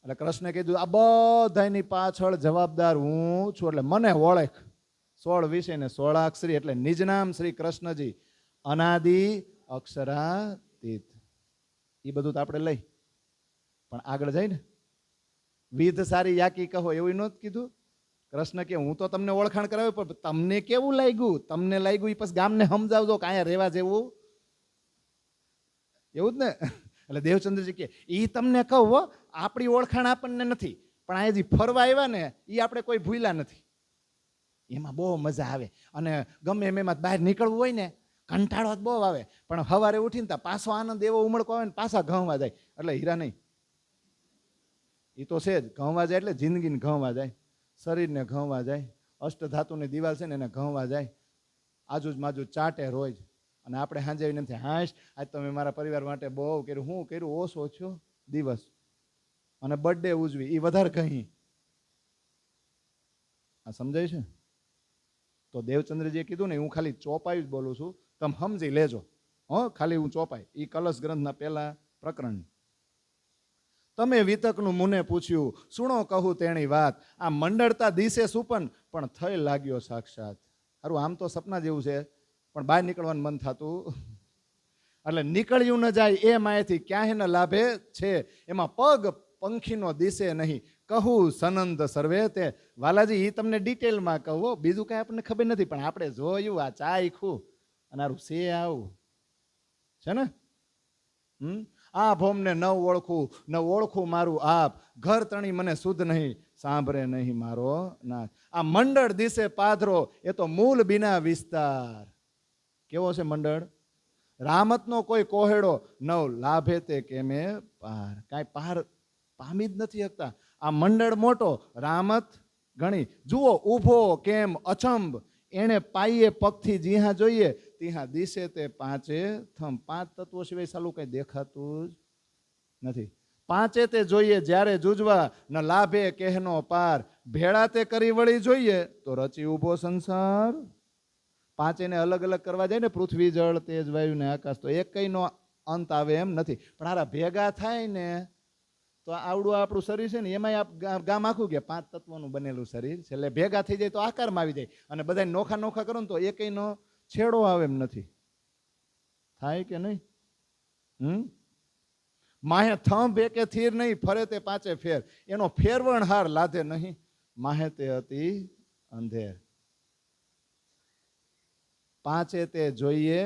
એટલે કૃષ્ણે કીધું આ બધાની પાછળ જવાબદાર હું છું, એટલે મને ઓળખ. 16 વિષય ને 16 અક્ષરી એટલે નિજ નામ શ્રી કૃષ્ણજી અનાદિ અક્ષરાતીત. એ બધું તો આપણે લઈ પણ આગળ જાય ને. વિધ સારી યાકી કહો એવું નહોતું કીધું. કૃષ્ણ કે હું તો તમને ઓળખાણ કરાવ્યું પણ તમને કેવું લાગ્યું? તમને લાગ્યું એ પછી ગામને સમજાવજો કે અહીંયા રહેવા જેવું એવું જ ને. એટલે દેવચંદ્રજી કે એ તમને કહું, આપણી ઓળખાણ આપણને નથી પણ અહીંયા જે ફરવા આવ્યા ને એ આપણે કોઈ ભૂલ્યા નથી. એમાં બહુ મજા આવે અને ગમે એમાં બહાર નીકળવું હોય ને કંટાળો બહુ આવે પણ સવારે ઉઠીને તા પાછો આનંદ એવો ઉમળકો આવે ને પાછા ઘઉંવા જાય. એટલે હીરા નહીં, એ તો છે જ. ઘઉંવા જાય એટલે જિંદગીને ઘઉંવા જાય, શરીરને ઘઉંવા જાય, અષ્ટધાતુની દિવાલ છે ને એને ઘઉંવા જાય, આજુજ માજુ ચાટે રોજ. અને આપણે સાંજે આવી નથી હાશ આજ તમે મારા પરિવાર માટે બહુ કર્યું. હું કર્યું? ઓછો છો દિવસ અને બર્થડે ઉજવી એ વધારે કહી. આ સમજાય છે? તો દેવચંદ્રજીએ કીધું ને હું ખાલી ચોપાઈ જ બોલું છું, તમે સમજી લેજો. ખાલી હું ચોપાઈ. એ કલશ ગ્રંથના પહેલા પ્રકરણ. તમે વિતકનું મુને પૂછ્યું, સુણો કહું તેની વાત, આ મંડળતા દિશે સુપન પણ થઈ લાગ્યો સાક્ષાત. સારું આમ તો સપના જેવું છે પણ બહાર નીકળવાનું મન થતું એટલે નીકળ્યું ન જાય એ માયાથી ક્યાંય ન લાભે છે, એમાં પગ પંખીનો દિશે નહીં. કહું સનંદ સર્વે તે. વાલાજી એ તમને ડિટેલમાં કહું, બીજું કાંઈ આપણને ખબર નથી પણ આપણે જોયું આ ચાખ્યું અને આરું છે આવું છે ને. આ ભોમને ન ઓળખું મારું આપ, ઘર તણી મને શુદ્ધ નહીં, સાંભળે નહીં મારો નાથ. આ મંડળ દિશે પાધરો એ તો મૂળ બિના વિસ્તાર. કેવો છે મંડળ? રામતનો કોઈ કોહેડો નવ લાભે તે કેમે પાર, કાંઈ પાર પામી જ નથી શકતા. આ મંડળ મોટો, રામત ઘણી. જુઓ ઊભો કેમ અચંબ, એણે પાઈએ પગથી જીહા જોઈએ તીહા દિશે તે પાંચે થમ. પાંચ તત્વો સિવાય સાલું કઈ દેખાતું જ નથી. પાંચે તે જોઈએ જ્યારે જુજવા, ન લાભે કહેનો પાર. ભેળા તે કરી વળી જોઈએ તો રચી ઊભો સંસાર. પાંચેને અલગ અલગ કરવા જાય ને, પૃથ્વી જળ તેજ વાયુ ને આકાશ, તો એક કઈનો અંત આવે એમ નથી. પણ આરા ભેગા થાય ને તો આવડું આપણું શરીર છે ને, એમાંય ગામ આખું કે પાંચ તત્વોનું બનેલું શરીર છે. એટલે ભેગા થઈ જાય તો આકારમાં આવી જાય. અને બધા નોખા નોખા કરો ને તો એકનો છેડો આવે એમ નથી. થાય કે નહીં? માહે થંભ એકે થીર નહીં, ફરે તે પાંચે ફેર. એનો ફેરવણ હાર લાધે નહીં, માહે તે અતિ અંધેર. પાંચે તે જોઈએ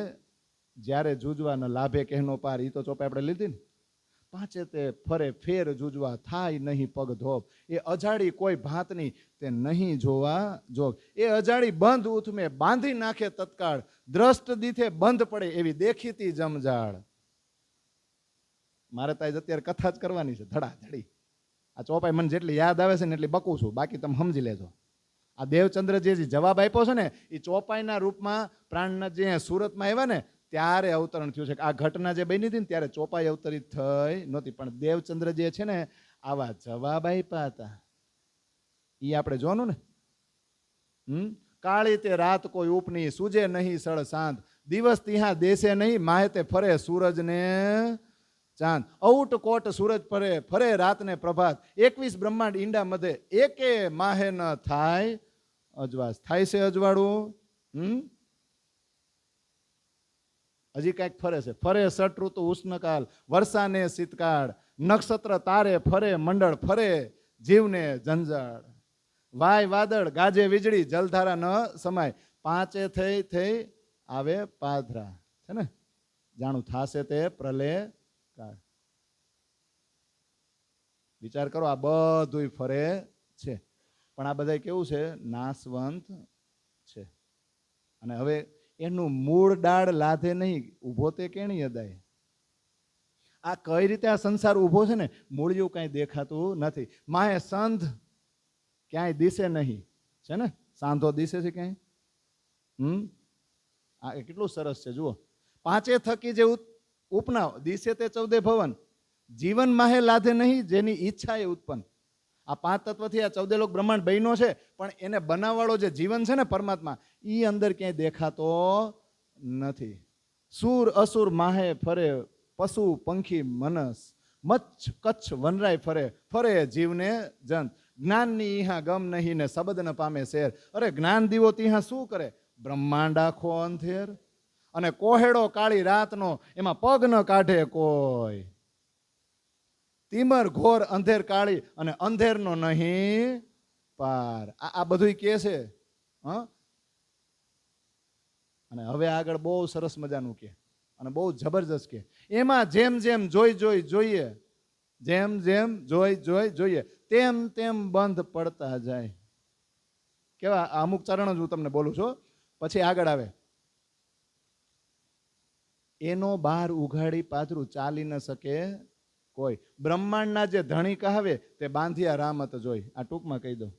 જ્યારે જુજવા ન લાભે કહેનો પાર. એ તો ચોપે આપણે લીધી ને. પાંચે તે ફરે ફેર જુજવા, થાય નહીં પગ ધોપ. એ અજાડી કોઈ ભાતની તે નહીં જોવા જોગ. એ અજાડી બંધ ઉથમે, બાંધી નાખે તત્કાળ. દ્રષ્ટ દીથે બંધ પડે એવી દેખીતી જમજાળ. મારે તો અત્યારે કથા જ કરવાની છે ધડાધડી. આ ચોપાઈ મને જેટલી યાદ આવે છે ને એટલી બકું છું, બાકી તમે સમજી લેજો. આ દેવચંદ્ર જે જવાબ આપ્યો છે ને એ ચોપાઈના રૂપમાં પ્રાણનાથ જે સુરતમાં આવ્યા ને ત્યારે અવતરણ થયું છે. આ ઘટના જે બની હતી ને ત્યારે ચોપાઈ અવતરિત થઈ નહોતી, પણ દેવચંદ્ર જે છે ને આવા જવાબ આપ્યા હતા. એ આપણે જોવાનું ને. કાળી તે રાત કોઈ ઉપની, સૂજે નહીં સળ સાંજ. દિવસ તિહા દેશે નહીં, માહે તે ફરે સૂરજ ને ચાંદ. ઔટ કોટ સૂરજ ફરે, ફરે રાત ને પ્રભાત. 21 બ્રહ્માંડ ઈંડા મધે, એકે માહે ન થાય અજવાસ. થાય છે અજવાળું? હજી કઈક ફરે છે. ફરે સટ ઋતુ ઉષ્ણકાલ, વર્ષાને શીતકાળ. નક્ષત્ર તારે ફરે મંડળ, ફરે જીવને જંજાળ. વાય વાદળ, ગાજે વીજળી, જલધારા ન સમાય. પાંચે થઈ થઈ આવે પાધરા. છે ને? જાણું થાશે તે પ્રલય કાળ. વિચાર કરો, આ બધું ફરે છે, પણ આ બધા કેવું છે? નાશવંત છે. અને હવે એનું મૂળ ડાળ લાધે નહીં, ઊભો તે કેણી અદાય. આ કઈ રીતે આ સંસાર ઊભો છે ને, મૂળિયું કાંઈ દેખાતું નથી. માહે સંધ ક્યાંય દિશે નહીં. છે ને? સાંધો દિશે છે ક્યાંય? આ કેટલું સરસ છે જુઓ. પાંચે થકી જે ઉપનાવ, દિશે તે 14 ભવન. જીવન માહે લાધે નહીં, જેની ઈચ્છા એ ઉત્પન્ન. આ પાંચ તત્વથી આ 14 લોક બ્રહ્માંડ બન્યો છે, પણ એને બનાવવાળો જે જીવન છે ને પરમાત્મા, એ અંદર ક્યાંય દેખાતો નથી. સુર અસુર માહે ફરે, પશુ પંખી મનસ. મચ્છ કચ્છ વનરાય ફરે, ફરે જીવને જંત. જ્ઞાનની ઈહા ગમ નહીં ને શબ્દ ન પામે શેર. અરે જ્ઞાન દીવો ત્યાં શું કરે? બ્રહ્માંડ આખો અંધેર. અને કોહેડો કાળી રાતનો, એમાં પગ ન કાઢે કોઈ. તિમર ઘોર અંધેર કાળી, અને અંધેરનો નહીં પાર. આ બધું કે છે. અને હવે આગળ બહુ સરસ મજાનું કે, અને બહુ જબરજસ્ત કે. એમાં જેમ જેમ જોઈએ, જેમ જેમ જોઈએ તેમ તેમ બંધ પડતા જાય. કેવા અમુક ચરણ જ હું તમને બોલું છું, પછી આગળ આવે. એનો બાર ઉઘાડી પાથરું, ચાલી ન શકે કોઈ. બ્રહ્માંડના જે ધણી કહાવે તે બાંધિયા રામત જોઈ. આ ટૂંકમાં કહી દઉં.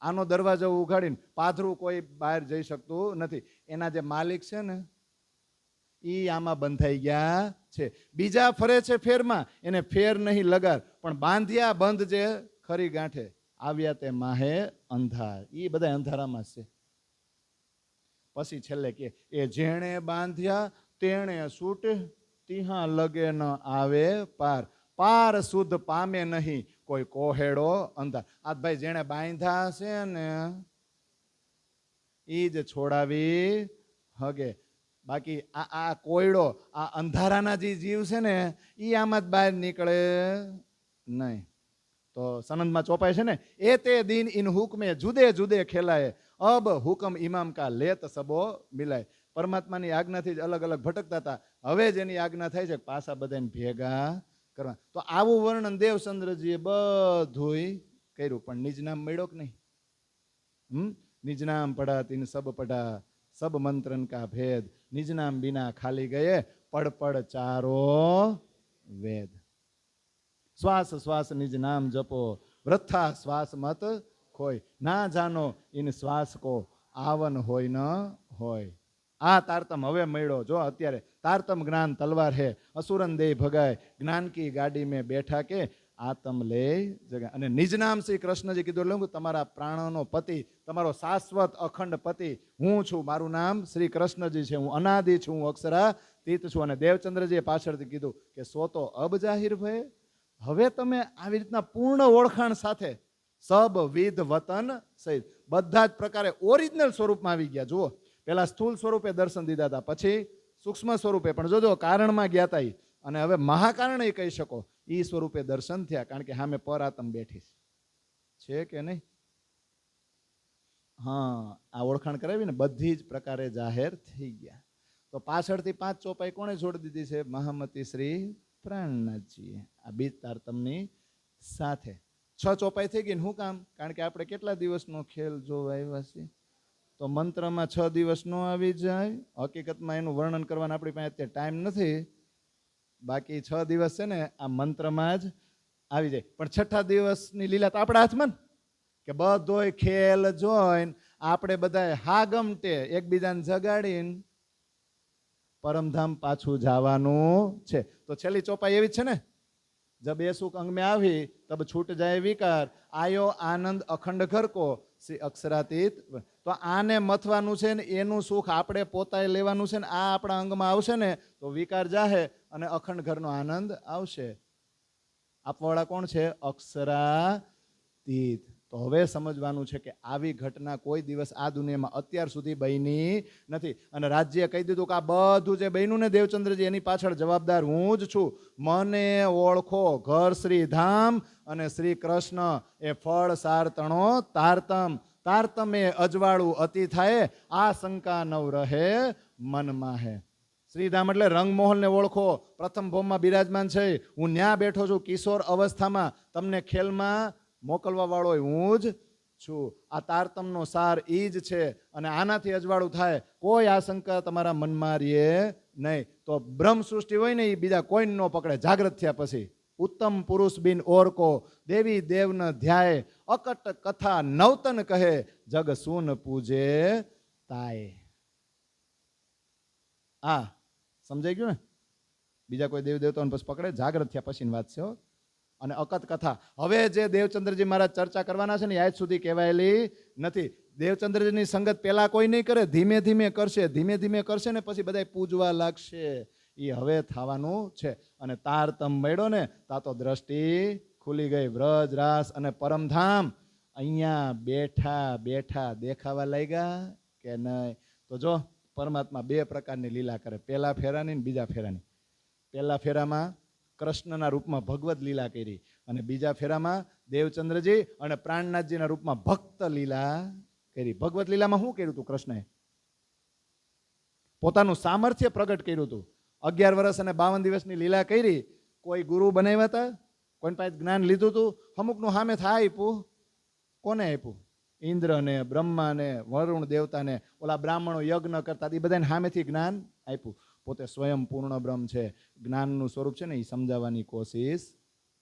આનો દરવાજો ઉઘાડીને પાથરું કોઈ બહાર જઈ શકતું નથી. એના જે માલિક છે ને એ આમાં બંધાઈ ગયા છે. બીજા ફરે છે ફેરમાં, એને ફેર નહીં લગાર, પણ બાંધ્યા બંધ જે ખરી ગાંઠે. આવ્યા તે માહે અંધાર. એ બધા અંધારામાં છે. પછી છેલ્લે કે એ જેણે બાંધ્યા તેણે છૂટ, તિહા લગે ન આવે પાર. પાર શુદ્ધ પામે નહીં કોઈ કોહેડો અંધાર. આ ભાઈ જેણે બાંધ્યા છે ને એ જ છોડાવી હગે. બાકી આ કોયડો, આ અંધારાના જે જીવ છે ને એ આમાં જ બહાર નીકળે નહીં. તો સનંદમાં ચોપાય છે ને, એ તે દિન ઇન હુકમે જુદે જુદે ખેલાય, અબ હુકમ ઇમામ કા લેત સબો મિલાય. પરમાત્માની આજ્ઞાથી જ અલગ અલગ ભટકતા હતા, હવે જ એની આજ્ઞા થાય છે પાછા બધાને ભેગા કરવા. તો આવું વર્ણન દેવચંદ્રજીએ બધુંય કર્યું, પણ નિજ નામ મળ્યો કે નહીં? નિજ નામ પઢા તીન સબ પઢા, सब मंत्रन का भेद, निज नाम बिना खाली गए, पढ़ पढ़ चारो वेद। श्वास श्वास निज नाम जपो, वृथा श्वास मत खोय, ना जानो इन श्वास को आवन होय न होय। आ तारतम हवे मळ्यो। जो अत्यारे तारतम ज्ञान तलवार है, असुरन दे भगाय, ज्ञान की गाड़ी में बैठा के आतम ले जगा। અને નિજ નામ શ્રી કૃષ્ણજી કીધું એટલે તમારા પ્રાણોનો પતિ, તમારો શાશ્વત અખંડ પતિ હું છું, મારું નામ શ્રી કૃષ્ણજી છે, હું અનાદિ છું, હું અક્ષરાતીત છું। અને દેવચંદ્રજીએ પાછળથી કીધું કે સો તો અબ જાહિર ભય। હવે તમે આવી રીતના પૂર્ણ ઓળખાણ સાથે સબ વિધ વતન સહિત બધા જ પ્રકારે ઓરિજિનલ સ્વરૂપમાં આવી ગયા। જુઓ, પેલા સ્થૂળ સ્વરૂપે દર્શન દીધા હતા, પછી સૂક્ષ્મ સ્વરૂપે, પણ જોજો કારણમાં ગયા હતા, અને હવે મહાકારણ એ કહી શકો એ સ્વરૂપે દર્શન થયા, કારણ કે સામે પર આત્મ બેઠી છે કે નહીં? હા, આ ઓળખાણ કરાવી ને બધી જ પ્રકારે જાહેર થઈ ગયા। તો પાછળથી 5 ચોપાઈ કોણે જોડી દીધી છે? મહામતી શ્રી પ્રાણનાથજીએ આ બીજ તારતમની સાથે। 6 ચોપાઈ થઈ ગઈ ને શું કામ? કારણ કે આપણે કેટલા દિવસનો ખેલ જોવા આવ્યા છીએ, તો મંત્રમાં 6 દિવસ નો આવી જાય। હકીકતમાં એનું વર્ણન કરવાનું આપણી પાસે અત્યારે ટાઈમ નથી, બાકી 6 દિવસ છે ને આ મંત્રમાં જ આવી જાય। પણ 6ठा દિવસની લીલા તો આપણા હાથમાં કે બધોય ખેલ જોઈને આપણે બધાએ હાગમટે એકબીજાને જગાડીને પરમધામ પાછું જવાનું છે। તો છેલ્લી ચોપાઈ એવી જ છે ને, जब ये सुख अंग में आवी तब छूट जाए विकार, आयो आनंद अखंड घर को श्री अक्षरातीत। तो आने मथवानुं छे ने एनुं सुख आपणे पोताए लेवानुं छे ने आ आपणा अंगमां आवशे ने तो विकार जाहे अने अखंड घरनो आनंद आवशे। आपवाळा कोण छे? अक्षरातीत। तो हवे समजवानुं छे के आवी घटना कोई दिवस आ दुनियामां अत्यार सुधी बनी नथी। अने राज्ये कही दीधुं के आ बधुं जे बन्युं ने देवचंद्रजी एनी पाछळ जवाबदार हुं ज छुं। मने ओळखो, घर श्री धाम अने श्री कृष्ण ए फळ सार तणो तारतम। तारतमे अजवाळुं अति थाय, आ शंका नव रहे मनमा है। श्रीधाम એટલે રંગમોહન ને ઓળખો, પ્રથમ ભોમમાં બિરાજમાન છે, હું ન્યા બેઠો છું, કિશોર અવસ્થામાં તમને ખેલમાં મોકલવા વાળો હું જ છું। આ તારતમનો સાર ઈ જ છે અને આનાથી અજવાળું થાય, કોઈ આશંકા તમારા મનમાં રહે નહીં। તો બ્રહ્મ સૃષ્ટિ હોય ને એ બીજા કોઈ ન પકડે। જાગૃત થયા પછી उत्तम पुरुष बिन और को, देवी देव न ध्याय, अकट कथा नवतन कहे, जग सुन पूजे ताय। आ समझाई गયું ને? બીજા કોઈ દેવ દેવતાઓને પછી પકડે, જાગૃત થયા પછીની વાત છે। અને અકત કથા હવે જે દેવચંદ્રજી મહારાજ ચર્ચા કરવાના છે ને આજ સુધી કહેવાયેલી નથી। દેવચંદ્રજીની સંગત પેલા કોઈ નહીં કરે, ધીમે ધીમે કરશે, ધીમે ધીમે કરશે ને પછી બધા પૂજવા લાગશે। એ હવે થવાનું છે। અને તારતમ મળ્યો ને તા તો દ્રષ્ટિ ખુલી ગઈ। વ્રજ રાસ અને પરમધામ અહીંયા બેઠા બેઠા દેખાવા લાગ્યા કે નહીં? તો જો પરમાત્મા 2 પ્રકારની લીલા કરે, પહેલા ફેરાની ને બીજા ફેરાની। પહેલા ફેરામાં કૃષ્ણના રૂપમાં ભગવત લીલા કરી અને બીજા ફેરામાં દેવચંદ્રજી અને પ્રાણનાથજીના રૂપમાં ભક્ત લીલા કરી। ભગવત લીલામાં શું કર્યું હતું કૃષ્ણએ? પોતાનું સામર્થ્ય પ્રગટ કર્યું હતું। 11 વર્ષ અને 52 દિવસની લીલા કરી। કોઈ ગુરુ બનાવ્યા હતા? કોઈ પાસે જ્ઞાન લીધું હતું? અમુકનું સામે થાય આપ્યું? કોને આપ્યું? ઇન્દ્રને, બ્રહ્માને, વરુણ દેવતાને, ઓલા બ્રાહ્મણો યજ્ઞ કરતા એ બધાને સામેથી જ્ઞાન આપ્યું। પોતે સ્વયં પૂર્ણ બ્રહ્મ છે, જ્ઞાનનું સ્વરૂપ છે ને એ સમજાવવાની કોશિશ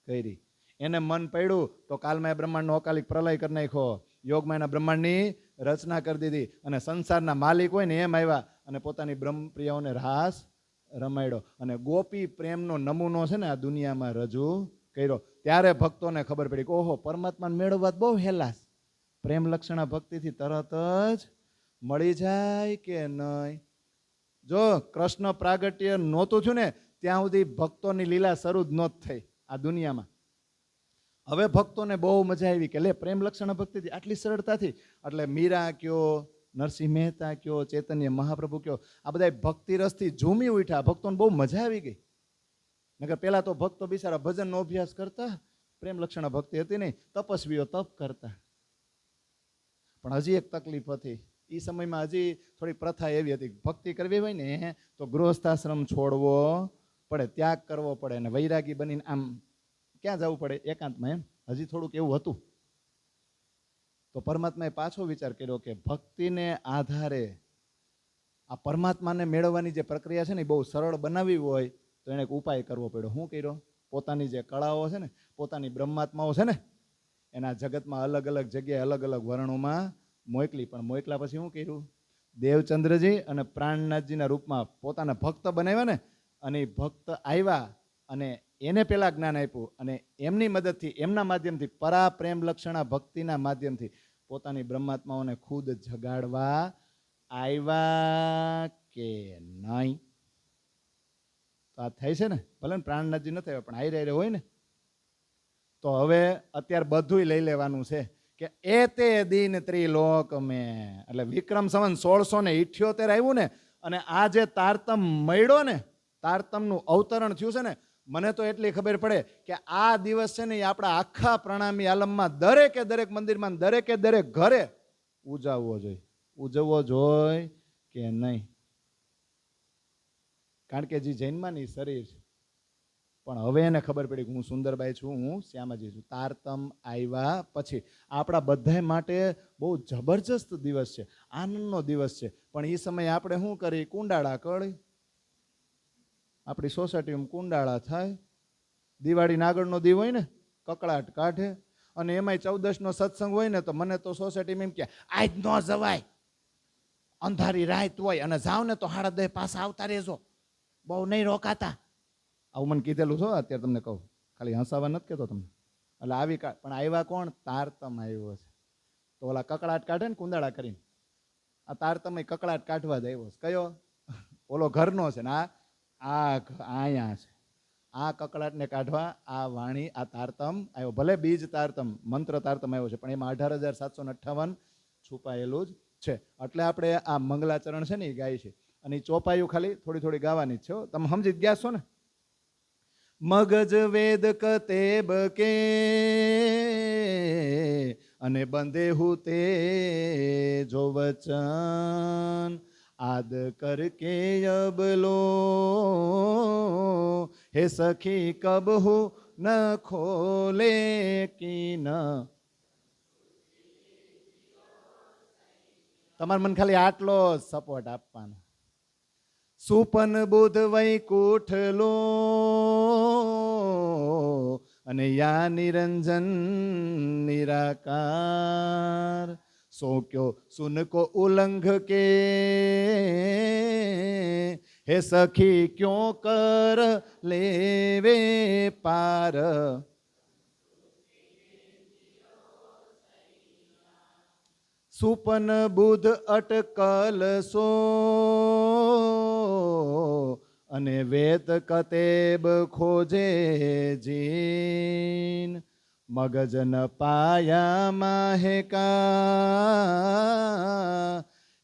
કરી। એને મન પડ્યું તો કાલમાં બ્રહ્માંડનો અકાલિક પ્રલય કરી નાખ્યો, યોગમાં એના બ્રહ્માંડની રચના કરી દીધી અને સંસારના માલિક હોય ને એમ આવ્યા અને પોતાની બ્રહ્મપ્રિયાઓને રાસ રમાડ્યો અને ગોપી પ્રેમનો નમૂનો છે ને આ દુનિયામાં રજૂ કર્યો। ત્યારે ભક્તોને ખબર પડી કે ઓહો, પરમાત્માને મેળવવા બહુ હેલાસ, પ્રેમ લક્ષણા ભક્તિથી તરત જ મળી જાય કે નહીં? જો કૃષ્ણ પ્રાગટ્ય નહોતું થયું ને ત્યાં સુધી ભક્તોની લીલા શરૂ જ નહોતી થઈ આ દુનિયામાં। હવે ભક્તોને બહુ મજા આવી કે લે પ્રેમ લક્ષણ ભક્તિથી આટલી સરળતાથી, એટલે મીરા કયો, નરસિંહ મહેતા કયો, ચૈતન્ય મહાપ્રભુ કયો, આ બધા ભક્તિ રસથી ઝૂમી ઉઠ્યા। ભક્તોને બહુ મજા આવી ગઈ। નકર પેલા તો ભક્તો બિચારા ભજનનો અભ્યાસ કરતા, પ્રેમ લક્ષણ ભક્તિ હતી નહીં, તપસ્વીઓ તપ કરતા। પણ હજી એક તકલીફ હતી એ સમયમાં, હજી થોડી પ્રથા એવી હતી, ભક્તિ કરવી હોય ને તો ગૃહસ્થાશ્રમ છોડવો પડે, ત્યાગ કરવો પડે અને વૈરાગી બનીને આમ ક્યાં જવું પડે? એકાંતમાં। એમ હજી થોડુંક એવું હતું। તો પરમાત્માએ પાછો વિચાર કર્યો કે ભક્તિને આધારે આ પરમાત્માને મેળવવાની જે પ્રક્રિયા છે ને એ બહુ સરળ બનાવવી હોય તો એને એક ઉપાય કરવો પડ્યો. શું કર્યો? પોતાની જે કળાઓ છે ને, પોતાની બ્રહ્માત્માઓ છે ને, એના જગતમાં અલગ અલગ જગ્યાએ અલગ અલગ વર્ણોમાં મોકલી. પણ મોકલા પછી શું કર્યું? દેવચંદ્રજી અને પ્રાણનાથજીના રૂપમાં પોતાના ભક્ત બનાવ્યા ને, અને એ ભક્ત આવ્યા અને એને પેલા જ્ઞાન આપ્યું, અને એમની મદદથી, એમના માધ્યમથી, પરા પ્રેમ લક્ષણા ભક્તિના માધ્યમથી પોતાની બ્રહ્માત્માઓને ખુદ જગાડવા આવ્યા કે નહીં? તો આ થાય છે ને. ભલે પ્રાણનાથજી નથી આવ્યા પણ આયરે હોય ને. તો હવે અત્યારે બધું લઈ લેવાનું છે કે એ તે દિન ત્રિલોક મેં, એટલે વિક્રમ સંવત 1678 આવ્યું ને, અને આ જે તારતમ મળ્યો ને, તારતમનું અવતરણ થયું છે ને, મને તો એટલી ખબર પડે કે આ દિવસ છે ને એ આપણા આખા પ્રણામી આલમમાં દરેકે દરેક મંદિરમાં, દરેકે દરેક ઘરે ઉજવવો જોઈએ. ઉજવવો જોઈએ કે નહીં? કારણ કે જે જૈનમાંની શરીર છે, પણ હવે એને ખબર પડી કે હું સુંદરબાઈ છું, હું શ્યામાજી છું. તારતમ આવ્યા પછી આપણા બધા માટે બહુ જબરજસ્ત દિવસ છે, આનંદનો દિવસ છે. પણ એ સમયે આપણે શું કરી? કુંડાળા કરી. આપણી સોસાયટીમાં કુંડાળા થાય, દિવાળીના આગળનો દી હોય ને, કકળાટ કાઢે, અને એમાંય 14નો સત્સંગ હોય ને, તો મને તો સોસાયટીમાં એમ કે આજ ન જવાય, અંધારી રાત હોય, અને જાવ ને તો 10:30 પાછા આવતા રહેજો, બહુ નહીં રોકાતા. આવું મને કીધેલું છો. અત્યારે તમને કહું, ખાલી હસાવા નથી કહેતો તમને. એટલે આવી પણ આવ્યા કોણ? તારતમ આવ્યો છે. તો ઓલા કકળાટ કાઢે ને કુંડાળા કરીને, આ તારતમ કકળાટ કાઢવા જ આવ્યો છે. કયો? ઓલો ઘરનો છે ને, અહીંયા છે. આ કકળાટને કાઢવા આ વાણી, આ તારતમ આવ્યો. ભલે બીજ તારતમ, મંત્ર તારતમ આવ્યો છે, પણ એમાં 18,758 છુપાયેલું જ છે. એટલે આપણે આ મંગલાચરણ છે ને એ ગાય છે, અને એ ચોપાયું ખાલી થોડી થોડી ગાવાની જ છે. તમે સમજી જ ગયા છો ને? મગજ વેદ કતેબ કે અને બંધેહુ તે જો વચન, આદ કરકે અબલો હે સખી કબહુ ન ખોલે કી ન. તમારે મને ખાલી આટલો સપોર્ટ આપવાનો. સુપન બુધ વૈકુઠ લો અને યા નિરંજન નિરાકાર, સો ક્યો સુન કો ઉલ્લંઘ કે હે સખી ક્યો કર લેવે પાર. સુપન બુધ અટકલ સો અને વેદ કતેબ ખોજે જીન, મગજ ન પાયા માહેકા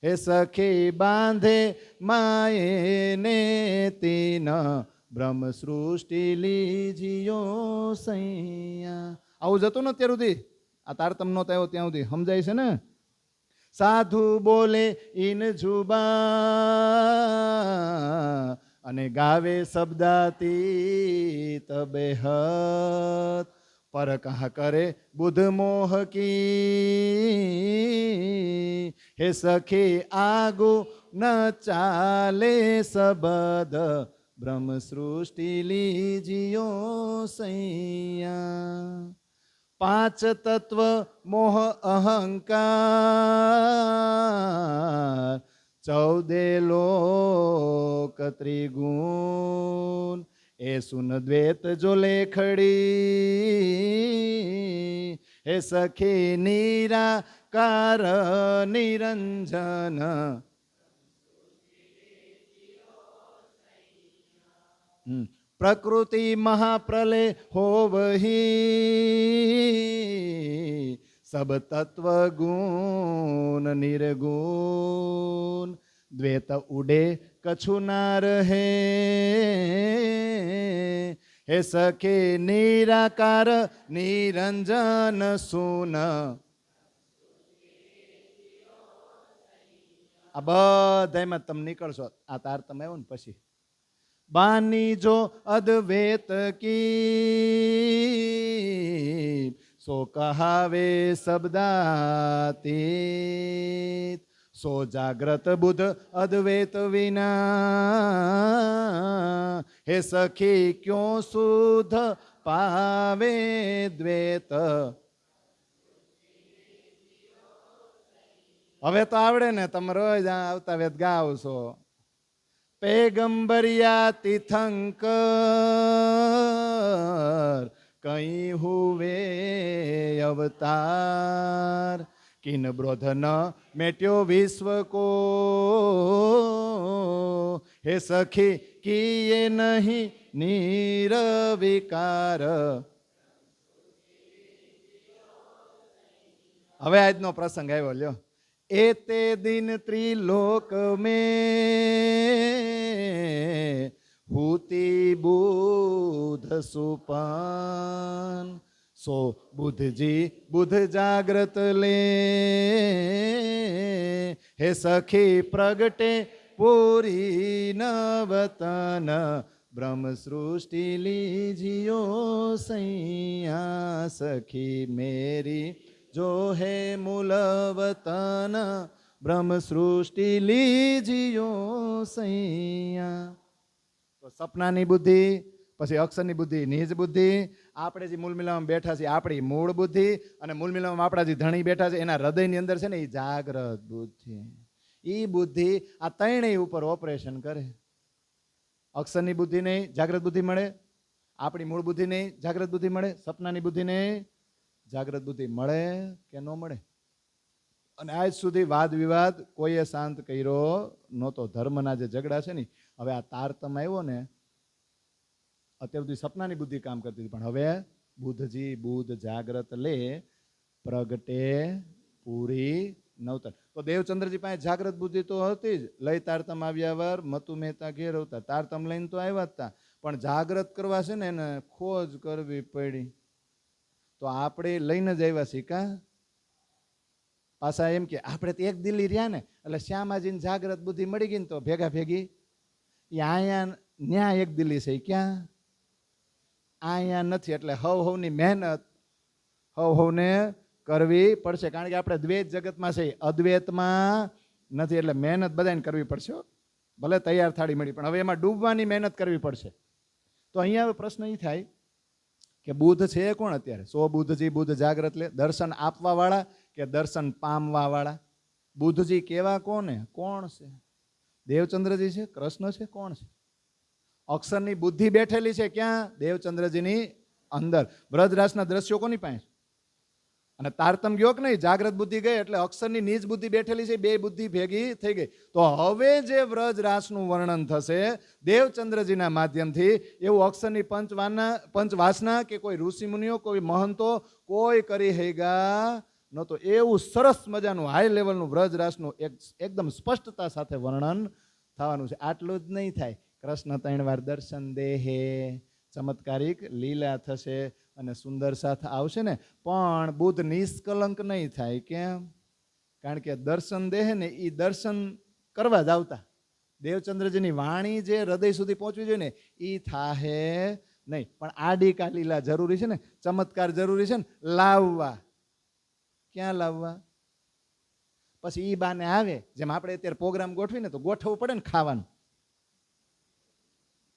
હે સખી બાંધે માયે ને તીન, બ્રહ્મ સૃષ્ટિ લીજિયો સૈયા. આવું જતું ને અત્યાર સુધી, આ તારતમ નો થયો ત્યાં સુધી સમજાય છે ને? સાધુ બોલે ઇન જુબા અને ગાવે શબ્દાતીત બેહત, પર કહા કરે બુધ મોહ કી હે સખી આગુ ન ચાલે સબદ, બ્રહ્મ સૃષ્ટિ લીજિયો સૈયા. 5 તત્વ મોહ અહંકાર, 14 લોક ત્રિગુણ, એ સુન દ્વૈત જો લેખડી હે સખી નિરાકાર નિરંજન. પ્રકૃતિ મહાપ્રલય હોવહી, સબ તત્વ ગુણ નિર્ગુણ, દ્વૈત ઉડે કछु ના રહે હે સખી નિરાકાર નિરંજન સુન. આ બધામાં તમે નીકળશો. આ તાર તમે આવ્યો ને પછી બાની જો અદ્વૈત કી સો કહાવે શબ્દાતીત, સો જાગ્રત બુધ અદ્વૈત વિના, હે સખી ક્યો શુદ્ધ પાવે દ્વૈત. હવે તો આવડે ને, તમે રોજ આવતા વેદ ગાવ છો. પેગંબરિયા તીર્થંકર કઈ હુવે અવતાર, કિન બ્રોધ ન મેટ્યો વિશ્વ કો, હે સખી કિએ નહીં નિરવિકાર. હવે આજનો પ્રસંગ આવ્યો લ્યો. એતે દિન ત્રિલોક में हुती बुध सुपान, सो बुध जी बुध जागृत ले, हे सखी प्रगटे पूरी नवतन, ब्रह्म सृष्टि लीजियो सैया, सखी मेरी जो है मूल वतन, ब्रह्म सृष्टि लीजियो सैया. તો સપનાની બુદ્ધિ, પછી અક્ષરની બુદ્ધિ, નિજ બુદ્ધિ, આપણે જે મૂળ મિલામાં બેઠા છીએ આપણી મૂળ બુદ્ધિ, અને મૂળ મિલામાં આપણા જે ધણી બેઠા છે એના હૃદયની અંદર છે ને એ જાગ્રત બુદ્ધિ. એ બુદ્ધિ આ ત્રણેય ઉપર ઓપરેશન કરે. અક્ષરની બુદ્ધિ નહીં જાગ્રત બુદ્ધિ મળે, આપણી મૂળ બુદ્ધિ નહીં જાગ્રત બુદ્ધિ મળે, સપનાની બુદ્ધિ નહીં જાગ્રત બુદ્ધિ મળે કે ન મળે. અને આજ સુધી વાદ વિવાદ કોઈએ શાંત કર્યો નહોતો. ધર્મના જે ઝઘડા છે ને, હવે આ તારતમ આવ્યો ને, અત્યાર સુધી સપનાની બુદ્ધિ કામ કરતી હતી, પણ હવે બુધજી બુધ જાગ્રત લે, પ્રગટે પૂરી નવતર. તો દેવચંદ્રજી પાસે જાગ્રત બુદ્ધિ તો હતી જ, લઈ તારતમ આવ્યા વર મતુ મહેતા ઘેર આવતા, તારતમ લઈને તો આવ્યા જ તા, પણ જાગ્રત કરવા છે ને એને ખોજ કરવી પડી. તો આપણે લઈને જ આવ્યા છીએ કા. પાછા એમ કે આપણે તો એક દિલ્હી રહ્યા ને, એટલે શ્યામાજીને જાગ્રત બુદ્ધિ મળી ગઈ ને તો ભેગા ભેગી એ અહીંયા ન્યા એક દિલ્હી છે. ક્યાં? અહીંયા નથી. એટલે હવની મહેનત હવને કરવી પડશે, કારણ કે આપણે દ્વૈત જગતમાં છે, અદ્વૈતમાં નથી. એટલે મહેનત બધાને કરવી પડશે. ભલે તૈયાર થાળી મળી, પણ હવે એમાં ડૂબવાની મહેનત કરવી પડશે. તો અહીંયા હવે પ્રશ્ન એ થાય કે બુધ છે એ કોણ અત્યારે? સો બુધજી બુધ જાગ્રત લે, દર્શન આપવા વાળા કે દર્શન પામવા વાળા? બુધજી કેવા કોને? કોણ છે? દેવચંદ્રજી છે? કૃષ્ણ છે? કોણ છે? અક્ષરની બુદ્ધિ બેઠેલી છે ક્યાં? દેવચંદ્રજીની અંદર. બ્રજરાજના દ્રશ્યો કોની પાસે? અને તારતમ ગયો કે નહીં, જાગ્રત બુદ્ધિ ગઈ એટલે અક્ષરની નીચ બુદ્ધિ બેઠેલી છે, બે બુદ્ધિ ભેગી થઈ ગઈ. તો હવે જે વ્રજરાસનું વર્ણન થશે દેવચંદ્રજીના માધ્યમથી, એવું અક્ષરની પંચવાસના કે કોઈ ઋષિમુનિઓ, કોઈ મહંતો કોઈ કરી હેગા નહોતો. એવું સરસ મજાનું હાઈ લેવલનું વ્રજરાસનું એકદમ સ્પષ્ટતા સાથે વર્ણન થવાનું છે. આટલું જ નહીં થાય, કૃષ્ણ 3 વાર દર્શન દેહે, ચમત્કારિક લીલા થશે અને સુંદર સાથ આવશે ને. પણ બુદ્ધ નિષ્કલંક નહીં થાય. કેમ? કારણ કે દર્શન દેહે ને એ દર્શન કરવા જ આવતા. દેવચંદ્રજીની વાણી જે હૃદય સુધી પહોંચવી જોઈએ ને એ થાહે નહીં. પણ આડી કા લીલા જરૂરી છે ને, ચમત્કાર જરૂરી છે ને લાવવા. ક્યાં લાવવા? પછી ઈ બાને આવે, જેમ આપણે અત્યારે પ્રોગ્રામ ગોઠવીને તો ગોઠવવું પડે ને, ખાવાનું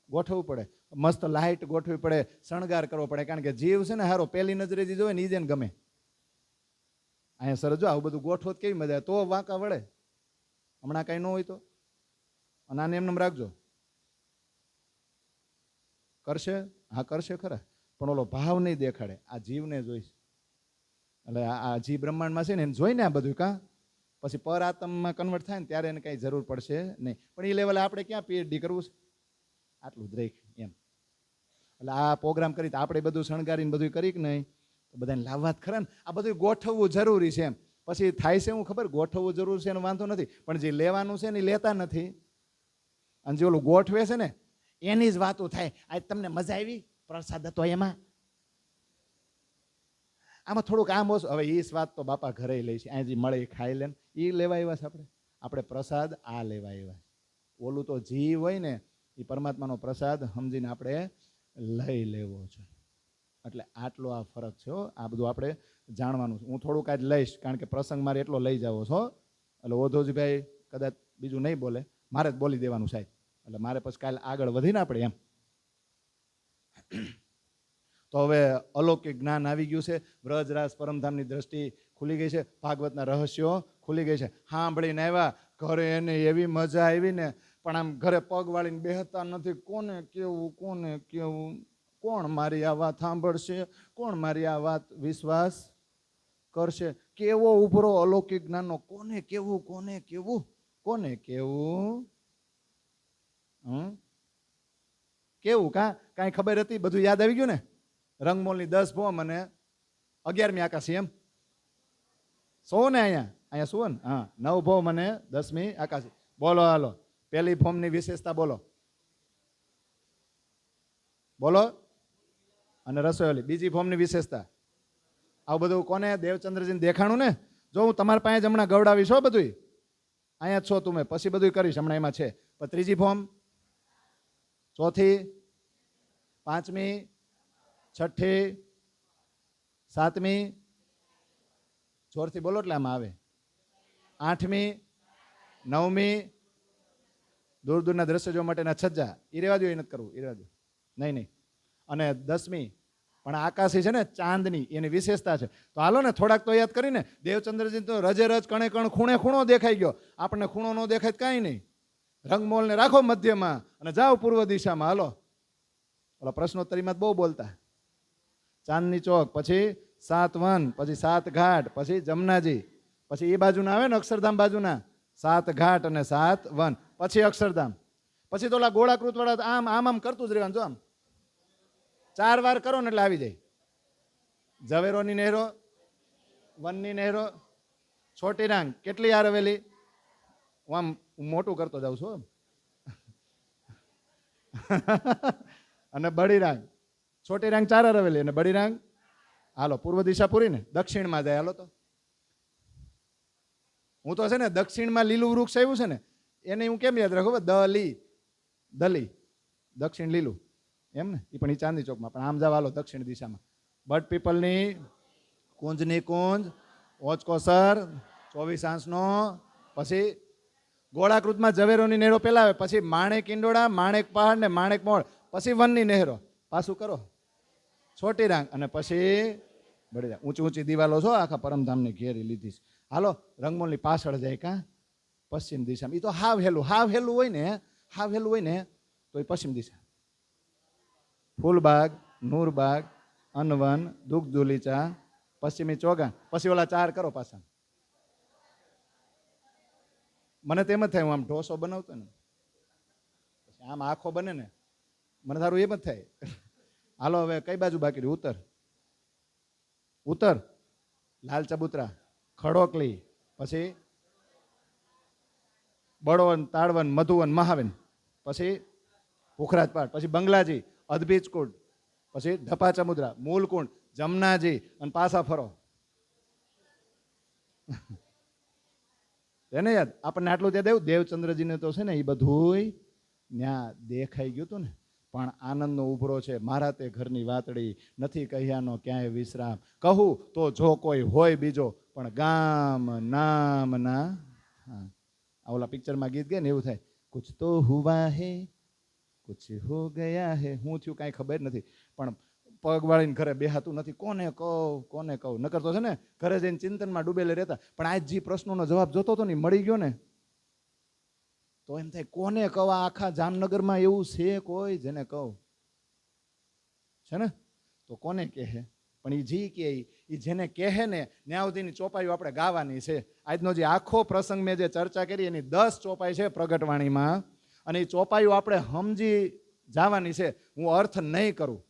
ગોઠવવું પડે, મસ્ત લાઇટ ગોઠવી પડે, શણગાર કરવો પડે. કારણ કે જીવ છે ને હારો પહેલી નજરે જે જોવે ને ઈ જેને ગમે. અહીંયા સર જો આવું બધું ગોઠવો કેવી મજા આવે, તો વાંકા વળે. હમણાં કઈ ન હોય તો અને આને એમને રાખજો. કરશે? હા કરશે ખરા, પણ ઓલો ભાવ નહીં દેખાડે. આ જીવને જોઈશ. એટલે આ જીવ બ્રહ્માંડમાં છે ને એને જોઈને આ બધું કાં પછી પર આત્મમાં કન્વર્ટ થાય ને ત્યારે એને કંઈ જરૂર પડશે નહીં. પણ એ લેવલે આપણે ક્યાં પીએચડી કરવું છે? આટલું જ રાખ એમ. એટલે આ પ્રોગ્રામ કરી તો આપણે બધું શણગારીને બધું કરી કે નહીં, તો બધાને લાવવા જ ખરા ને. આ બધું ગોઠવવું જરૂરી છે એમ. પછી થાય છે હું ખબર, ગોઠવવું જરૂર છે એનો વાંધો નથી, પણ જે લેવાનું છે ને એ લેતા નથી. અને જે ઓલું ગોઠવે છે ને એની જ વાતો થાય. આજ તમને મજા આવી, પ્રસાદ હતો એમાં, આમાં થોડુંક આમ ઓછું. હવે એ વાત તો બાપા ઘરે લઈ છે, અહીં જે મળે એ ખાઈ લે, એ લેવા આવ્યા છે આપણે પ્રસાદ આ લેવા આવ્યા. ઓલું તો જીવ હોય ને એ પરમાત્માનો પ્રસાદ સમજીને આપણે લઈ લેવો છે. એટલે આટલો આ ફરક છે. આ બધું આપણે જાણવાનું છે. હું થોડુંક આજ લઈશ, કારણ કે પ્રસંગ મારે એટલો લઈ જાવો છો. એટલે ઓધોજીભાઈ કદાચ બીજું નહીં બોલે, મારે જ બોલી દેવાનું સાહેબ, એટલે મારે પછી કાલે આગળ વધી ના પડે એમ. તો હવે અલૌકિક જ્ઞાન આવી ગયું છે, વ્રજરાસ પરમધામની દ્રષ્ટિ ખુલી ગઈ છે, ભાગવતના રહસ્યો ખુલી ગઈ છે. સાંભળીને આવ્યા ઘરે, એને એવી મજા આવી ને, પણ આમ ઘરે પગ વાળીને બેહતા નથી. કોને કેવું, કોને કેવું, કોણ મારી આ વાત સાંભળશે, કોણ મારી આ વાત વિશ્વાસ કરશે? કેવો ઉભરો અલૌકિક જ્ઞાનનો, કોને કેવું, કોને કેવું, કોને કેવું? કેવું કાંઈ ખબર હતી? બધું યાદ આવી ગયું ને? રંગમોલની 10 ભોમ અને 11મી આકાશી, એમ સો ને? અહીંયા શું ને? હા, 9 ભોમ અને 10મી આકાશી. બોલો હાલો, પહેલી ફોર્મની વિશેષતા બોલો, બોલો. અને રસોઈ બીજી ફોર્મની વિશેષતા. આવું બધું કોને? દેવચંદ્રજીને દેખાણું ને? જો હું તમારા પાસે જ હમણાં ગવડાવીશ હો, બધું અહીંયા જ છો તમે, પછી બધું કરીશ, હમણાં એમાં છે. પણ ત્રીજી ફોર્મ, ચોથી, પાંચમી, છઠ્ઠી, સાતમી, જોરથી બોલો એટલે આમાં આવે, આઠમી, નવમી, દૂર દૂરના દ્રશ્ય જોવા માટેના છજ્જા, એ રેવા દો, એ નથી કરવું, એ રેવા દો, નહીં. અને 10મી પણ આકાશી છે ને, ચાંદની, એની વિશેષતા છે. તો હાલો ને થોડાક તો યાદ કરીને. દેવચંદ્રજી તો રજે રજ, કણે કણ, ખૂણે ખૂણો દેખાઈ ગયો. આપણને ખૂણો ન દેખાય કાંઈ નહીં. રંગમોલને રાખો મધ્યમાં અને જાઓ પૂર્વ દિશામાં. હાલો, ઓલા પ્રશ્નોત્તરીમાં બહુ બોલતા. ચાંદની ચોક, પછી 7 વન, પછી 7 ઘાટ, પછી જમનાજી, પછી એ બાજુના આવે ને અક્ષરધામ બાજુના 7 ઘાટ અને 7 વન, પછી અક્ષરધામ, પછી તો ઓલા ગોળાકૃત વાળા આમ આમ આમ કરતું જ રહેવાનું. જો આમ 4 વાર કરો ને એટલે આવી જાય. ઝવેરોની નહેરો, વનની નહેરો, છોટી રાંગ કેટલી યાર હવેલી, હું આમ મોટું કરતો જાઉં છું. અને બડી રાંગ, છોટી રાંગ 4 હવેલી અને બડી રાંગ. હાલો પૂર્વ દિશા પૂરી ને, દક્ષિણમાં જાય. હાલો તો હું તો છે ને દક્ષિણમાં લીલું વૃક્ષ આવ્યું છે ને, એને હું કેમ યાદ રાખું? દલી, દક્ષિણ લીલું, એમ ને? એ પણ એ ચાંદની ચોકમાં. પણ આમ જાવ હાલો દક્ષિણ દિશામાં. બટ પીપલની કુંજની કુંજ, ઓચકોસર, 24 આંસનો, પછી ગોળાકૃતમાં ઝવેરોની નહેરો પેલા આવે, પછી માણેક ઇંડોળા, માણેક પહાડ ને માણેક મોળ, પછી વનની નહેરો, પાછું કરો છોટી રાંગ, અને પછી બળી રાંગ. ઊંચી ઊંચી દિવાલો છો, આખા પરમધામની ઘેરી લીધી છે. હાલો રંગમોલની પાછળ જાય કાં પશ્ચિમ દિશામાં. એ તો હાવ હેલું હોય ને, તો એ પશ્ચિમ દિશા. ફૂલબાગ, નૂરબાગ, અનવન, દુગ્ધુલીચા, પશ્ચિમી ચોગા, પછી ઓલા 4 કરો પાછા. મને તેમ જ થાય, હું આમ ઢોસો બનાવતો ને, પછી આમ આખો બને ને, મને સારું એમ જ થાય. હાલો હવે કઈ બાજુ બાકી રહ્યું? ઉત્તર, લાલ ચબુતરા, ખડોકલી, પછી બળવન, તાળવન, મધુવન, મહાવન, પછી ભૂખરાજપાટ, પછી બંગલાજી, અદભીજકુંડ, પછી ધપાચમુદ્રા, મૂલકુંડ, જમનાજી, અને પાછા ફરો. એને યાદ આપણને આટલું ત્યાં દેવું. દેવચંદ્રજીને તો છે ને એ બધું ત્યાં દેખાઈ ગયું હતું ને. પણ આનંદનો ઉભરો છે. મારા તે ઘરની વાતડી, નથી કહ્યાનો ક્યાંય વિશ્રામ. કહું તો જો કોઈ હોય બીજો, પણ ગામ નામ ના. હા, ઓલા પિક્ચરમાં ગીત ગયા ને એવું થાય, કુછ તો હુઆ હે, કુછ હો ગયા હે. હું થયું કાંઈ ખબર નથી, પણ પગ વાળીને ઘરે બેહાતું નથી. કોને કહું? નકર તો છે ને ઘરે જઈને ચિંતનમાં ડૂબેલે રહેતા. પણ આજ જે પ્રશ્નોનો જવાબ જોતો હતો ને મળી ગયો ને, તો એમ થાય કોને કહું? આખા જામનગરમાં એવું છે કોઈ જેને કહું? છે ને? તો કોને કહે? પણ એ જી કે એ જેને કહે ને ત્યાં સુધીની ચોપાઈઓ આપણે ગાવાની છે. આજનો જે આખો પ્રસંગ મેં જે ચર્ચા કરી એની 10 ચોપાઈ છે પ્રગટવાણીમાં, અને એ ચોપાઈઓ આપણે સમજી જવાની છે. હું અર્થ નહીં કરું,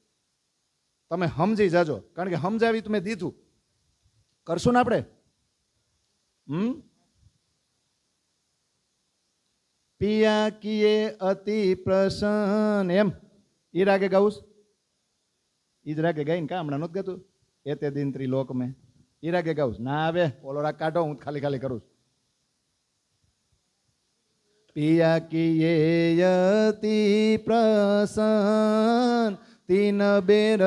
તમે સમજી જાજો, કારણ કે સમજાવી તમે દીધું. કરશું ને આપણે? પિયા કિએ અતિ પ્રસન્ન, એમ ઈ રાગે ગાઉસ? ઈ જ રાગે ગાઈને કા હમણાં નહોતું ગાતું? એ તે દિન ત્રિલોક મેં ઈ રાગે ગાઉસ? ના આવે, ઓલો રાગ કાઢો, હું ખાલી કરું. પિયા કિએ અતિ પ્રસન્ન, તીન બેર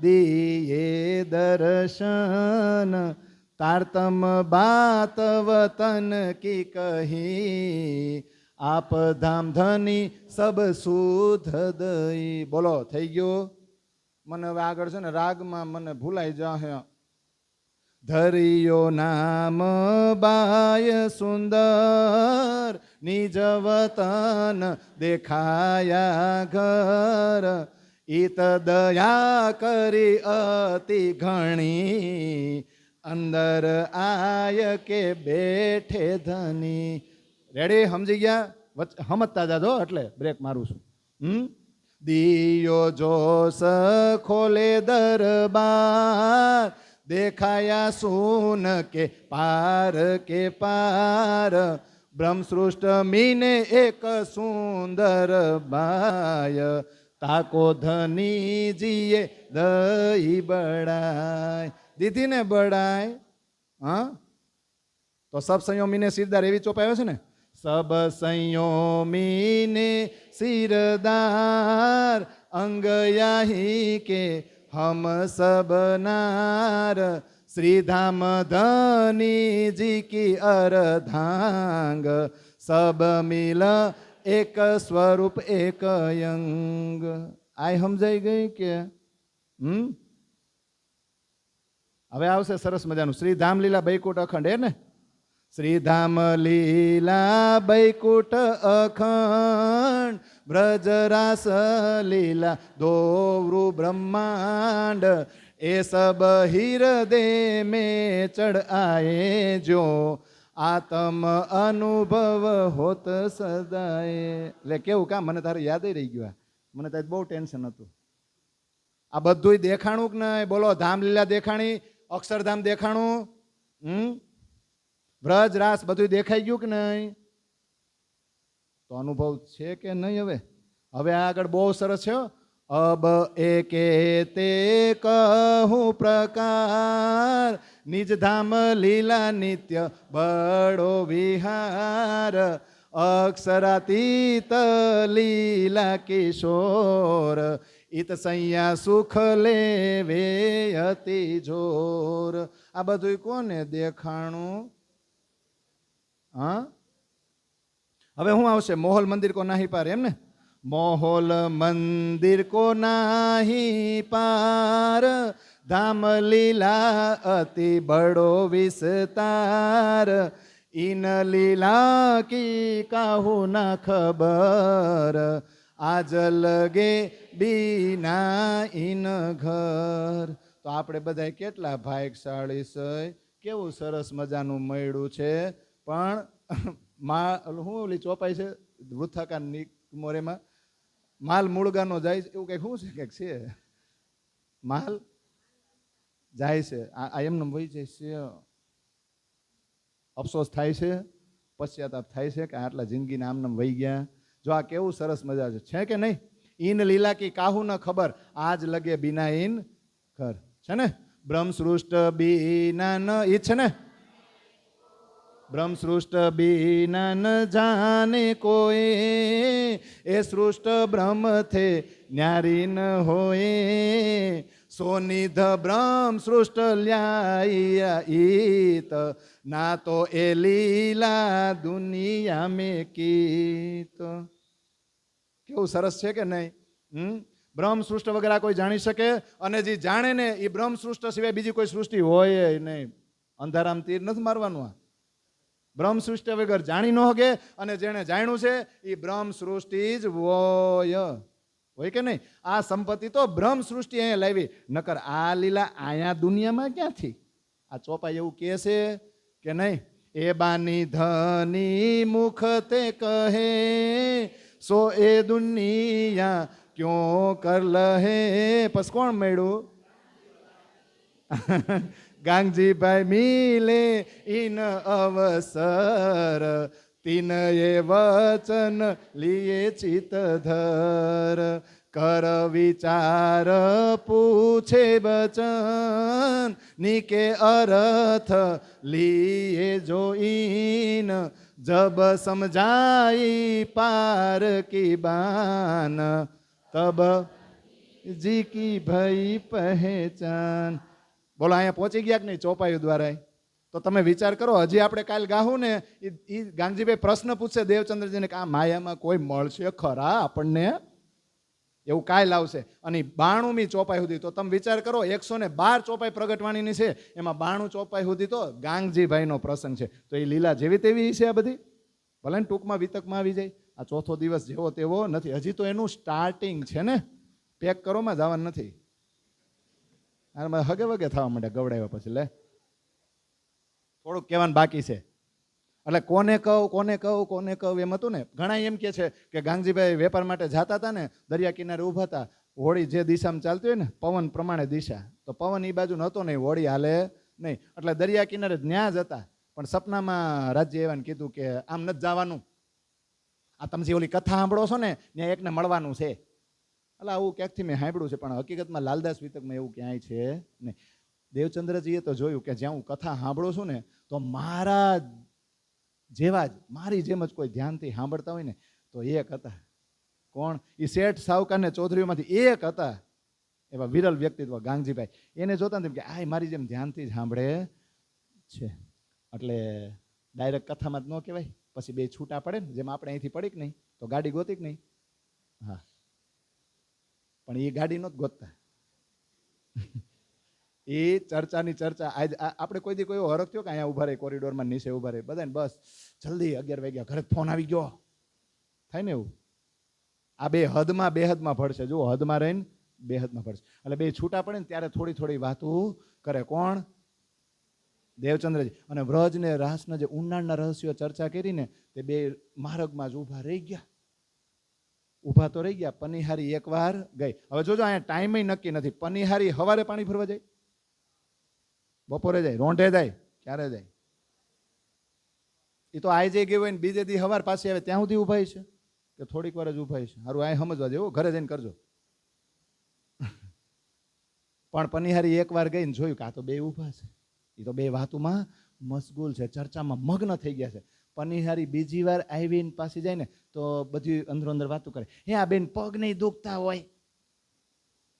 દિયે દર્શન, तारतम बात वतन की कही आप धाम धनी सब સુધ દઈ. બોલો થઈ ગયો? મને હવે આગળ છે ને રાગમાં મને ભૂલાઈ જાય. ધરિયો નામ બાય સુંદર નિજ વતન દેખાયા ઘર ઈત દયા કરી અતિ ઘણી અંદર આય કે બેઠે ધની. રેડી? સમજી ગયા? સમજતા જાજો એટલે બ્રેક મારું છું. દિયો જોશ ખોલે દરબાર દેખાયા સૂન કે પાર બ્રહ્મ સૃષ્ટ મીને એક સુંદર બાય તાકો ધની જીએ દઈ બડાય. દીધી ને બડાય? હા, તો સબ સંયોમીને સિરદાર એવી ચોપાઈ આવે છે ને, સબ સંયોમીને સિરદાર અંગ યાહી કે હમ સબનાર શ્રીધામ ધની જી કી અરધાંગ સબ મિલ એક સ્વરૂપ એક અંગ. આ સમજાઈ ગઈ કે? હવે આવશે સરસ મજાનું શ્રીધામ લીલા બૈકુટ અખંડ. એ ને શ્રીધામ લીલા બૈકુટ અખંડ બ્રજરાસ લીલા દોવરુ બ્રહ્માંડ એ સબ હિરદે મેં ચઢ આયે જો આત્મ અનુભવ હોત સદાય. એટલે કેવું કામ મને તારે યાદ રહી ગયું. મને તારે બહુ ટેન્શન હતું. આ બધું દેખાણું કે નહીં? બોલો, ધામ લીલા દેખાણી, અક્ષરધામ દેખાણું, વ્રજ રાસ બધું દેખાઈ ગયું કે નહીં? તો અનુભવ છે કે નહીં? હવે આગળ બહુ સરસ છે. અબ એકે તે કહું પ્રકાર નિજ ધામ લીલા નિત્ય બડો વિહાર અક્ષરાતીત લીલા કિશોર ઈત સૈયા સુખ લેવે અતિ જોર. આ બધું કોને દેખાણું? હા, હવે શું આવશે? મોહલ મંદિર કો નાહી પાર. એમ ને, મોહલ મંદિર કો નાહી પાર ધામ લીલા અતિ બડો વિસ્તાર ઇન લીલા કી કાહુ ના ખબર આજ લગે બીના ઇન ઘર. તો આપણે બધા કેટલા ભાગ્યશાળી છે. કેવું સરસ મજાનું મળ્યું છે. પણ શું ઓલી ચોપાઈ છે વૃથાકારની મોરેમાં, માલ મુળગાનો જાય છે એવું કંઈક શું છે? કંઈક છે માલ જાય છે, આ એમને વહી જાય છે. અફસોસ થાય છે, પશ્ચાતાપ થાય છે કે આટલા જિંદગીના આમને વહી ગયા. જો આ કેવું સરસ મજા છે કે નહીં? ઈન લીલા કી કાહુ ન ખબર આજ લગે બીના ઈન ઘર. છે ને? બ્રહ્મ સૃષ્ટ બીના ન ઈ છે ને, બ્રહ્મ સૃષ્ટ બીના ન જાને કોઈ એ સૃષ્ટ બ્રહ્મ થે ન્યારી ન હોય સોનિધ બ્રહ્મ સૃષ્ટ લ્યાયા ઈત ના તો એ લીલા દુનિયા મેં કીત. કેવું સરસ છે કે નહીં? બ્રહ્મ સૃષ્ટ વગેરે કોઈ જાણી શકે? અને જે જાણે ને એ બ્રહ્મ સૃષ્ટ સિવાય બીજી કોઈ સૃષ્ટિ હોય નહીં. અંધારામ તીર નથી મારવાનું. આ બ્રહ્મ સૃષ્ટિ વગર જાણી ન હોગે. અને જેણે જાણ્યું છે એ બ્રહ્મ સૃષ્ટિ જ હોય કે નહીં? આ સંપત્તિ તો બ્રહ્મ સૃષ્ટિ અહીંયા લાવી. નકર આ લીલા અહીંયા દુનિયામાં ક્યાંથી? આ ચોપાઈ એવું કહે છે કે નહીં? એ બાની ધની મુખ તે કહે સો એ દુનિયા ક્યો કર લહે. બસ કોણ મળ્યું? ગાંગજીભાઈ મિલે ઇન અવસર તીન એ વચન લીએ ચિતધર કર વિચાર પૂછે બચન નિકે અરથ લીએ જોઈન જબ સમજાઈ પાર કી બાન તબ જી કી ભઈ પહેચાન. બોલો, અહીંયા પહોંચી ગયા કે નહીં ચોપાઈ દ્વારા? તો તમે વિચાર કરો, હજી આપણે કાલ ગાહું ને એ ગાંગજીભાઈ પ્રશ્ન પૂછશે દેવચંદ્રજીને કે આ માયામાં કોઈ મળશે ખરા આપણને, એવું કાલ આવશે. અને 92મી ચોપાઈ સુધી તો તમે વિચાર કરો, 112 ચોપાઈ પ્રગટવાણીની છે, એમાં 92 ચોપાઈ સુધી તો ગાંગજીભાઈનો પ્રસંગ છે. તો એ લીલા જેવી તેવી છે આ બધી, ભલે ને ટૂંકમાં વિતકમાં આવી જાય. આ ચોથો દિવસ જેવો તેવો નથી, હજી તો એનું સ્ટાર્ટિંગ છે ને, પેક કરોમાં જવાનું નથી. હગે વગે થવા માંડે ગવડાવ્યા પછી. લે થોડુંક કહેવાનું બાકી છે. એટલે કોને કહું એમ હતું ને. ઘણા એમ કે છે કે ગાંગજીભાઈ વેપાર માટે જતા હતા ને, દરિયા કિનારે ઊભા હતા, હોળી જે દિશામાં ચાલતી હોય ને પવન પ્રમાણે દિશા, તો પવન એ બાજુ નહોતો નહીં, હોળી હાલે નહીં, એટલે દરિયા કિનારે ન્યા જ હતા. પણ સપનામાં રાજ્ય એવાને કીધું કે આમ નથી જવાનું, આ તમે જે ઓલી કથા સાંભળો છો ને ત્યાં એકને મળવાનું છે. એટલે આવું ક્યાંકથી મેં સાંભળ્યું છે, પણ હકીકતમાં લાલદાસ વિતકમાં એવું ક્યાંય છે નહીં. દેવચંદ્રજીએ તો જોયું કે જ્યાં હું કથા સાંભળું છું ને, તો મારા જેવા જ, મારી જેમ જ કોઈ ધ્યાનથી સાંભળતા હોય ને તો એક હતા. કોણ? એ શેઠ સાવકાર ને ચૌધરીઓમાંથી એક હતા, એવા વિરલ વ્યક્તિત્વ ગાંગજીભાઈ. એને જોતા ને કે આ મારી જેમ ધ્યાનથી જ સાંભળે છે. એટલે ડાયરેક્ટ કથામાં જ ન કહેવાય, પછી બે છૂટા પડે ને, જેમ આપણે અહીંથી પડી કે નહીં તો ગાડી ગોતી કે નહીં. હા, પણ એ ગાડી નહોત ગોતતા. એ ચર્ચાની ચર્ચા. આજ આપણે કોઈ દી કોઈ હરખ થયો કે અહીંયા ઉભા રહે, કોરિડોરમાં નીચે ઉભા રહે, બધાને બસ જલ્દી 11 વાગ્યા, ઘરે ફોન આવી ગયો થાય ને એવું. આ બે હદમાં ભળશે. જુઓ, હદમાં રહીને બે હદમાં ભળશે. એટલે બે છૂટા પડે ને ત્યારે થોડી થોડી વાતું કરે. કોણ? દેવચંદ્રજી. અને વ્રજ ને રાસના જે ઊંડાણના રહસ્યો ચર્ચા કરીને તે બે માર્ગમાં જ ઊભા રહી ગયા. ઊભા તો રહી ગયા. પનિહારી એકવાર ગઈ. હવે જોજો, અહીંયા ટાઈમ નક્કી નથી. પનિહારી સવારે પાણી ભરવા જાય, બપોરે જાય, રોંઢે જાય, ક્યારે જાય? એ તો આજે ગયું હોય ને બીજે દી સવાર પાસે આવે ત્યાં સુધી ઊભા છે કે થોડીક વાર જ ઊભા છે? સારું, આ સમજવા જેવું, ઘરે જઈને કરજો. પણ પનિહારી એકવાર ગઈ ને જોયું કે આ તો બે ઊભા છે, એ તો બે વાતોમાં મશગુલ છે, ચર્ચામાં મગ્ન થઈ ગયા છે. પનિહારી બીજી વાર આવીને પાછી જાય ને તો બધી અંદરો અંદર વાતો કરે. હે આ બેન પગ નહીં દુખતા હોય,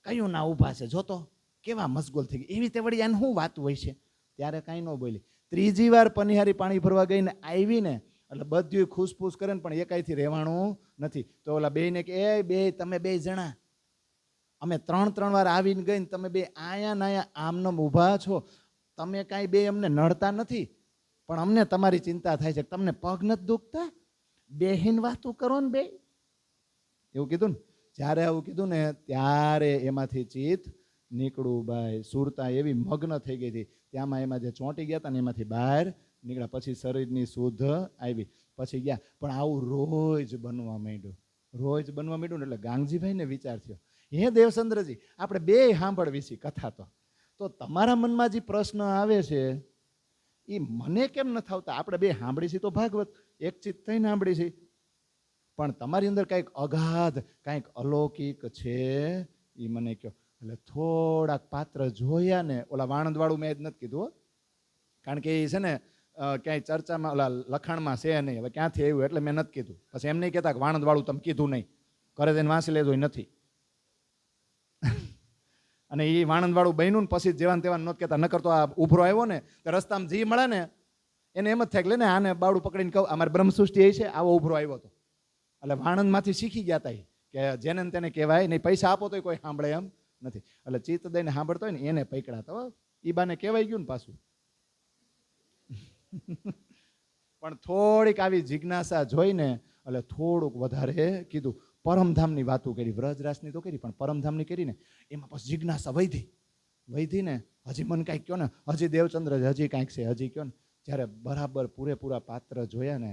કયું ના ઊભા છે, જોતો કેવા મશગુલ થઈ ગઈ. એવી રીતે વળી આને શું વાત હોય છે? ત્યારે કાંઈ ન બોલી. ત્રીજી વાર પનિહારી પાણી ભરવા ગઈને આવીને એટલે બધું ખુશફૂસ કરે ને પણ એકાઈથી રહેવાનું નથી. તો ઓલા બેને કે એ બે તમે બે જણા, અમે 3 વાર આવીને ગઈને તમે બે આયા ને આયા આમનામ ઊભા છો, તમે કાંઈ બે અમને નડતા નથી, પણ અમને તમારી ચિંતા થાય છે. તમને પગ નથી દુખતા? બેહીન વાતું કરો ને બે. એવું કીધું ને. જ્યારે આવું કીધું ને ત્યારે એમાંથી ચિત્ત નીકળું ભાઈ. સુરતા એવી મગ્ન થઈ ગઈ હતી ત્યાંમાં, એમાં જે ચોંટી ગયા હતા ને એમાંથી બહાર નીકળ્યા. પછી શરીરની શુદ્ધ આવી, પછી ગયા. પણ આવું રોજ બનવા માંડ્યું, રોજ બનવા માંડ્યું ને એટલે ગાંગજીભાઈને વિચાર થયો, હે દેવચંદ્રજી, આપણે બે સાંભળવી છે કથા, તો તમારા મનમાં જે પ્રશ્ન આવે છે એ મને કેમ ન આવતા? આપણે બે સાંભળી છે તો ભાગવત એક ચિત્ત થઈને સાંભળી છે, પણ તમારી અંદર કંઈક અગાધ, કંઈક અલૌકિક છે, એ મને કહો. એટલે થોડાક પાત્ર જોયા ને, ઓલા વાણંદવાળું મેં જ નથી કીધું, કારણ કે એ છે ને ક્યાંય ચર્ચામાં ઓલા લખાણમાં છે નહીં, હવે ક્યાંથી આવ્યું એટલે મેં નથી કીધું. પછી એમ નહીં કહેતા કે વાણંદવાળું તમે કીધું નહીં, કરે જઈને વાંચી લેજો, એ નથી. અને એ વાણંદવાળું બન્યું ને પછી જેવાને તેવાને નહોત કહેતા. નકર તો આ ઉભરો આવ્યો ને તો રસ્તામાં જી મળે ને એને એમ જ થાય કે લે ને આને બાવડું પકડીને કહું અમારે બ્રહ્મસૃષ્ટિ એ છે, આવો ઉભરો આવ્યો હતો. એટલે વાણંદમાંથી શીખી ગયા હતા કે જેને તેને કહેવાય નહીં, પૈસા આપો તો કોઈ સાંભળે એમ નથી. એટલે ચિત્ત દઈને સાંભળતો હોય ને એને પકડાતા. એ બાને કહેવાય ગયું ને પાછું. પણ થોડીક આવી જિજ્ઞાસા જોઈને એટલે થોડુંક વધારે કીધું. પરમધામની વાતો કરી, વ્રજરાસની તો કરી, પણ પરમધામની કરીને એમાં પછી જિજ્ઞાસા વધી ને હજી મને કાંઈક કહો ને, હજી દેવચંદ્ર હજી કાંઈક છે, હજી કહો ને. જ્યારે બરાબર પૂરેપૂરા પાત્ર જોયા ને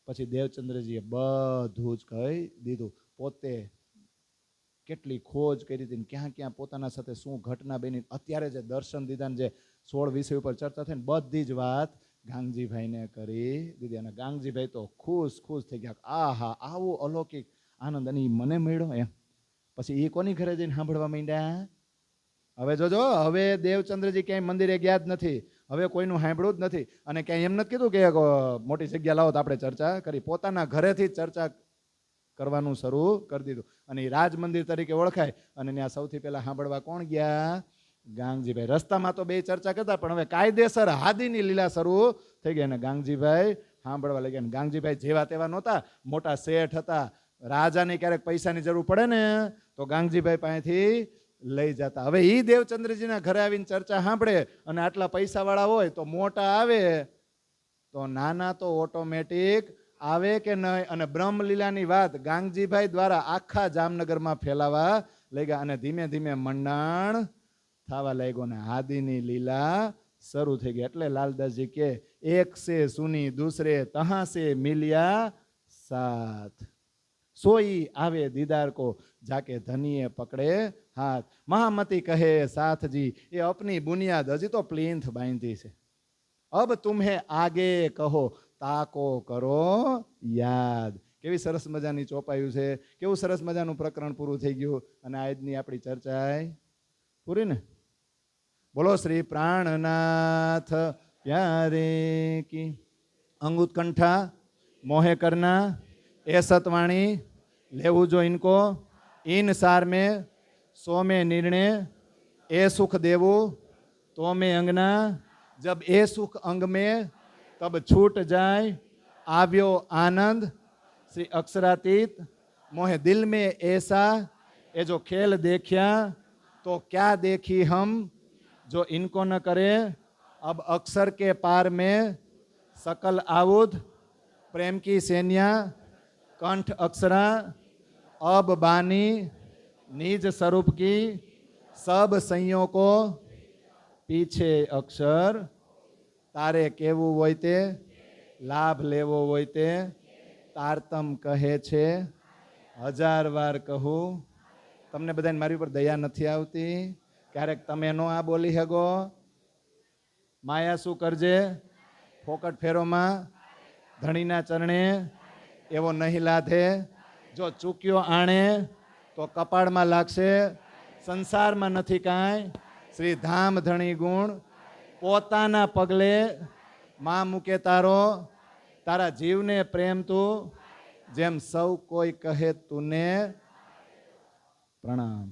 પછી દેવચંદ્રજીએ બધું જ કહી દીધું. પોતે કેટલી ખોજ કરી હતી, ક્યાં ક્યાં પોતાના સાથે શું ઘટના બની, અત્યારે જે દર્શન દીધા જે 16 વિષય ઉપર ચર્ચા થઈ ને બધી જ વાત ગાંગજીભાઈને કરી દીધી. અને ગાંગજીભાઈ તો ખુશ થઈ ગયા. આહા, આવું અલૌકિક આનંદ અને મને મળ્યો એમ. પછી એ કોની ઘરે જઈને સાંભળવા માંડ્યા? હવે જોજો, હવે દેવચંદ્રજી ક્યાંય મંદિરે ગયા જ નથી, હવે કોઈનું સાંભળ્યું જ નથી, અને ક્યાંય એમ નથી કીધું કે મોટી જગ્યા લાવો તો આપણે ચર્ચા કરી. પોતાના ઘરેથી ચર્ચા કરવાનું શરૂ કરી દીધું. અને એ રાજ મંદિર તરીકે ઓળખાય. અને ત્યાં સૌથી પહેલા સાંભળવા કોણ ગયા? ગાંગજીભાઈ. રસ્તામાં તો બે ચર્ચા કરતા, પણ હવે કાયદેસર હાદીની લીલા શરૂ થઈ ગઈ. અને ગાંગજીભાઈ સાંભળવા લાગ્યા. અને ગાંગજીભાઈ જેવા તેવા નહોતા, મોટા શેઠ હતા. રાજાને ક્યારેક પૈસાની જરૂર પડે ને તો ગાંગજીભાઈ પાસેથી લઈ જતા. હવે ઈ દેવચંદ્રજીના ઘરે આવીને ચર્ચા સાંભળે અને આટલા પૈસાવાળા હોય તો મોટા આવે તો નાના તો ઓટોમેટિક આવે કે નહીં. અને બ્રહ્મલીલાની વાત ગાંગજીભાઈ દ્વારા આખા જામનગરમાં ફેલાવા લઈ ગયા. અને ધીમે ધીમે મંડાણ થવા લાગ્યો ને હાદીની લીલા શરૂ થઈ ગઈ. એટલે લાલદાસજી કે એક સે સુની દૂસરે તહાં સે મિલ્યા સાથ, સોઈ આવે દીદાર કો જાકે ધનિએ પકડે હાથ. મહામતી કહે સાથજી એ અપની બુનિયાદ હજી તો પ્લીન્થ બાંધી છે. અબ તુમ્હે આગે કહો તાકો કરો યાદ. કેવી સરસ મજાની ચોપાયું છે, કેવું સરસ મજાનું પ્રકરણ પૂરું થઈ ગયું. અને આજની આપણી ચર્ચા પૂરી ને. બોલો શ્રી પ્રાણનાથ પ્યારે કી. અંગુત્કંઠા મોહે કરના એ સતવાણી લેવું જો ઇनको इन सार में सो में निर्णय ए सुख देवो तो में अंगना जब ए सुख अंग में तब छूट जाए आव्यो आनंद श्री अक्षरातीत मोहे दिल में ऐसा ये जो खेल देखिया तो क्या देखी हम जो इनको न करे अब अक्षर के पार में सकल आउद प्रेम की सेनिया कंठ अक्षरा अब बानी निज स्वरूप की सब संयो को पीछे अक्षर तारे केवू होय ते लाभ लेवो होय ते तारतम कहे छे 1000 વાર कहूँ. તમને બધાને મારી ઉપર દયા નથી આવતી? ક્યારેક તમે નો આ બોલી શકો? માયા શું કરજે ફોકટ ફેરોમાં ધણીના ચરણે એવો નહીં લાધે. જો ચૂક્યો આણે તો કપાળમાં લાગશે. સંસારમાં નથી કાંઈ શ્રી ધામ ધણી ગુણ પોતાના પગલે માં મૂકે તારો. તારા જીવને પ્રેમ તું જેમ સૌ કોઈ કહે તુને પ્રણામ.